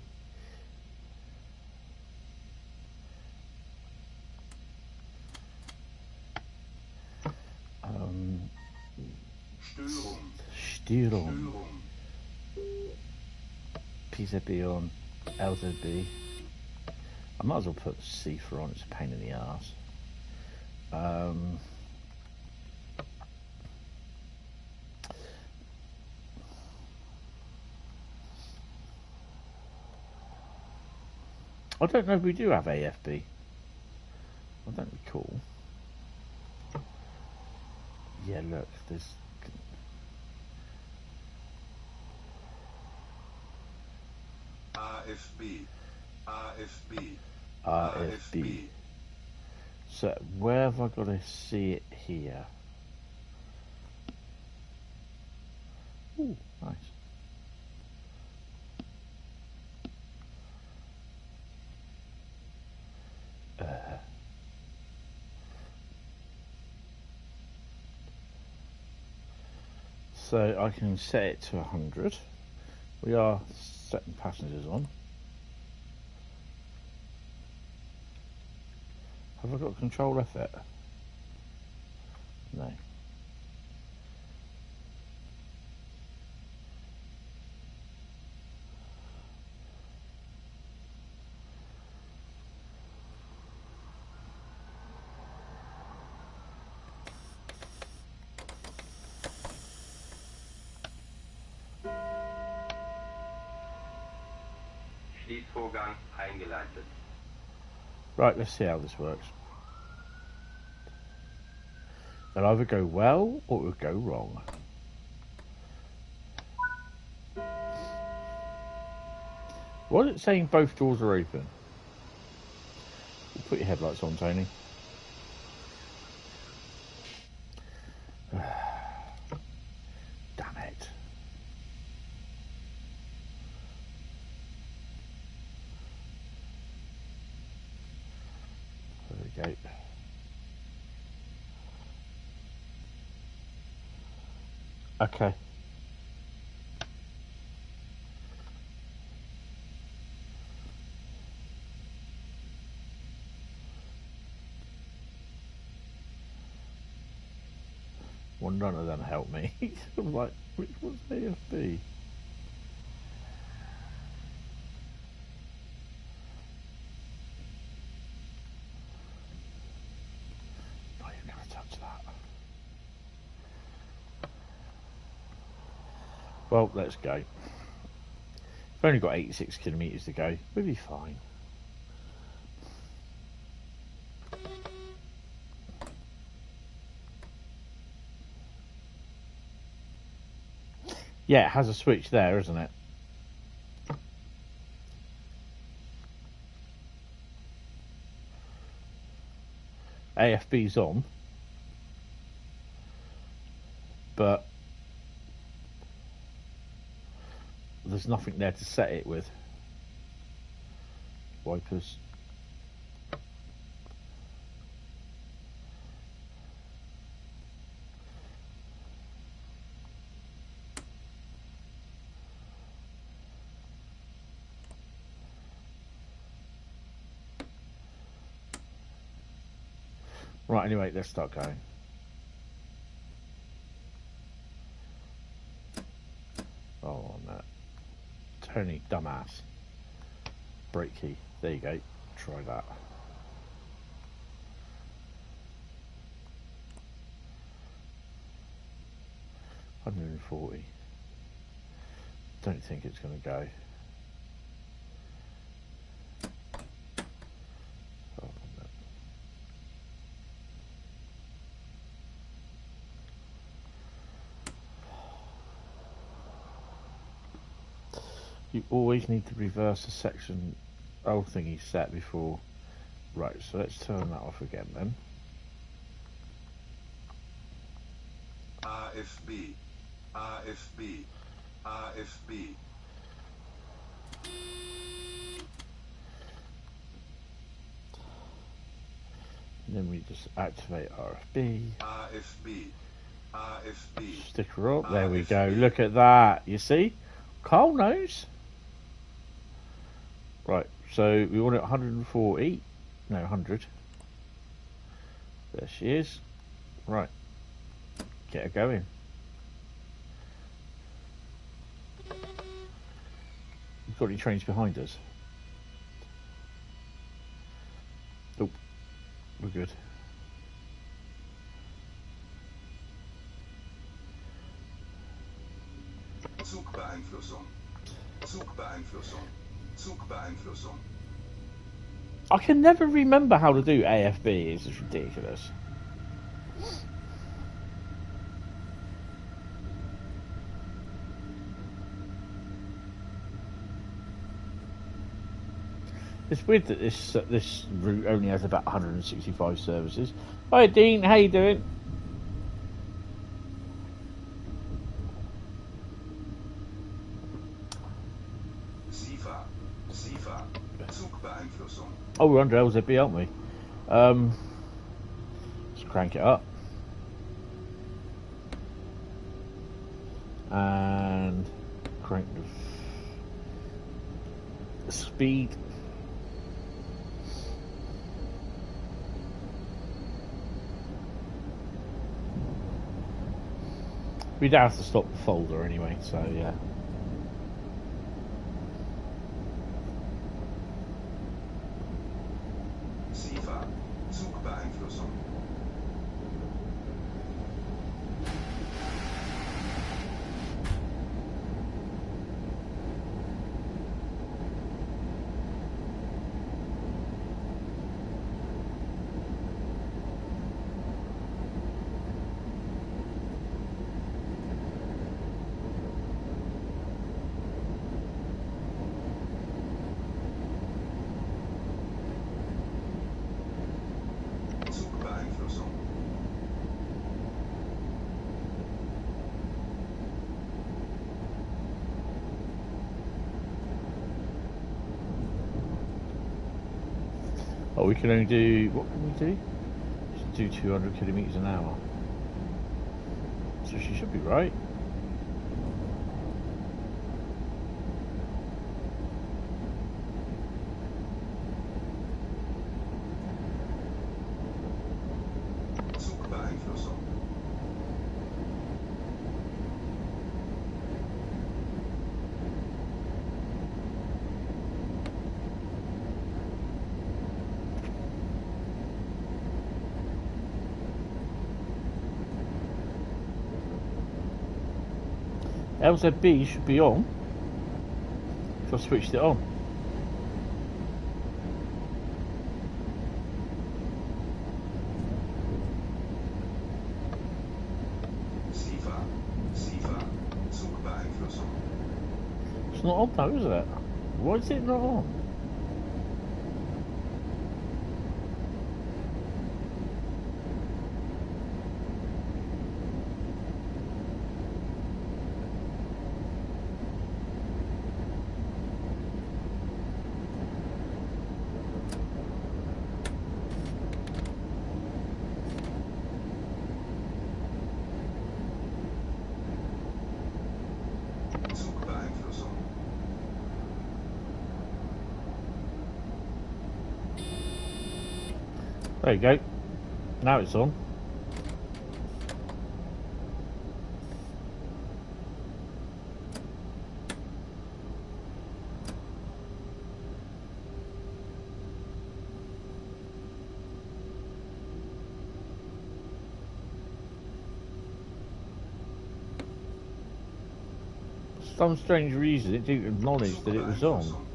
Störung. PZB on LZB. I might as well put CIFA on, it's a pain in the arse. I don't know if we do have AFB. I don't recall. Yeah, look, there's... RFB. RFB. RFB. So, where have I got to see it here? Ooh, nice. So I can set it to 100. We are setting passengers on. Have I got control F it? No. Schließvorgang eingeleitet. Right, let's see how this works. It'll either go well or it will go wrong. What is it saying both doors are open? Put your headlights on, Tony. Damn it. There we go. Okay. Well, none of them help me. I'm like, which one's AFB? Not even gonna touch that. Well, let's go. We've only got 86 kilometres to go. We'll be fine. Yeah, it has a switch there, isn't it? AFB's on. But there's nothing there to set it with. Wipers. Right, anyway, let's start going. Oh, no. Tony, dumbass. Brake key. There you go. Try that. $140. Don't think it's going to go. Oh, no. You always need to reverse a section old thing you set before. Right, so let's turn that off again then. RFB. RFB. RFB. And then we just activate RFB. RFB. RFB. Sticker up. There we go. Look at that. You see? Carl knows. Right, so we want it 140. No, 100. There she is. Right. Get her going. We've got any trains behind us? Oh, we're good. Zugbeeinflussung. Zugbeeinflussung. Zugbeeinflussung. I can never remember how to do AFB. It's just ridiculous. It's weird that this route only has about 165 services. Hi Dean, how you doing? Oh, we're under LZB, aren't we? Let's crank it up. And crank the speed. We'd have to stop the folder anyway, so yeah. Oh, we can only do, what can we do? Just do 200 kilometres an hour. So she should be right. LZB should be on. If I switched it on. It's not on though, is it? Why is it not on? There you go. Now it's on. For some strange reason, it didn't acknowledge that it was on.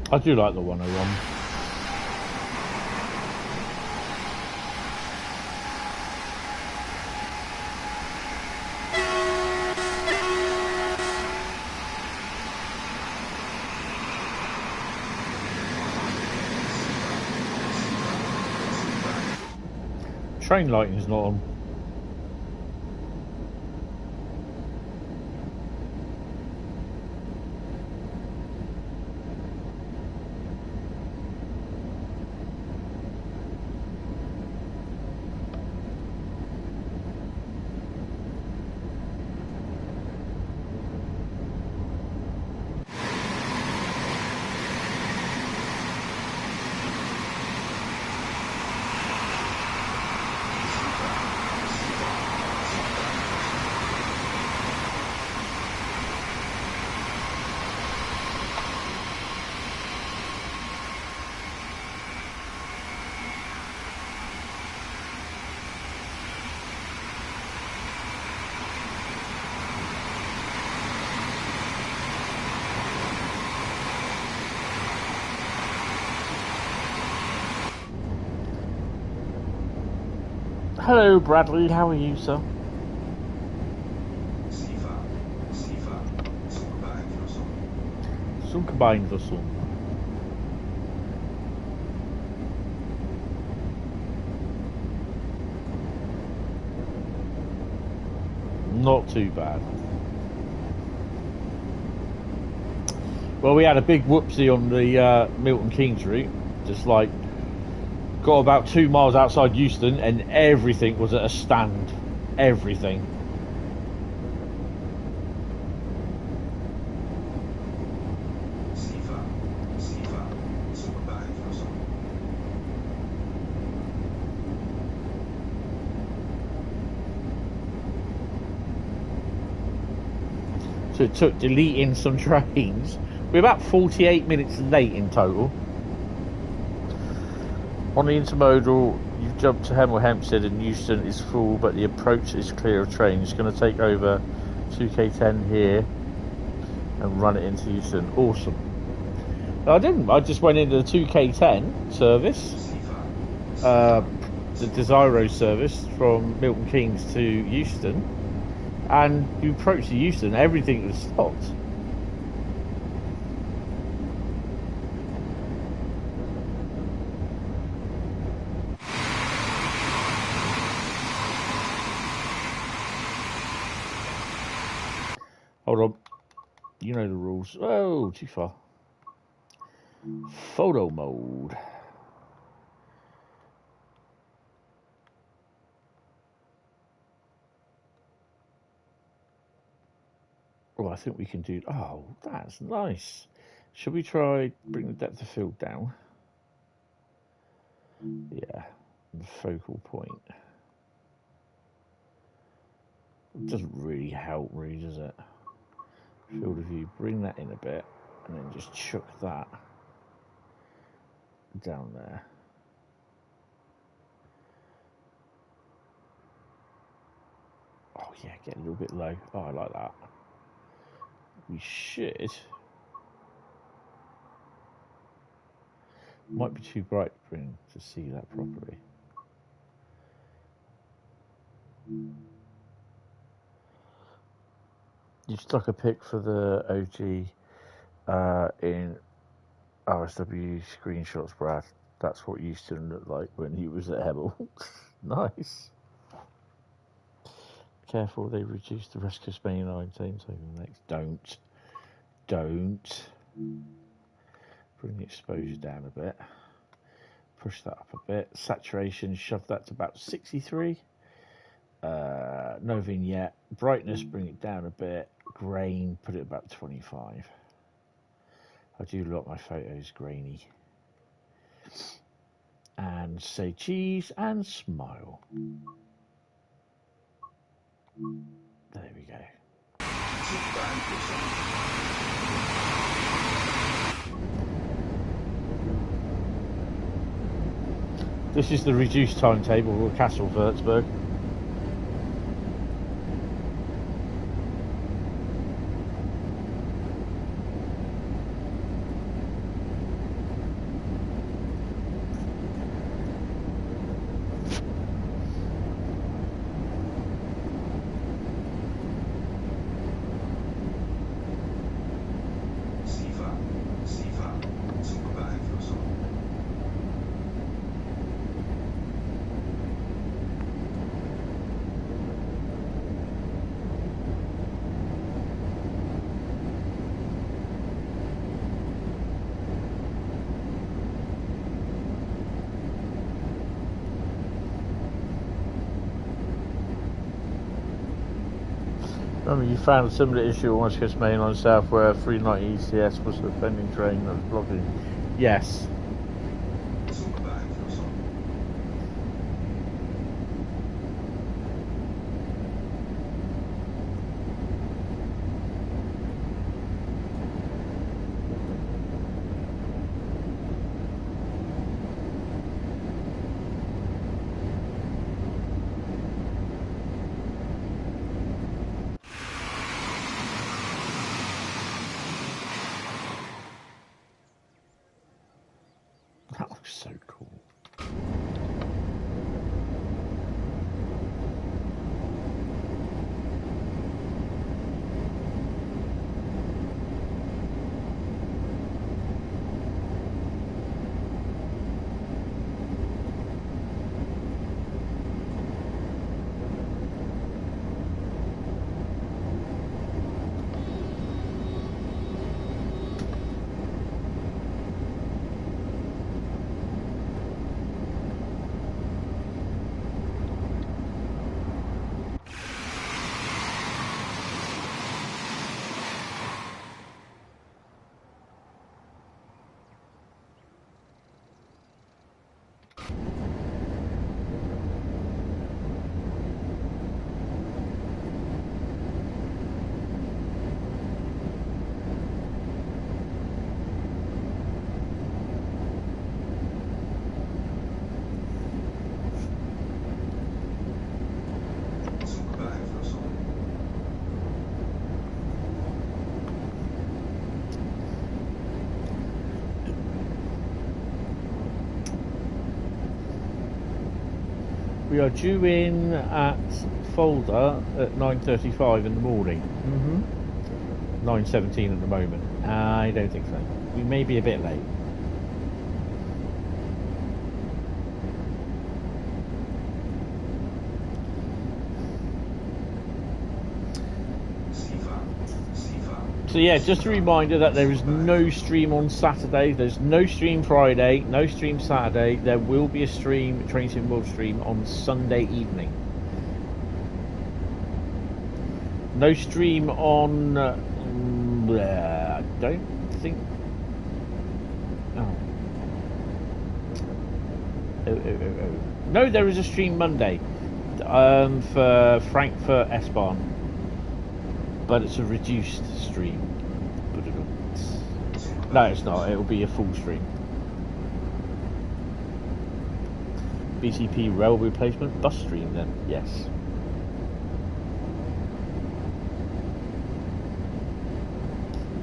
I do like the 101. Train lighting is not on. Hello, Bradley. How are you, sir? Zugbeeinflussung. Not too bad. Well, we had a big whoopsie on the Milton Keynes route. Just like got about 2 miles outside Euston, and everything was at a stand. Everything. So it took deleting some trains. We're about 48 minutes late in total. On the intermodal, you've jumped to Hemel Hempstead and Euston is full, but the approach is clear of trains. It's going to take over 2K10 here and run it into Euston. Awesome. No, I didn't. I just went into the 2K10 service, the Desiro service from Milton Keynes to Euston, and you approach the Euston, everything was stopped. Hold on. You know the rules. Oh, too far. Photo mode. Oh, I think we can do... Oh, that's nice. Should we try bring the depth of field down? Yeah. The focal point. It doesn't really help, really, does it? Field of view, bring that in a bit, and then just chuck that down there. Oh yeah, get a little bit low. Oh, I like that. We should. Might be too bright to see that properly. You stuck a pic for the OG in RSW screenshots, Brad. That's what Euston looked like when he was at Hemel. Nice. Careful, they reduced the West Coast Main Line times over the next. Don't. Bring the exposure down a bit. Push that up a bit. Saturation, shove that to about 63. No vignette. Brightness, bring it down a bit. Grain, put it about 25. I do like my photos grainy. And say cheese and smile. There we go. This is the reduced timetable for Kassell Wurzburg. Remember, you found a similar issue on West Coast Main Line South where 390 ECS was the offending train that was blocking. Yes. That looks so cool. We are due in at Fulda at 9:35 in the morning. 9:17 at the moment. I don't think so. We may be a bit late. So yeah, just a reminder that there is no stream on Saturday. There's no stream Friday, no stream Saturday. There will be a stream, Train Sim World stream, on Sunday evening. No stream on... I don't think... No, there is a stream Monday for Frankfurt S-Bahn. But it's a reduced stream. No, it's not. It'll be a full stream. BCP rail replacement bus stream then, yes.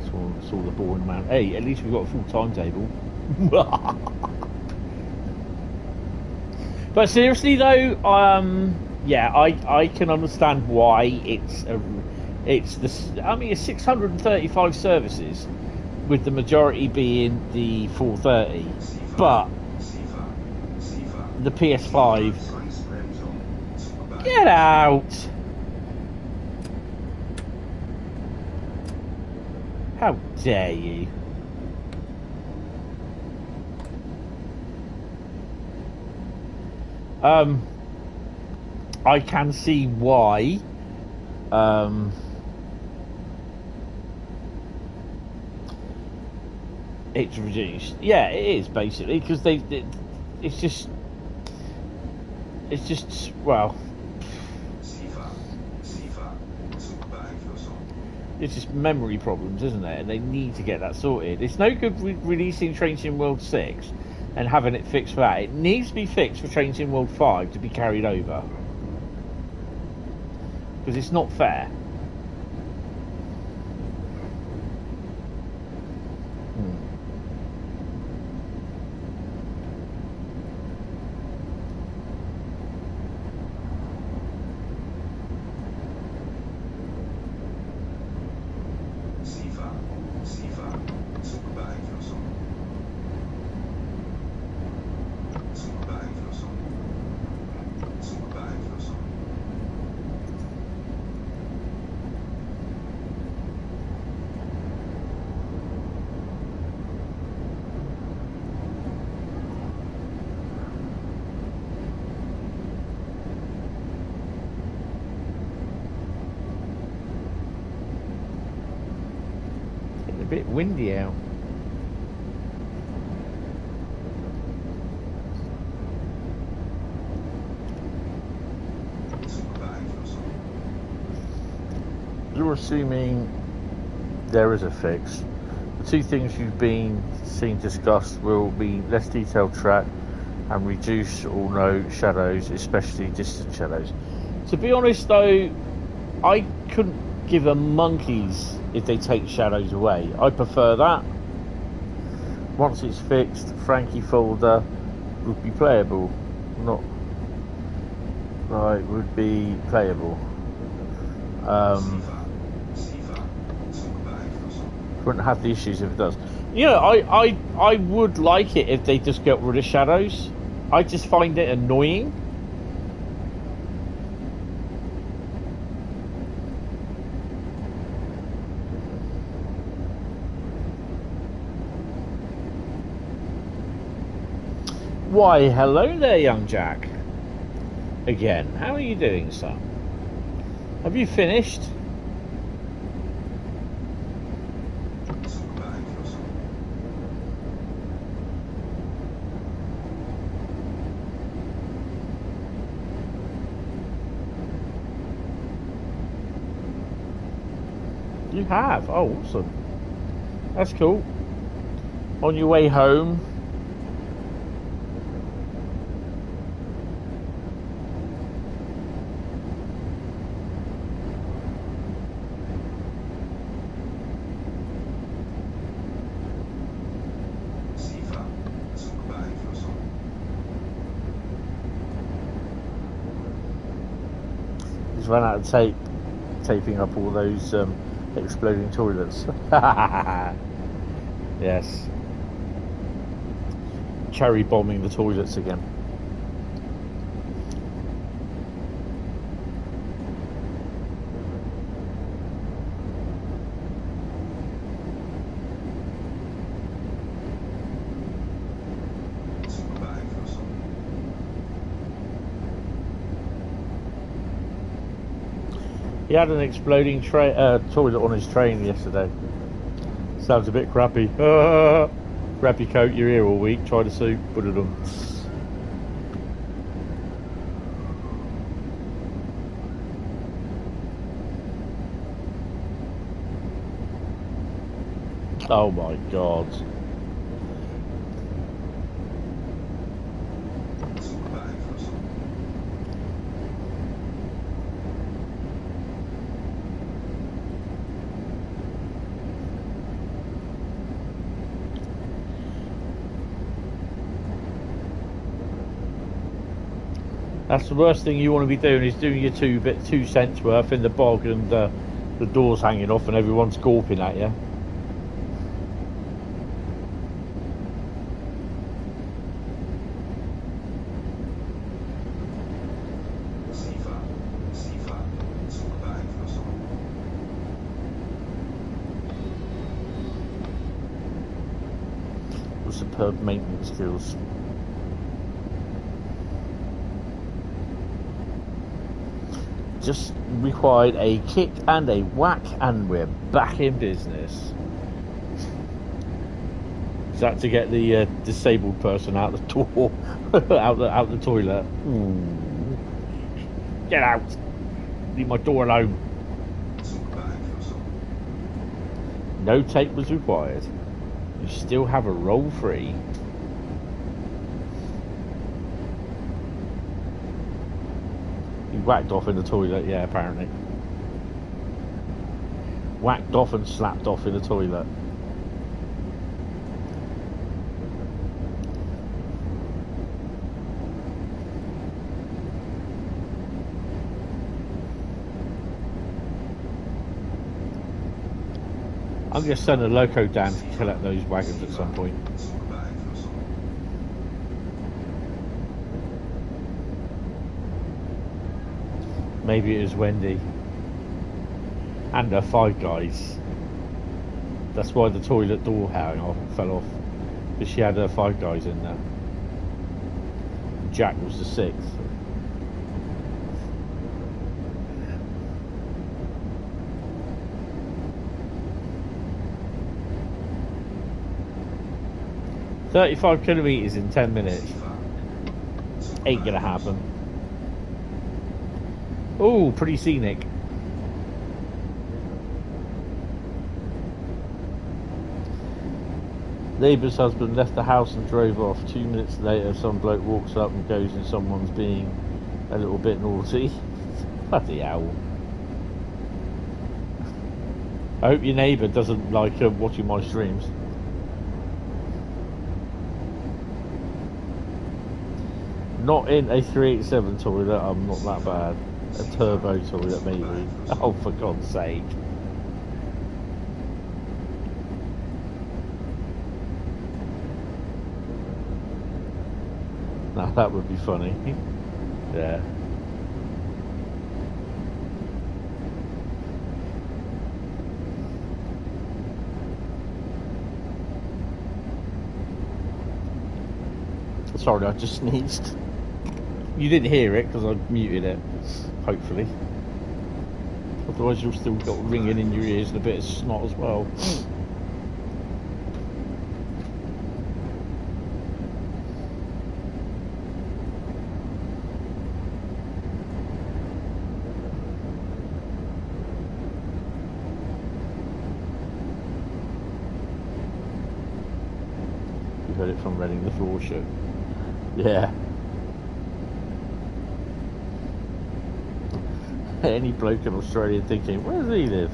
It's all the boring man. Hey, at least we've got a full timetable. But seriously though, yeah, I can understand why it's it's 635 services, with the majority being the 430, but the PS5. Get out! How dare you? I can see why. It's reduced. Yeah, it is basically because it's just well. It's just memory problems, isn't it? And they need to get that sorted. It's no good releasing Train Sim World 6 and having it fixed for that. It needs to be fixed for Train Sim World 5 to be carried over. Because it's not fair. Bit windy out. You're assuming there is a fix. The two things you've been seen discussed will be less detailed track and reduce or no shadows, especially distant shadows. To be honest though, I couldn't give a monkey's if they take shadows away. I prefer that. Once it's fixed, Frankie folder would be playable. Not right, would be playable. Wouldn't have the issues if it does. You know, I would like it if they just get rid of shadows. I just find it annoying. Why, hello there, young Jack. Again, how are you doing, son? Have you finished? You have? Oh, awesome. That's cool. On your way home. He's run out of tape, taping up all those exploding toilets. Yes. Cherry bombing the toilets again. He had an exploding toilet on his train yesterday. Sounds a bit crappy. Grab your coat, you're here all week, try the soup, put it on. Oh my god. That's the worst thing you want to be doing, is doing your 2 cents worth in the bog and the doors hanging off and everyone's gawping at you. Superb maintenance skills. Just required a kick and a whack and we're back in business. Is that to get the disabled person out the door, out the toilet? Get out! Leave my door alone. No tape was required. You still have a roll free. He whacked off in the toilet, yeah, apparently. Whacked off and slapped off in the toilet. I'm going to send a loco down to collect those wagons at some point. Maybe it was Wendy and her 5 guys. That's why the toilet door fell off, because she had her 5 guys in there. Jack was the 6th. "35 kilometres in 10 minutes. Ain't gonna happen." Oh, pretty scenic. Neighbour's husband left the house and drove off. 2 minutes later, some bloke walks up and goes in someone's being a little bit naughty. Bloody hell. I hope your neighbour doesn't like watching my streams. Not in a 387 toilet, I'm not that bad. A turbo toilet maybe. Oh, for God's sake. Now that would be funny. Yeah. Sorry, I just sneezed. You didn't hear it because I muted it, hopefully. Otherwise you've still got ringing in your ears and a bit of snot as well. You heard it from Reading, the floor show. Yeah. Any bloke in Australia thinking, where does he live?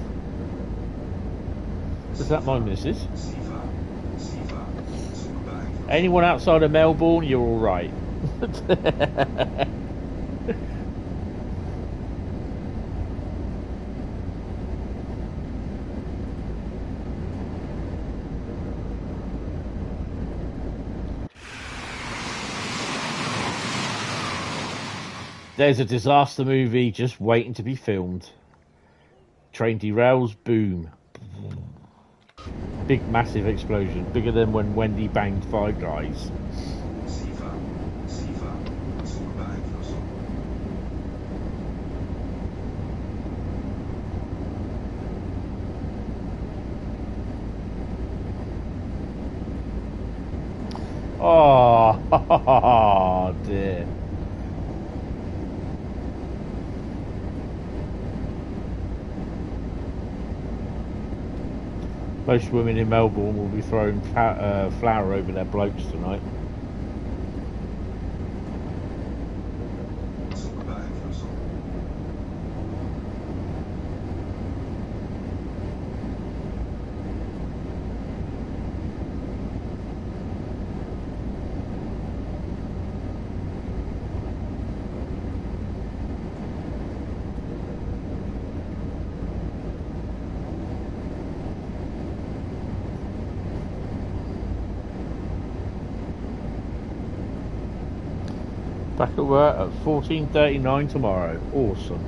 Is that my missus? Anyone outside of Melbourne, you're alright. There's a disaster movie just waiting to be filmed. Train derails, boom. Big massive explosion, bigger than when Wendy banged 5 guys. Oh, dear. Most women in Melbourne will be throwing flour over their blokes tonight. Back at work at 14:39 tomorrow. Awesome.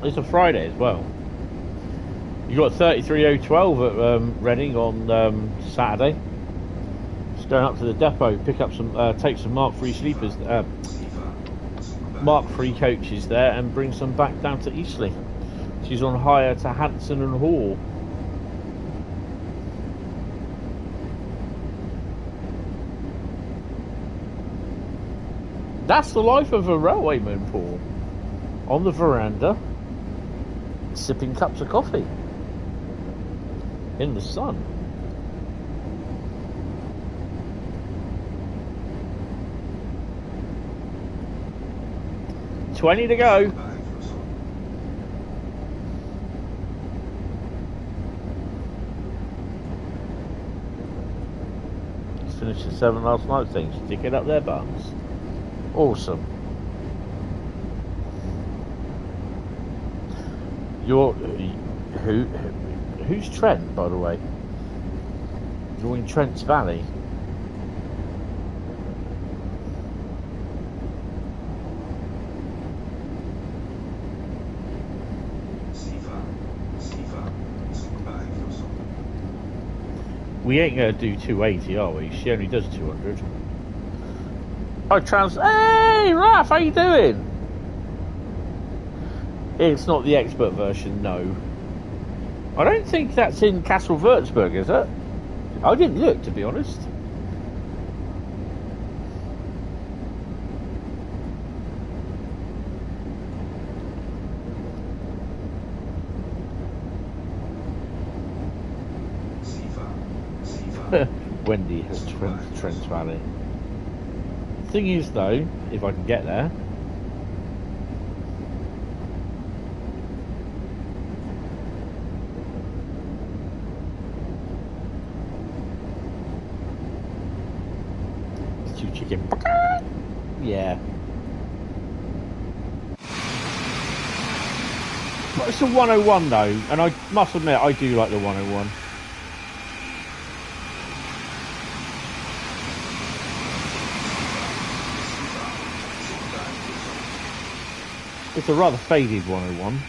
It's a Friday as well. You got 33012 at Reading on Saturday. Just going up to the depot, pick up some, take some Mark III sleepers, Mark III coaches there, and bring some back down to Eastleigh. She's on hire to Hanson and Hall. That's the life of a railwayman, Paul. On the veranda, sipping cups of coffee. In the sun. $20 to go. Just finished the 7 last night things. Stick it up their bums. Awesome. Who's Trent, by the way? You're in Trent's Valley. We ain't gonna do 280, are we? She only does 200. Hey, Raph, how you doing? It's not the expert version, no. I don't think that's in Kassell Wurzburg, is it? I didn't look, to be honest. Wendy has Trent Valley. Thing is, though, if I can get there. Chicken. Yeah. But it's a 101 though, and I must admit I do like the 101. It's a rather faded 101.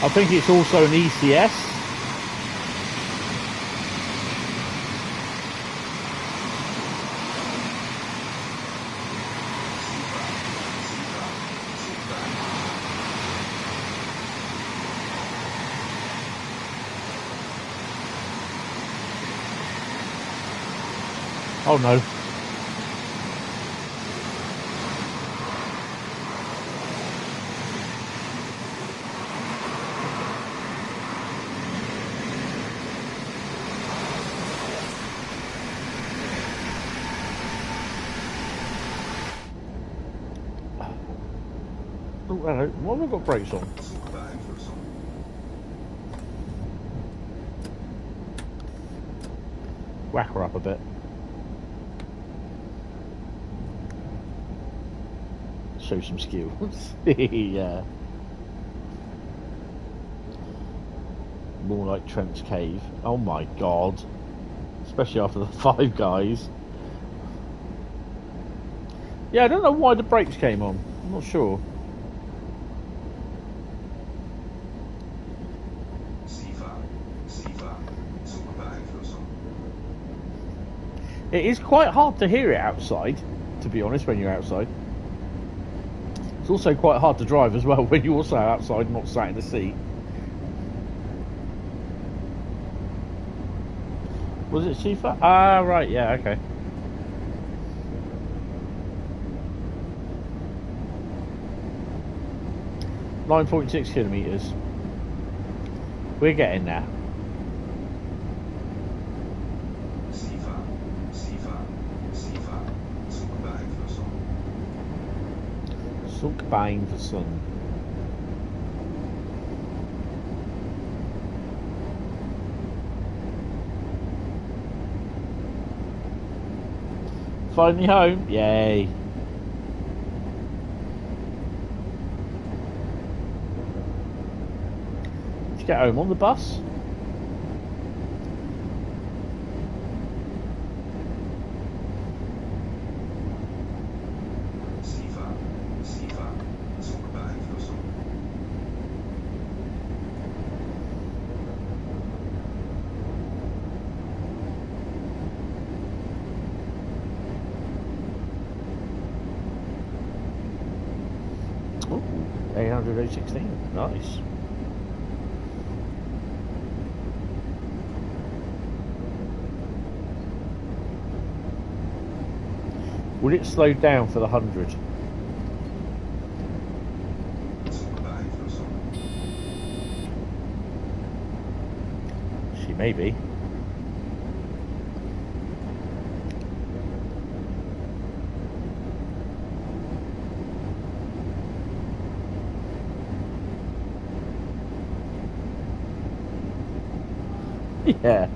I think it's also an ECS. Oh no. hello. Why have I got brakes on? Whack her up a bit. Show some skills. Yeah. More like Trent's Cave. Oh my god. Especially after the 5 guys. Yeah, I don't know why the brakes came on. I'm not sure. It is quite hard to hear it outside, to be honest, when you're outside. It's also quite hard to drive as well when you're also outside, not sat in the seat. Was it Sifa? Ah, right, yeah, okay. .6 kilometres. We're getting there. Zugbeeinflussung. Finally home, yay. Did you get home on the bus? Ooh, 816, nice. Would it slow down for the 100? She may be. Yeah.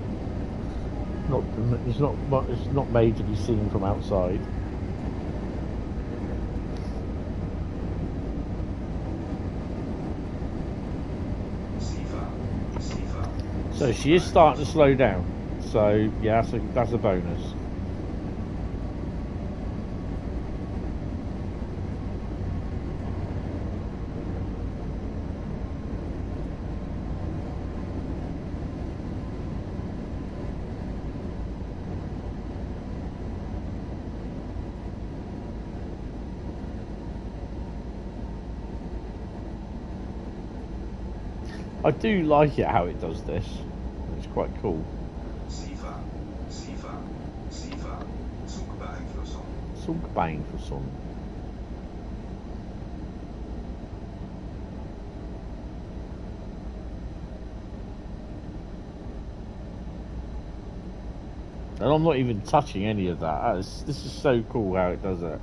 It's not made to be seen from outside. So she is starting to slow down. So yeah, that's a bonus. I do like it how it does this. It's quite cool. Zugbeeinflussung. And I'm not even touching any of that. This is so cool how it does it.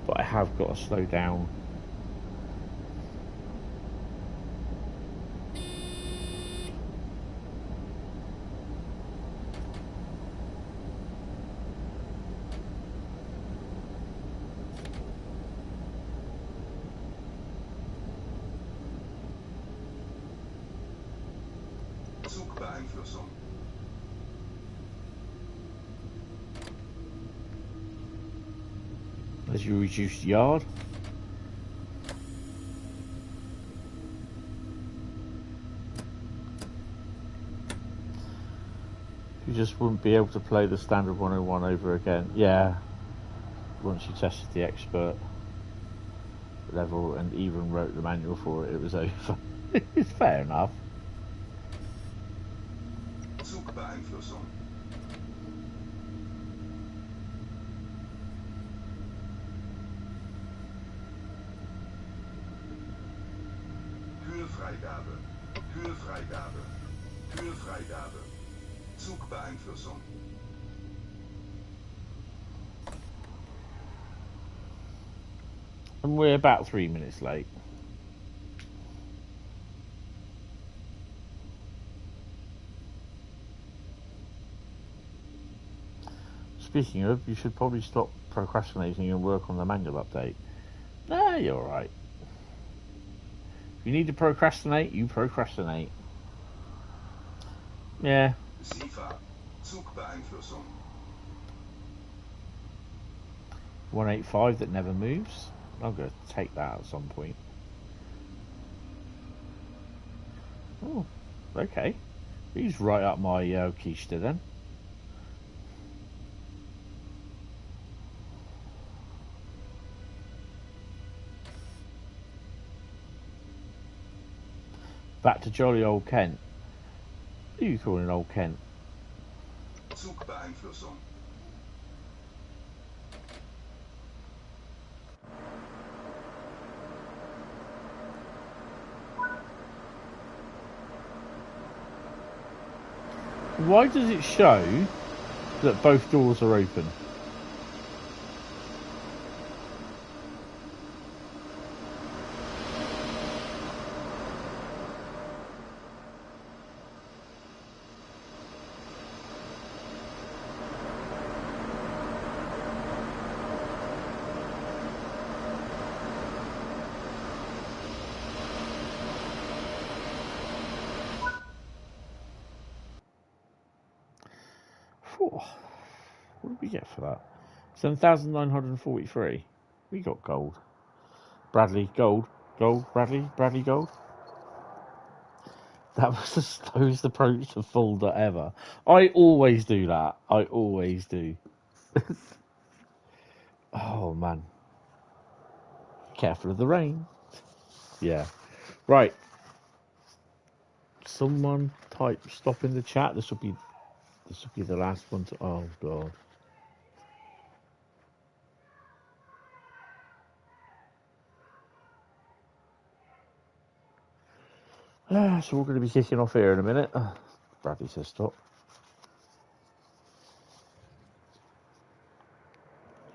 But I have got to slow down. As you reduce yard. You just wouldn't be able to play the standard 101 over again. Yeah. Once you tested the expert level and even wrote the manual for it, it was over. It's fair enough. Zugbeeinflussung. Kühlfreigabe. Kühlfreigabe. Kühlfreigabe. Zugbeeinflussung. And we're about 3 minutes late. Speaking of, you should probably stop procrastinating and work on the manual update. Nah, you're alright. If you need to procrastinate, you procrastinate. Yeah. SIFA. Zugbeeinflussung. 185 that never moves. I'm going to take that at some point. Oh, okay. He's right up my keister then. Back to jolly old Kent. Who are you calling old Kent? Zugbeeinflussung. Why does it show that both doors are open? What did we get for that? 7,943. We got gold. Bradley, gold. Gold, Bradley, gold. That was the slowest approach to folder ever. I always do that. I always do. Oh, man. Careful of the rain. Yeah. Right. Someone type stop in the chat. This will be the last one to... Oh, God. So we're going to be kicking off here in a minute. Bradley says stop.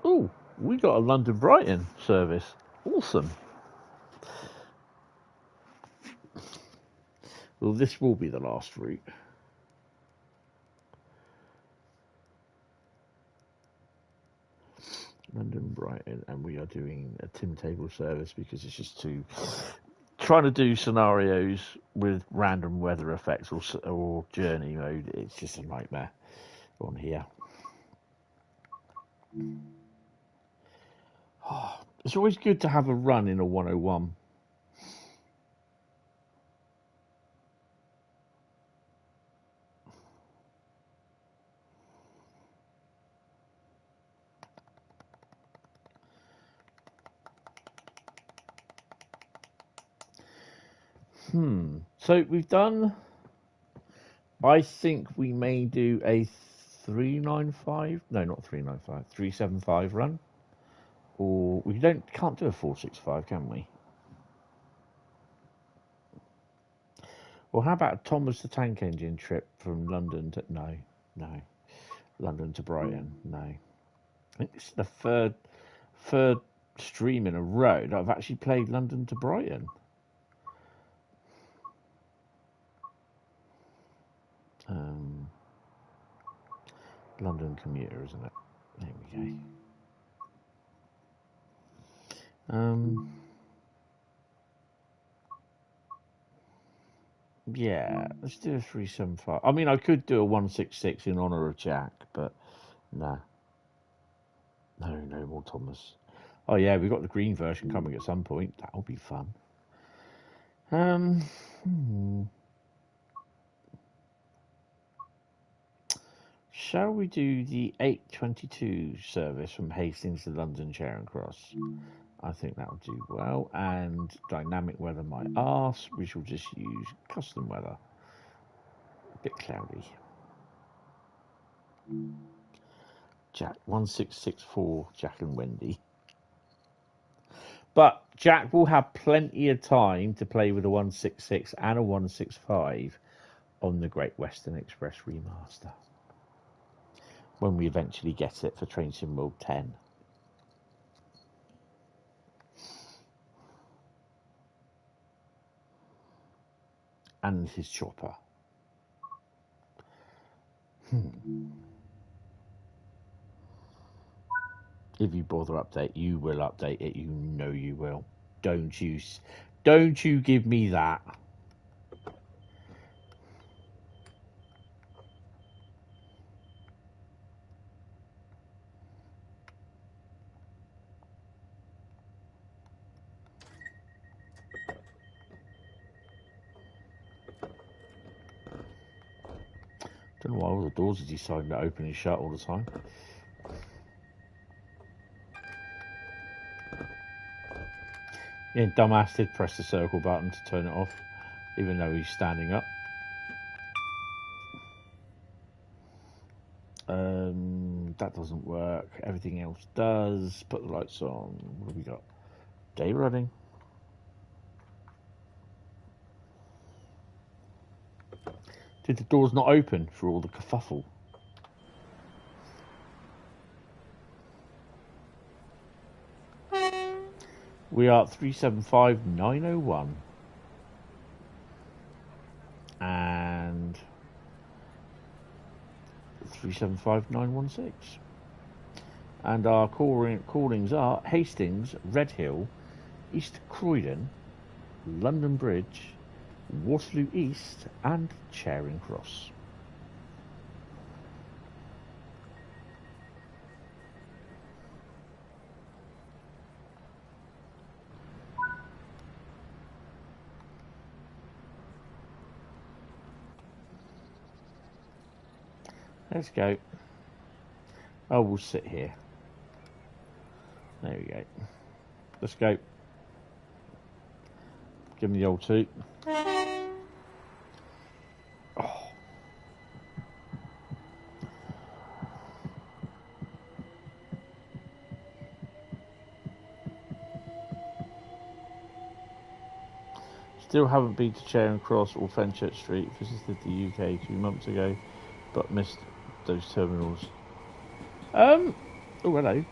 Oh, we got a London Brighton service. Awesome. Well, this will be the last route. London Brighton, and we are doing a tin table service because it's just too... Trying to do scenarios with random weather effects or journey mode, it's just a nightmare on here. Oh, it's always good to have a run in a 101. So we've done... I think we may do a 395... No, not 395. 375 run. Or we can't do a 465, can we? Well, how about a Thomas the Tank Engine trip from London to... No. London to Brighton, no. I think this is the third stream in a row that I've actually played London to Brighton. London commuter, isn't it? There we go. Yeah, let's do a 375. I mean, I could do a 166 in honour of Jack, but nah. No more Thomas. Oh yeah, we've got the green version coming at some point. That'll be fun. Shall we do the 822 service from Hastings to London Charing Cross? I think that'll do well. And dynamic weather my arse. We shall just use custom weather. A bit cloudy. Jack 1664, Jack and Wendy. But Jack will have plenty of time to play with a 166 and a 165 on the Great Western Express remaster when we eventually get it for Train Sim World 10. And his chopper. If you bother update, you will update it. You know you will. Don't you give me that. Don't know why all the doors are deciding to open and shut all the time. Yeah, dumbass did press the circle button to turn it off, even though he's standing up. That doesn't work. Everything else does. Put the lights on. What have we got? Day running. Did the doors not open for all the kerfuffle? We are at 375901 and 375916, and our callings are Hastings, Redhill, East Croydon, London Bridge, Waterloo East and Charing Cross. Let's go. Oh, we'll sit here. There we go. Let's go. Give me the old toot. Oh. Still haven't been to Charing Cross or Fenchurch Street. Visited the UK 2 months ago, but missed those terminals. Oh, hello.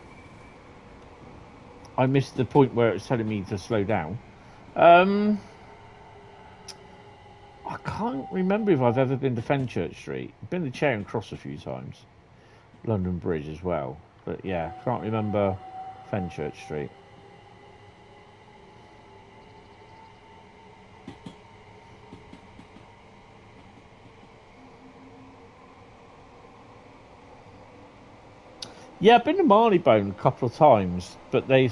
I missed the point where it's telling me to slow down. I can't remember if I've ever been to Fenchurch Street. I've been to Charing Cross a few times. London Bridge as well. But yeah, can't remember Fenchurch Street. Yeah, I've been to Marylebone a couple of times, but they're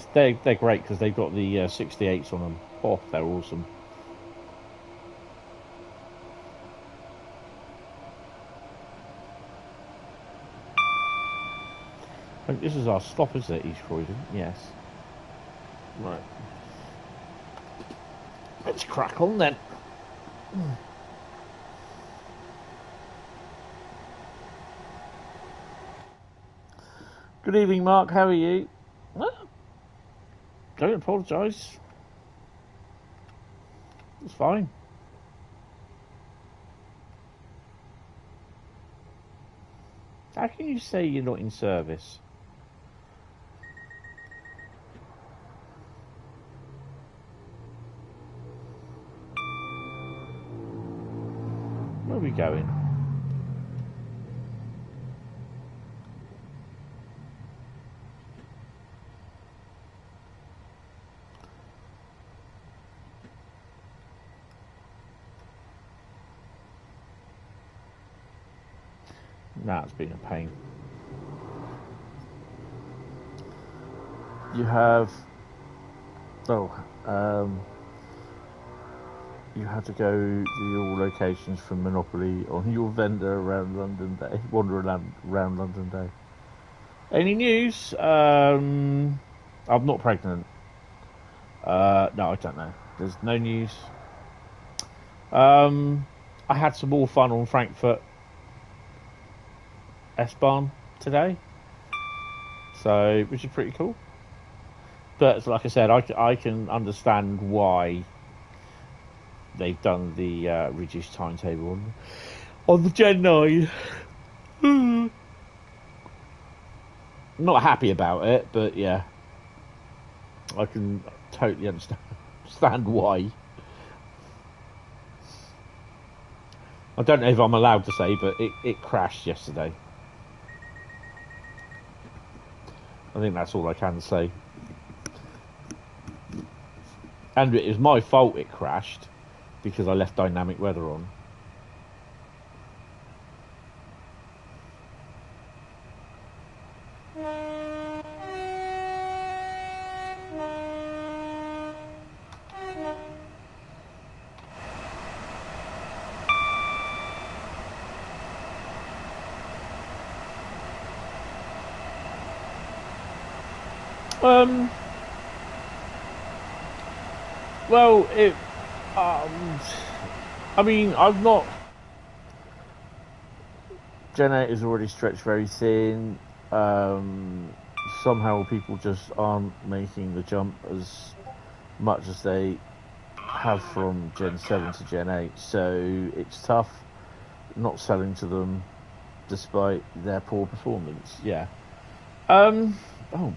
great because they've got the 68s on them. Oh, they're awesome. I think this is our stop, is it, East Croydon? Yes. Right. Let's crack on then. Good evening, Mark. How are you? Well, don't apologise. It's fine. How can you say you're not in service? Where are we going? That's been a pain. You have you had to go to your locations from Monopoly on your vendor around London Day. Wander around London Day. Any news? I'm not pregnant. No, I don't know. There's no news. I had some more fun on Frankfurt. S-Bahn today, so which is pretty cool. But like I said, I can understand why they've done the reduced timetable on the Gen 9. Not happy about it, but yeah, I can totally understand why. I don't know if I'm allowed to say, but it crashed yesterday. I think that's all I can say. And it was my fault it crashed because I left dynamic weather on. Well, I mean, I've not. Gen 8 is already stretched very thin. Somehow people just aren't making the jump as much as they have from Gen 7 to Gen 8, so it's tough not selling to them despite their poor performance. Yeah. Oh,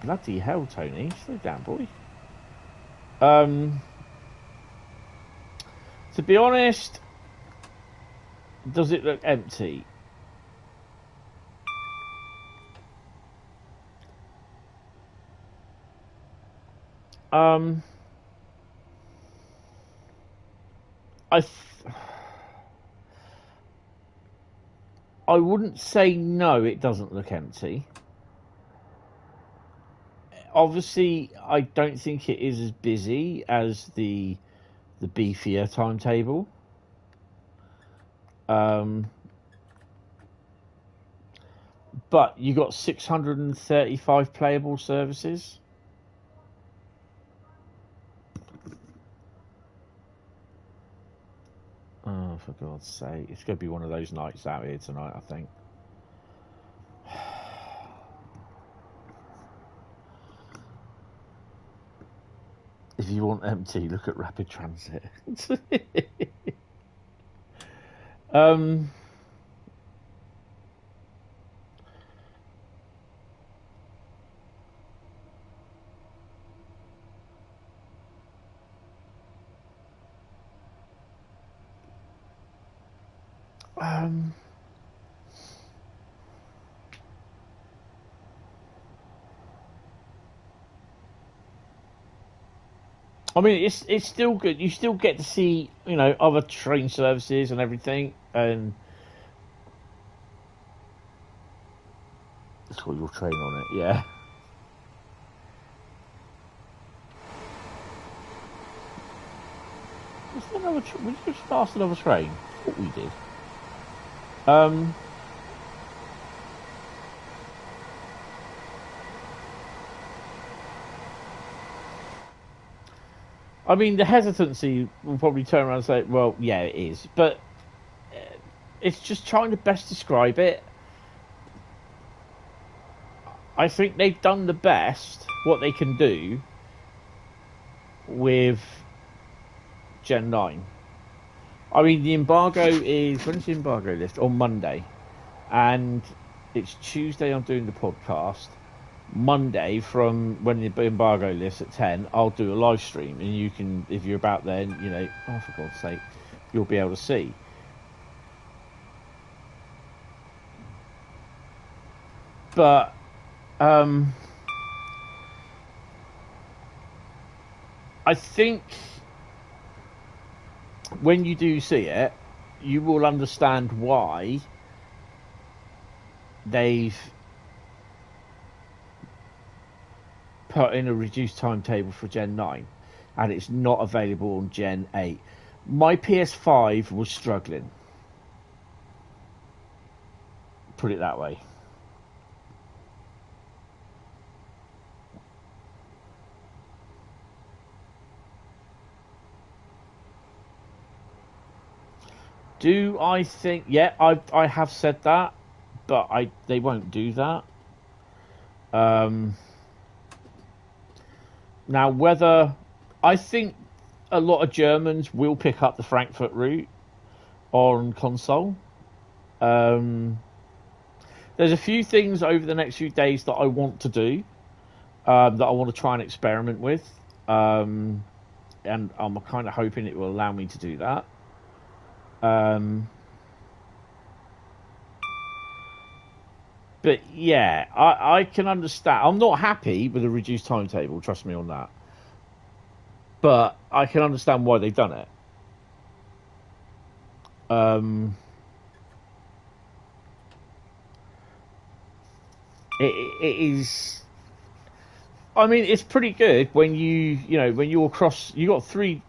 bloody hell, Tony. Slow down, boy. To be honest, does it look empty? I wouldn't say no, it doesn't look empty. Obviously, I don't think it is as busy as the beefier timetable. But you got 635 playable services. Oh, for God's sake. It's going to be one of those nights out here tonight, I think. If you want empty, look at Rapid Transit. I mean, it's still good. You still get to see, you know, other train services and everything, and it's got your train on it, yeah. Was there another? We just passed another train. I thought we did. I mean, the hesitancy will probably turn around and say, well, yeah, it is. But it's just trying to best describe it. I think they've done the best, what they can do, with Gen 9. I mean, the embargo is... When's the embargo lift? On Monday. And it's Tuesday I'm doing the podcast. Monday, from when the embargo lifts at 10, I'll do a live stream, and you can, if you're about then, you know, oh, for God's sake, you'll be able to see. But I think when you do see it, you will understand why they've put in a reduced timetable for Gen 9, and it's not available on Gen 8. My PS5 was struggling, put it that way. Do I think... Yeah, I have said that, but they won't do that. Now, whether I think a lot of Germans will pick up the Frankfurt route on console. There's a few things over the next few days that I want to do, that I want to try and experiment with, and I'm kind of hoping it will allow me to do that. But yeah, I can understand. I'm not happy with the reduced timetable, trust me on that. But I can understand why they've done it. It is. I mean, it's pretty good when when you're across. You got three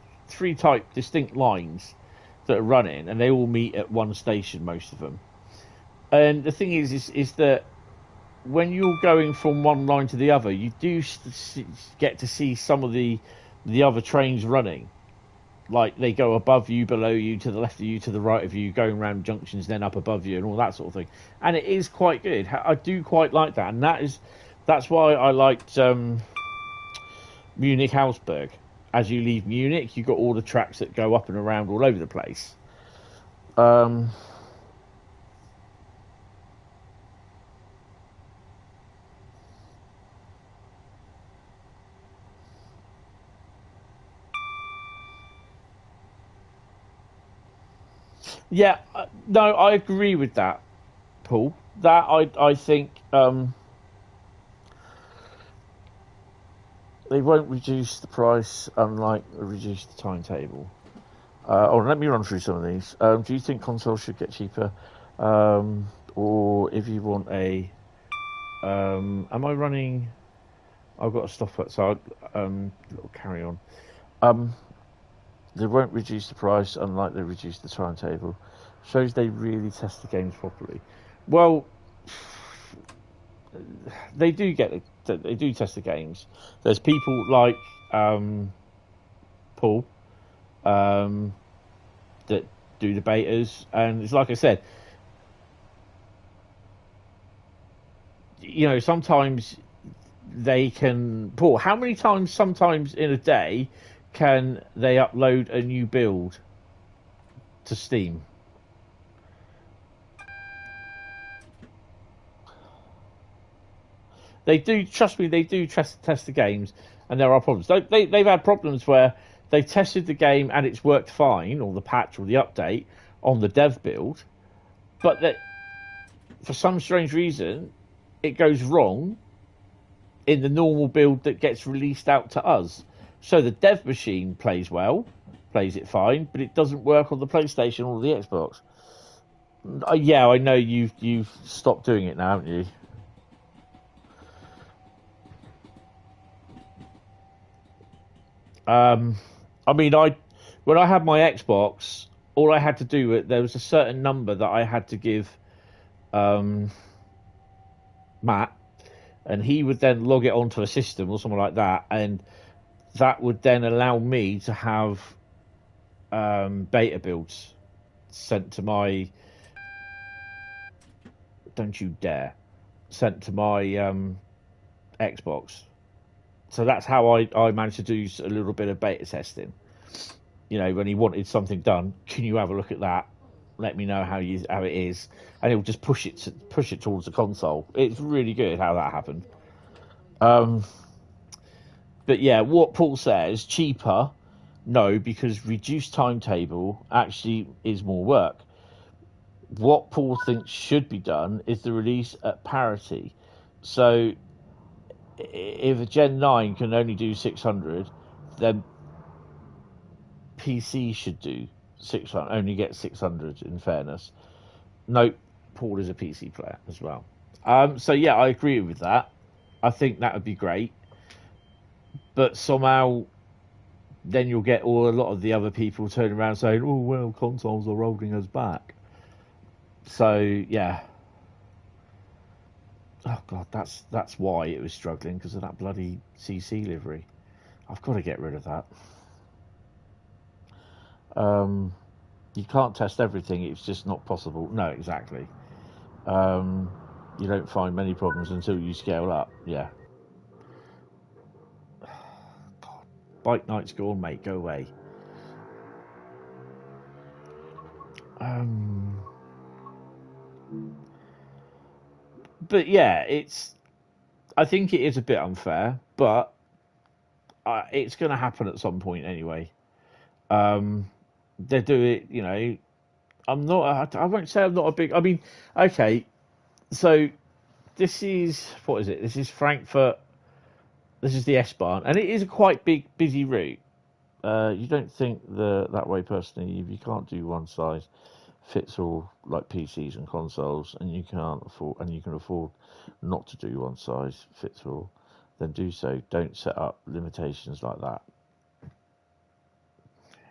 type distinct lines that are running, and they all meet at one station, most of them. And the thing is that when you're going from one line to the other, you do get to see some of the other trains running. Like they go above you, below you, to the left of you, to the right of you, going around junctions, then up above you, and all that sort of thing. And it is quite good. I do quite like that, and that's why I liked Munich Hauptstrecke. As you leave Munich, you've got all the tracks that go up and around all over the place. Yeah, no, I agree with that, Paul. That I think they won't reduce the price, unlike reduce the timetable. Let me run through some of these. Do you think consoles should get cheaper, or if you want a? Am I running? I've got to stop it. So little carry on. They won't reduce the price, unlike they reduce the timetable. Shows they really test the games properly. Well, they do test the games. There's people like Paul that do the betas, and it's like I said, sometimes they can. Paul, how many times sometimes in a day can they upload a new build to Steam? They do, trust me, they do test the games, and there are problems. They've had problems where they tested the game and it's worked fine, or the patch or the update on the dev build, but that for some strange reason it goes wrong in the normal build that gets released out to us. So the dev machine plays it fine, but it doesn't work on the PlayStation or the Xbox. Yeah, I know you've stopped doing it now, haven't you? I mean, when I had my Xbox, all I had to do, there was a certain number that I had to give Matt, and he would then log it onto a system or something like that, and that would then allow me to have beta builds sent to my... Don't you dare. Sent to my Xbox. So that's how I managed to do a little bit of beta testing. When he wanted something done, can you have a look at that? Let me know how it is, and it'll just push it towards the console. It's really good how that happened. But yeah, what Paul says, cheaper, no, because reduced timetable actually is more work. What Paul thinks should be done is the release at parity. So if a Gen 9 can only do 600, then PC should do 600, only get 600 in fairness. Nope, Paul is a PC player as well. So yeah, I agree with that. I think that would be great. But somehow then you'll get a lot of the other people turning around saying, oh, well, consoles are holding us back. So, yeah. Oh, God, that's why it was struggling, because of that bloody CC livery. I've got to get rid of that. You can't test everything. It's just not possible. No, exactly. You don't find many problems until you scale up. Yeah. God, bike night's gone, mate. Go away. But yeah, I think it is a bit unfair, but it's going to happen at some point anyway. They do it, you know. I won't say I'm not a big. I mean, okay. So this is what is it? This is Frankfurt. This is the S-Bahn, and it is a quite busy route. You don't think that way personally. If you can't do one size fits all like PCs and consoles, and you can afford not to do one size fits all, then do so. Don't set up limitations like that.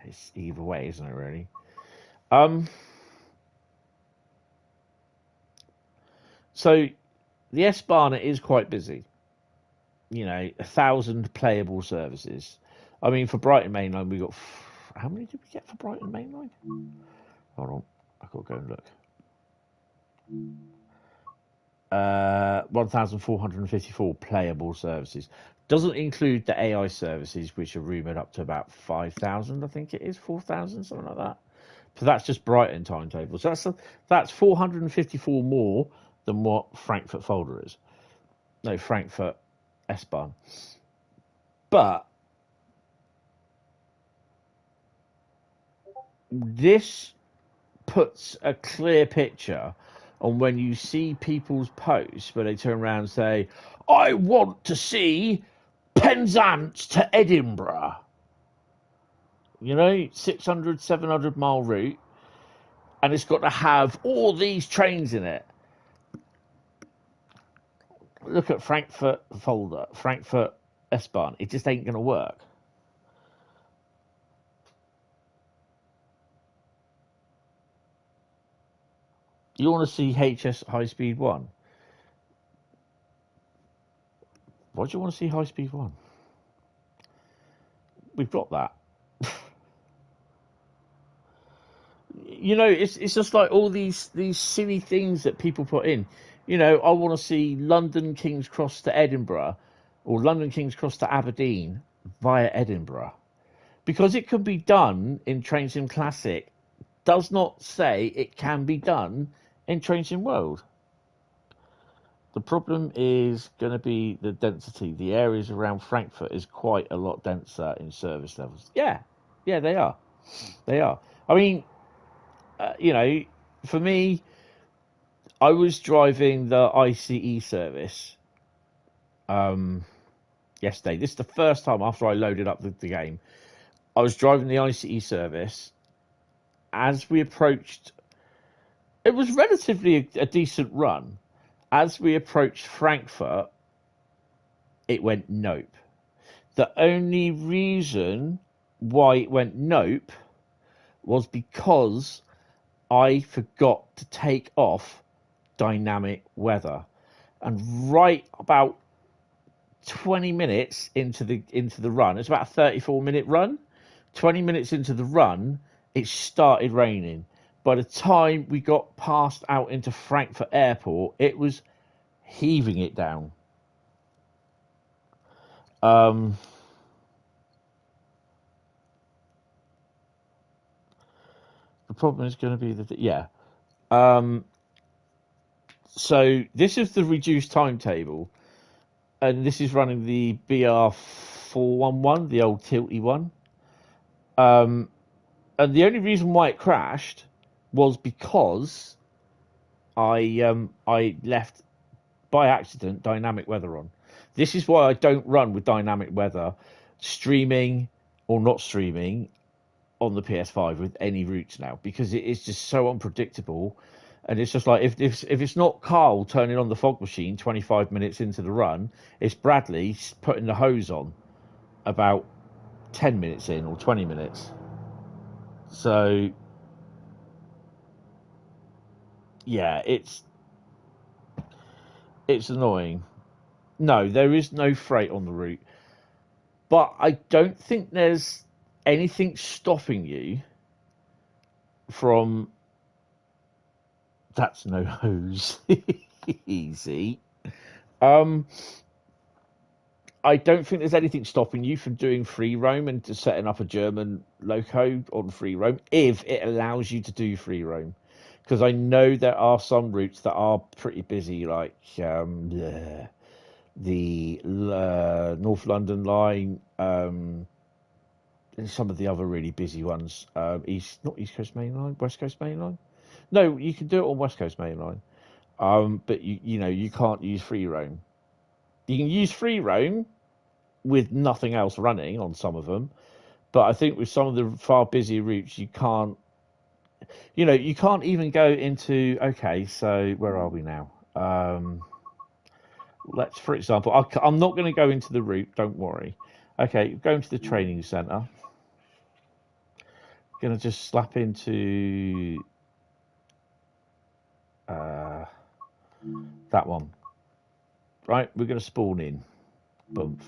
It's either way, isn't it? Really. So the S-Bahn is quite busy. You know, 1,000 playable services. I mean, for Brighton Mainline, we got. How many did we get for Brighton Mainline? Hold on, I've got to go and look. 1,454 playable services. Doesn't include the AI services, which are rumoured up to about 5,000, I think it is, 4,000, something like that. So that's just Brighton timetable. So that's 454 more than what Frankfurt folder is. No, Frankfurt S-Bahn. But this puts a clear picture on when you see people's posts where they turn around and say, I want to see Penzance to Edinburgh. You know, 600, 700 mile route, and it's got to have all these trains in it. Look at Frankfurt folder, Frankfurt S-Bahn. It just ain't going to work. You want to see HS Highspeed 1? Why do you want to see Highspeed 1? We've got that. You know, it's just like all these silly things that people put in. You know, I want to see London King's Cross to Edinburgh or London King's Cross to Aberdeen via Edinburgh. Because it can be done in TrainSim Classic does not say it can be done in TrainSim World. The problem is going to be the density. The areas around Frankfurt is quite a lot denser in service levels. Yeah, they are. They are. I mean, you know, for me, I was driving the ICE service yesterday. This is the first time after I loaded up the game. I was driving the ICE service. As we approached, it was relatively a decent run. As we approached Frankfurt, it went nope. The only reason why it went nope was because I forgot to take off dynamic weather. And right about 20 minutes into the run, it's about a 34-minute run. 20 minutes into the run, it started raining. By the time we got past out into Frankfurt Airport, it was heaving it down. The problem is going to be that, yeah. So this is the reduced timetable, and this is running the BR411, the old tilty one. And the only reason why it crashed was because I left by accident dynamic weather on. This is why I don't run with dynamic weather, streaming or not streaming on the PS5 with any routes now, because it is just so unpredictable. And it's just like, if it's not Carl turning on the fog machine 25 minutes into the run, it's Bradley putting the hose on about 10 minutes in or 20 minutes. So yeah, it's annoying. No, there is no freight on the route, but I don't think there's anything stopping you from That's no hose. Easy. I don't think there's anything stopping you from doing free roam and to setting up a German loco on free roam if it allows you to do free roam. Because I know there are some routes that are pretty busy, like the North London line, and some of the other really busy ones. Not East Coast Main Line, West Coast Main Line. No, you can do it on West Coast Main Line, but you can't use free roam. You can use free roam with nothing else running on some of them, but I think with some of the far busier routes, you can't. You can't even go into. Okay, so where are we now? Let's, for example, I'm not going to go into the route. Don't worry. Okay, go into the training centre. Going to just slap into that one. Right, we're going to spawn in. Boom.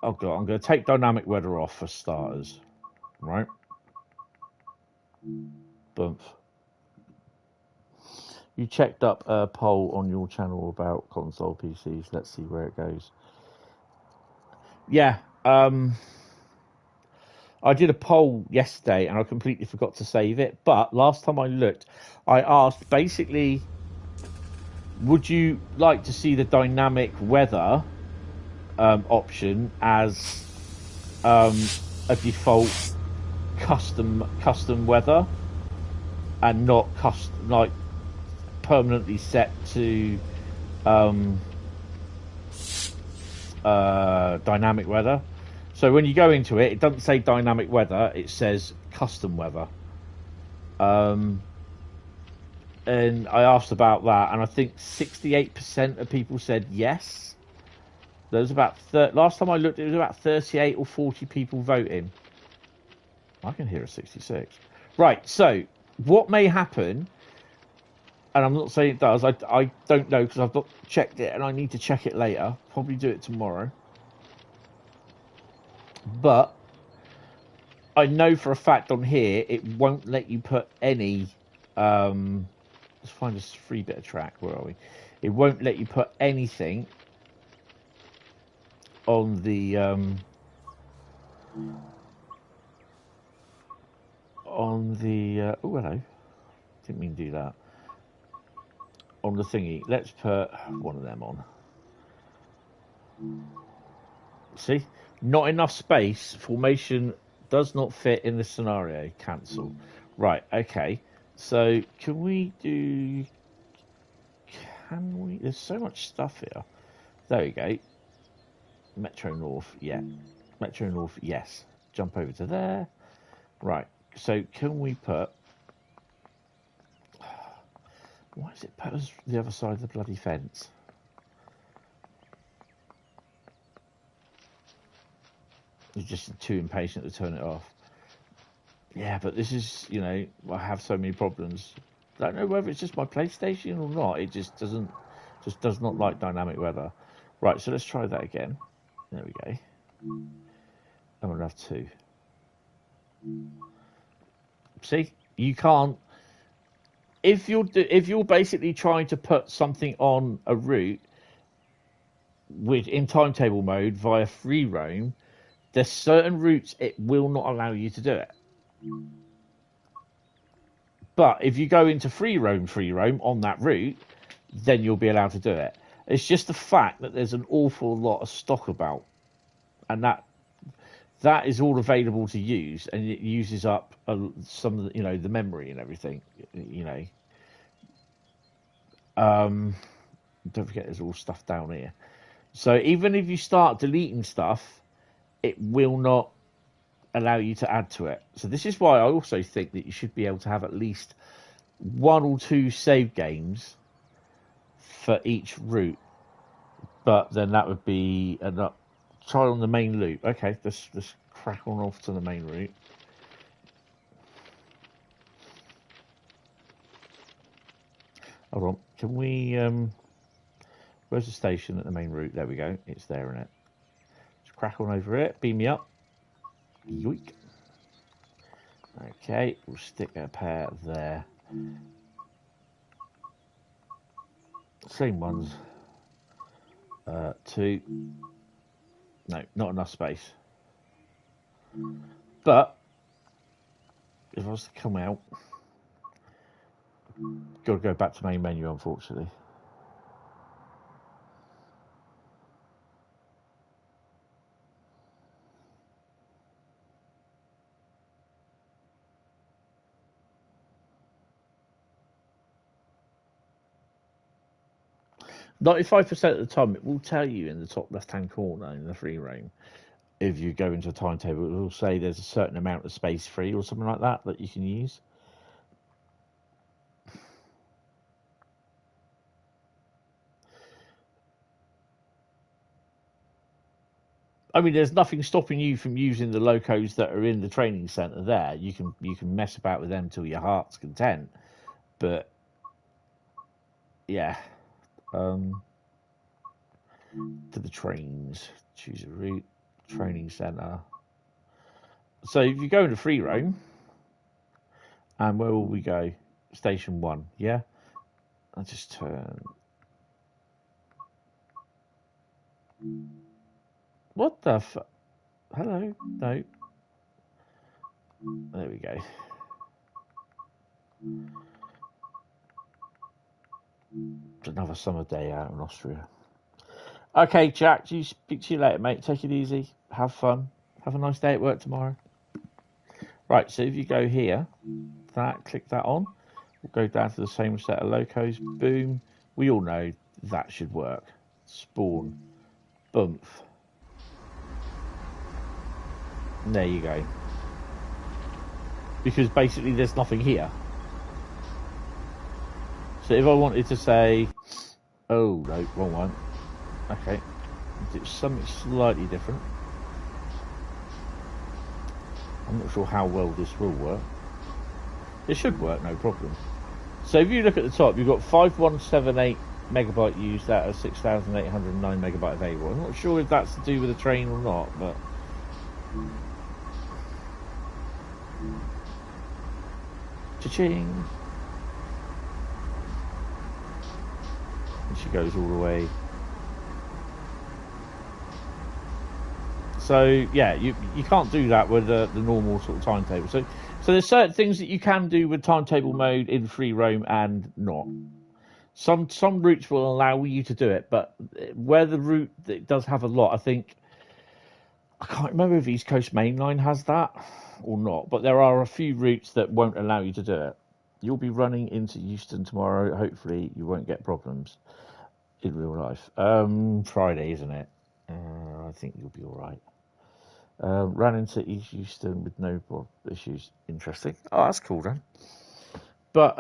Oh god, I'm going to take dynamic weather off for starters. Right. Boom. You checked up a poll on your channel about console PCs. Let's see where it goes. Yeah, I did a poll yesterday and I completely forgot to save it. But last time I looked, I asked basically, would you like to see the dynamic weather option as a default custom weather and not permanently set to dynamic weather? So when you go into it, it doesn't say dynamic weather, it says custom weather. And I asked about that, and I think 68% of people said yes. There was about last time I looked, it was about 38 or 40 people voting. I can hear a 66. Right, so what may happen, and I'm not saying it does, I don't know because I've not checked it, and I need to check it later. Probably do it tomorrow. But I know for a fact on here it won't let you put any. Let's find a free bit of track. Where are we? It won't let you put anything on the oh hello, didn't mean to do that. On the thingy, let's put one of them on. See, not enough space. Formation does not fit in this scenario. Cancel. Right, okay. So can we do? Can we? There's so much stuff here. There we go. Metro North, yeah. Metro North, yes. Jump over to there. Right. So can we put? Why is it put us the other side of the bloody fence? You're just too impatient to turn it off. Yeah, but this is, I have so many problems. I don't know whether it's just my PlayStation or not. It just does not like dynamic weather. Right, so let's try that again. There we go. I'm gonna have two. See, you can't. If you're basically trying to put something on a route in timetable mode via free roam, there's certain routes it will not allow you to do it. But if you go into free roam on that route, then you'll be allowed to do it. It's just the fact that there's an awful lot of stock about, and that is all available to use, and it uses up some of the, the memory and everything. Don't forget there's all stuff down here. So even if you start deleting stuff, it will not allow you to add to it. So this is why I also think that you should be able to have at least one or two save games for each route. But then that would be enough. Try on the main loop. Okay, let's crack on off to the main route. Hold on. Can we where's the station at the main route? There we go. It's there, isn't it? Let's crack on over it. Beam me up. Yoink. Okay, we'll stick a pair there. Same ones. 2. No, not enough space. But if I was to come out, got to go back to main menu, unfortunately. %95 of the time, it will tell you in the top left-hand corner in the free roam. If you go into a timetable, it will say there's a certain amount of space free or something like that you can use. I mean, there's nothing stopping you from using the locos that are in the training centre there. You can mess about with them till your heart's content. But yeah, to the trains, choose a route, training centre. So if you go into free roam, and where will we go? Station 1, yeah? I'll just turn. What the fuck? Hello? No. There we go. It's another summer day out in Austria. Okay, Jack, speak to you later, mate. Take it easy. Have fun. Have a nice day at work tomorrow. Right, so if you go here, click that on. We'll go down to the same set of locos. Boom. We all know that should work. Spawn. Bump. And there you go. Because basically there's nothing here. So if I wanted to say, oh no, wrong one. Okay, do something slightly different. I'm not sure how well this will work. It should work, no problem. So if you look at the top, you've got 5178 megabyte used out of 6,809 megabyte available. I'm not sure if that's to do with the train or not, but cha-ching. And she goes all the way. So yeah, you can't do that with the normal sort of timetable. So there's certain things that you can do with timetable mode in free roam and not. Some routes will allow you to do it, but where the route that does have a lot, I can't remember if East Coast Main Line has that or not, but there are a few routes that won't allow you to do it. You'll be running into Euston tomorrow. Hopefully you won't get problems in real life. Friday, isn't it? I think you'll be all right. Ran into East Euston with no issues. Interesting. Oh, that's cool then. But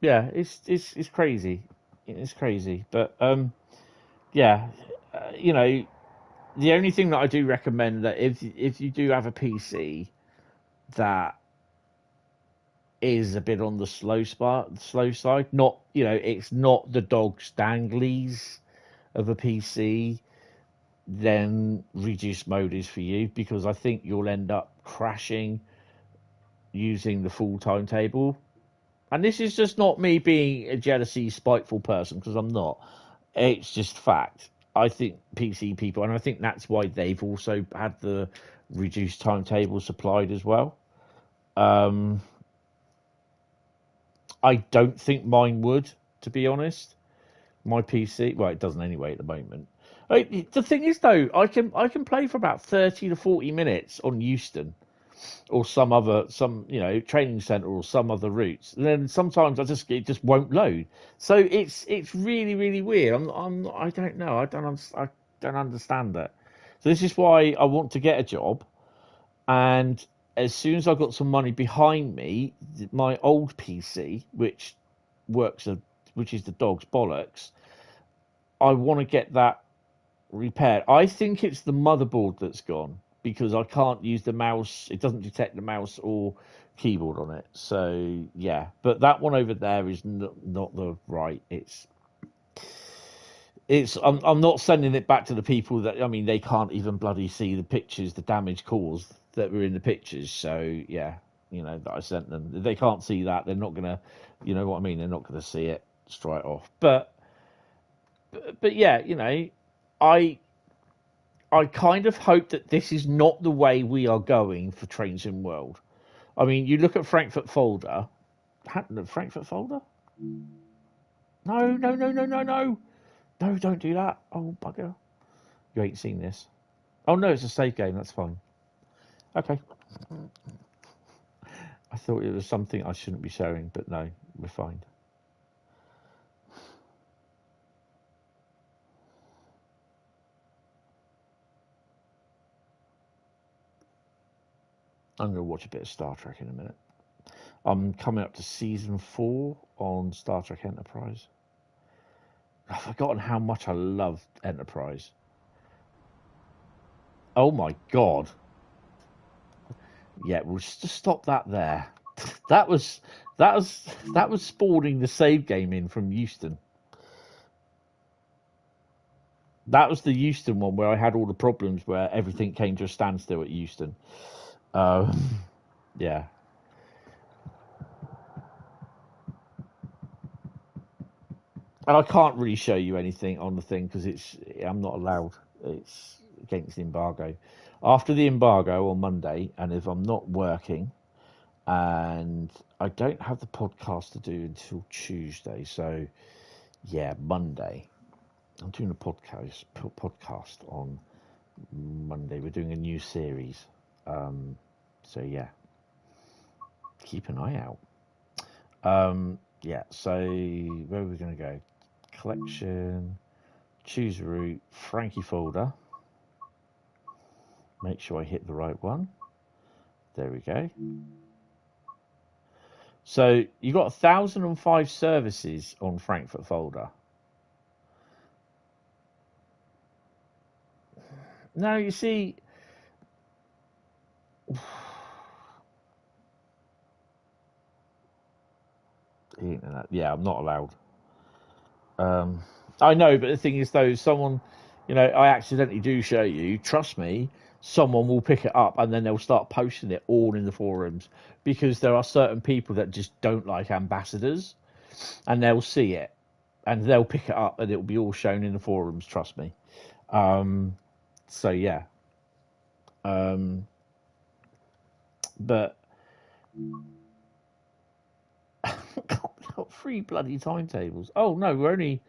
yeah, it's crazy. It's crazy. But yeah, you know, the only thing that I do recommend that if you do have a PC that is a bit on the slow side, not, you know, it's not the dog's danglies of a PC, then reduced mode is for you, because I think you'll end up crashing using the full timetable. And this is just not me being a jealousy, spiteful person, because I'm not. It's just fact. I think PC people, and I think that's why they've also had the reduced timetable supplied as well. I don't think mine would, to be honest. My PC, well, it doesn't anyway at the moment. The thing is, though, I can play for about 30 to 40 minutes on Euston or some training centre or some other routes, and then sometimes it just won't load. So it's really, really weird. I don't know. I don't understand that. So this is why I want to get a job, and as soon as I've got some money behind me, my old PC, which is the dog's bollocks, I want to get that repaired. I think it's the motherboard that's gone, because I can't use the mouse. It doesn't detect the mouse or keyboard on it. So yeah, but that one over there is not the right. I'm not sending it back to the people that, I mean, they can't even bloody see the pictures, the damage caused that were in the pictures. So yeah, you know, that I sent them. If they can't see that, they're not gonna, you know what I mean, they're not gonna see it. straight off. But yeah, you know, I kind of hope that this is not the way we are going for Trains in World. I mean, you look at Frankfurt Folder. Frankfurt Folder? No. No, don't do that. Oh, bugger. You ain't seen this. Oh, no, it's a save game. That's fine. Okay. I thought it was something I shouldn't be showing, but no, we're fine. I'm going to watch a bit of Star Trek in a minute. I'm coming up to season 4 on Star Trek Enterprise. I've forgotten how much I love Enterprise. Oh my God. Yeah, we'll just stop that there. That was spawning the save game in from Euston. That was the Euston one where I had all the problems where everything came to a standstill at Euston. Yeah. And I can't really show you anything on the thing because I'm not allowed. It's against the embargo. After the embargo on Monday, and if I'm not working, and I don't have the podcast to do until Tuesday, so yeah, Monday. I'm doing a podcast on Monday. We're doing a new series. So yeah, keep an eye out. Yeah, so where are we going to go? Collection, choose a route, Frankie folder. Make sure I hit the right one. There we go. So you got 1,005 services on Frankfurt folder. Now you see, yeah, I'm not allowed. I know, but the thing is, though, someone, you know, I accidentally do show you. Trust me, someone will pick it up and then they'll start posting it all in the forums because there are certain people that just don't like ambassadors, and they'll see it and they'll pick it up and it'll be all shown in the forums. Trust me. So yeah. But got 3 bloody timetables. Oh no, we're only.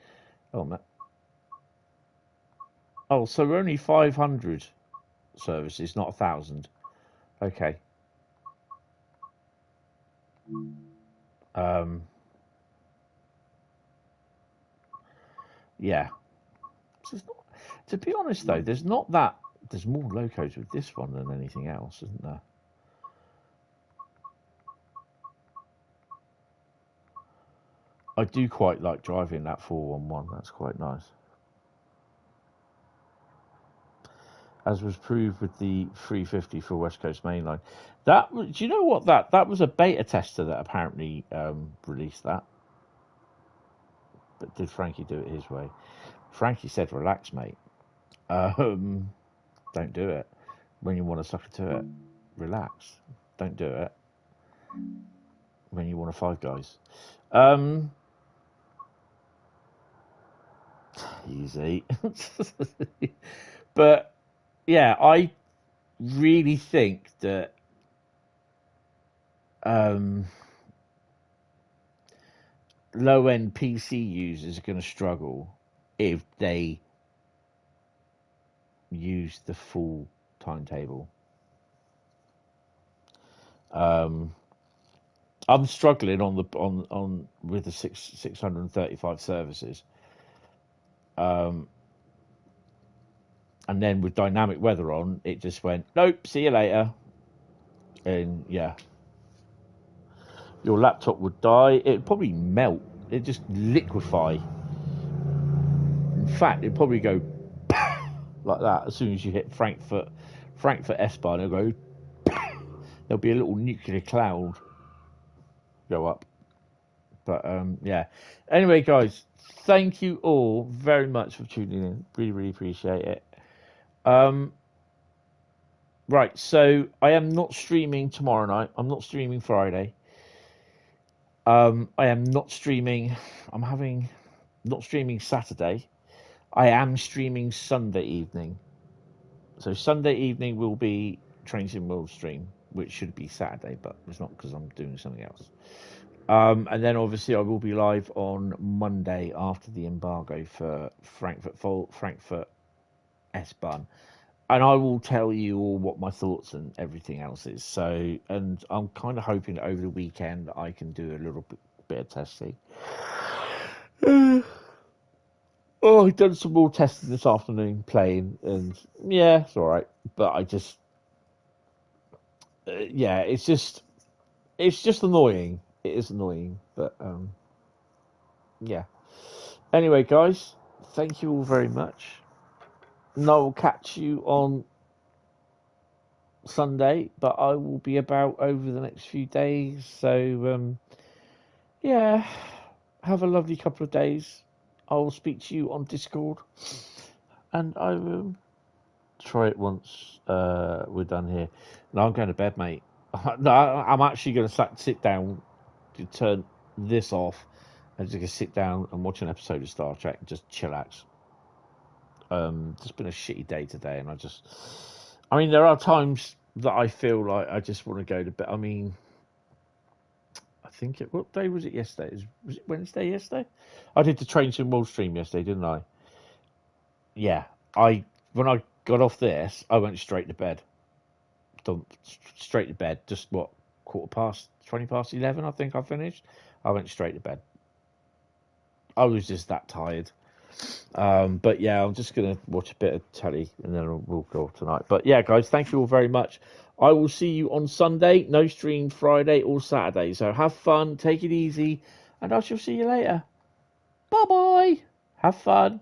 Oh, so we're only 500 services, not 1,000. Okay. Yeah. To be honest, though, there's not that. There's more locos with this one than anything else, isn't there? I do quite like driving that 411. That's quite nice. As was proved with the 350 for West Coast Mainline. Do you know what that was a beta tester that apparently released that. But did Frankie do it his way? Frankie said, "Relax, mate. Don't do it when you want to sucker to it. Relax. Don't do it when you want to Five Guys." Easy. But yeah, I really think that low-end PC users are going to struggle if they use the full timetable. I'm struggling on with the 635 services. And then with dynamic weather on, it just went, nope, see you later. And yeah, your laptop would die. It'd probably melt. It'd just liquefy. In fact, it'd probably go like that as soon as you hit Frankfurt S-Bahn. It'll go. There'll be a little nuclear cloud go up. But yeah. Anyway, guys, thank you all very much for tuning in. Really, really appreciate it. Right, so I am not streaming tomorrow night. I'm not streaming Friday. I am not streaming. Not streaming Saturday. I am streaming Sunday evening. So Sunday evening will be Train Sim World stream, which should be Saturday, but it's not because I'm doing something else. And then obviously I will be live on Monday after the embargo for Frankfurt S-Bahn. And I will tell you all what my thoughts and everything else is. So, and I'm kind of hoping that over the weekend I can do a little bit of testing. Oh, I've done some more testing this afternoon playing, and yeah, it's all right. But I just, yeah, it's just annoying. It is annoying, but yeah. Anyway, guys, thank you all very much. And I will catch you on Sunday, but I will be about over the next few days. So, yeah, have a lovely couple of days. I will speak to you on Discord, and I will try it once we're done here. No, I'm going to bed, mate. No, I'm actually going to sit down to turn this off and just going to sit down and watch an episode of Star Trek and just chillax. It's been a shitty day today, and I mean, there are times that I feel like I just want to go to bed. I mean, what day was it yesterday? Was it Wednesday yesterday? I did the Train Sim World stream yesterday, didn't I? Yeah. When I got off this, I went straight to bed. Straight to bed. Just 20 past 11, I think I finished. I went straight to bed. I was just that tired. But yeah, I'm just going to watch a bit of telly and then we'll go off tonight. But yeah, guys, thank you all very much. I will see you on Sunday. No stream Friday or Saturday. So have fun, take it easy, and I shall see you later. Bye-bye. Have fun.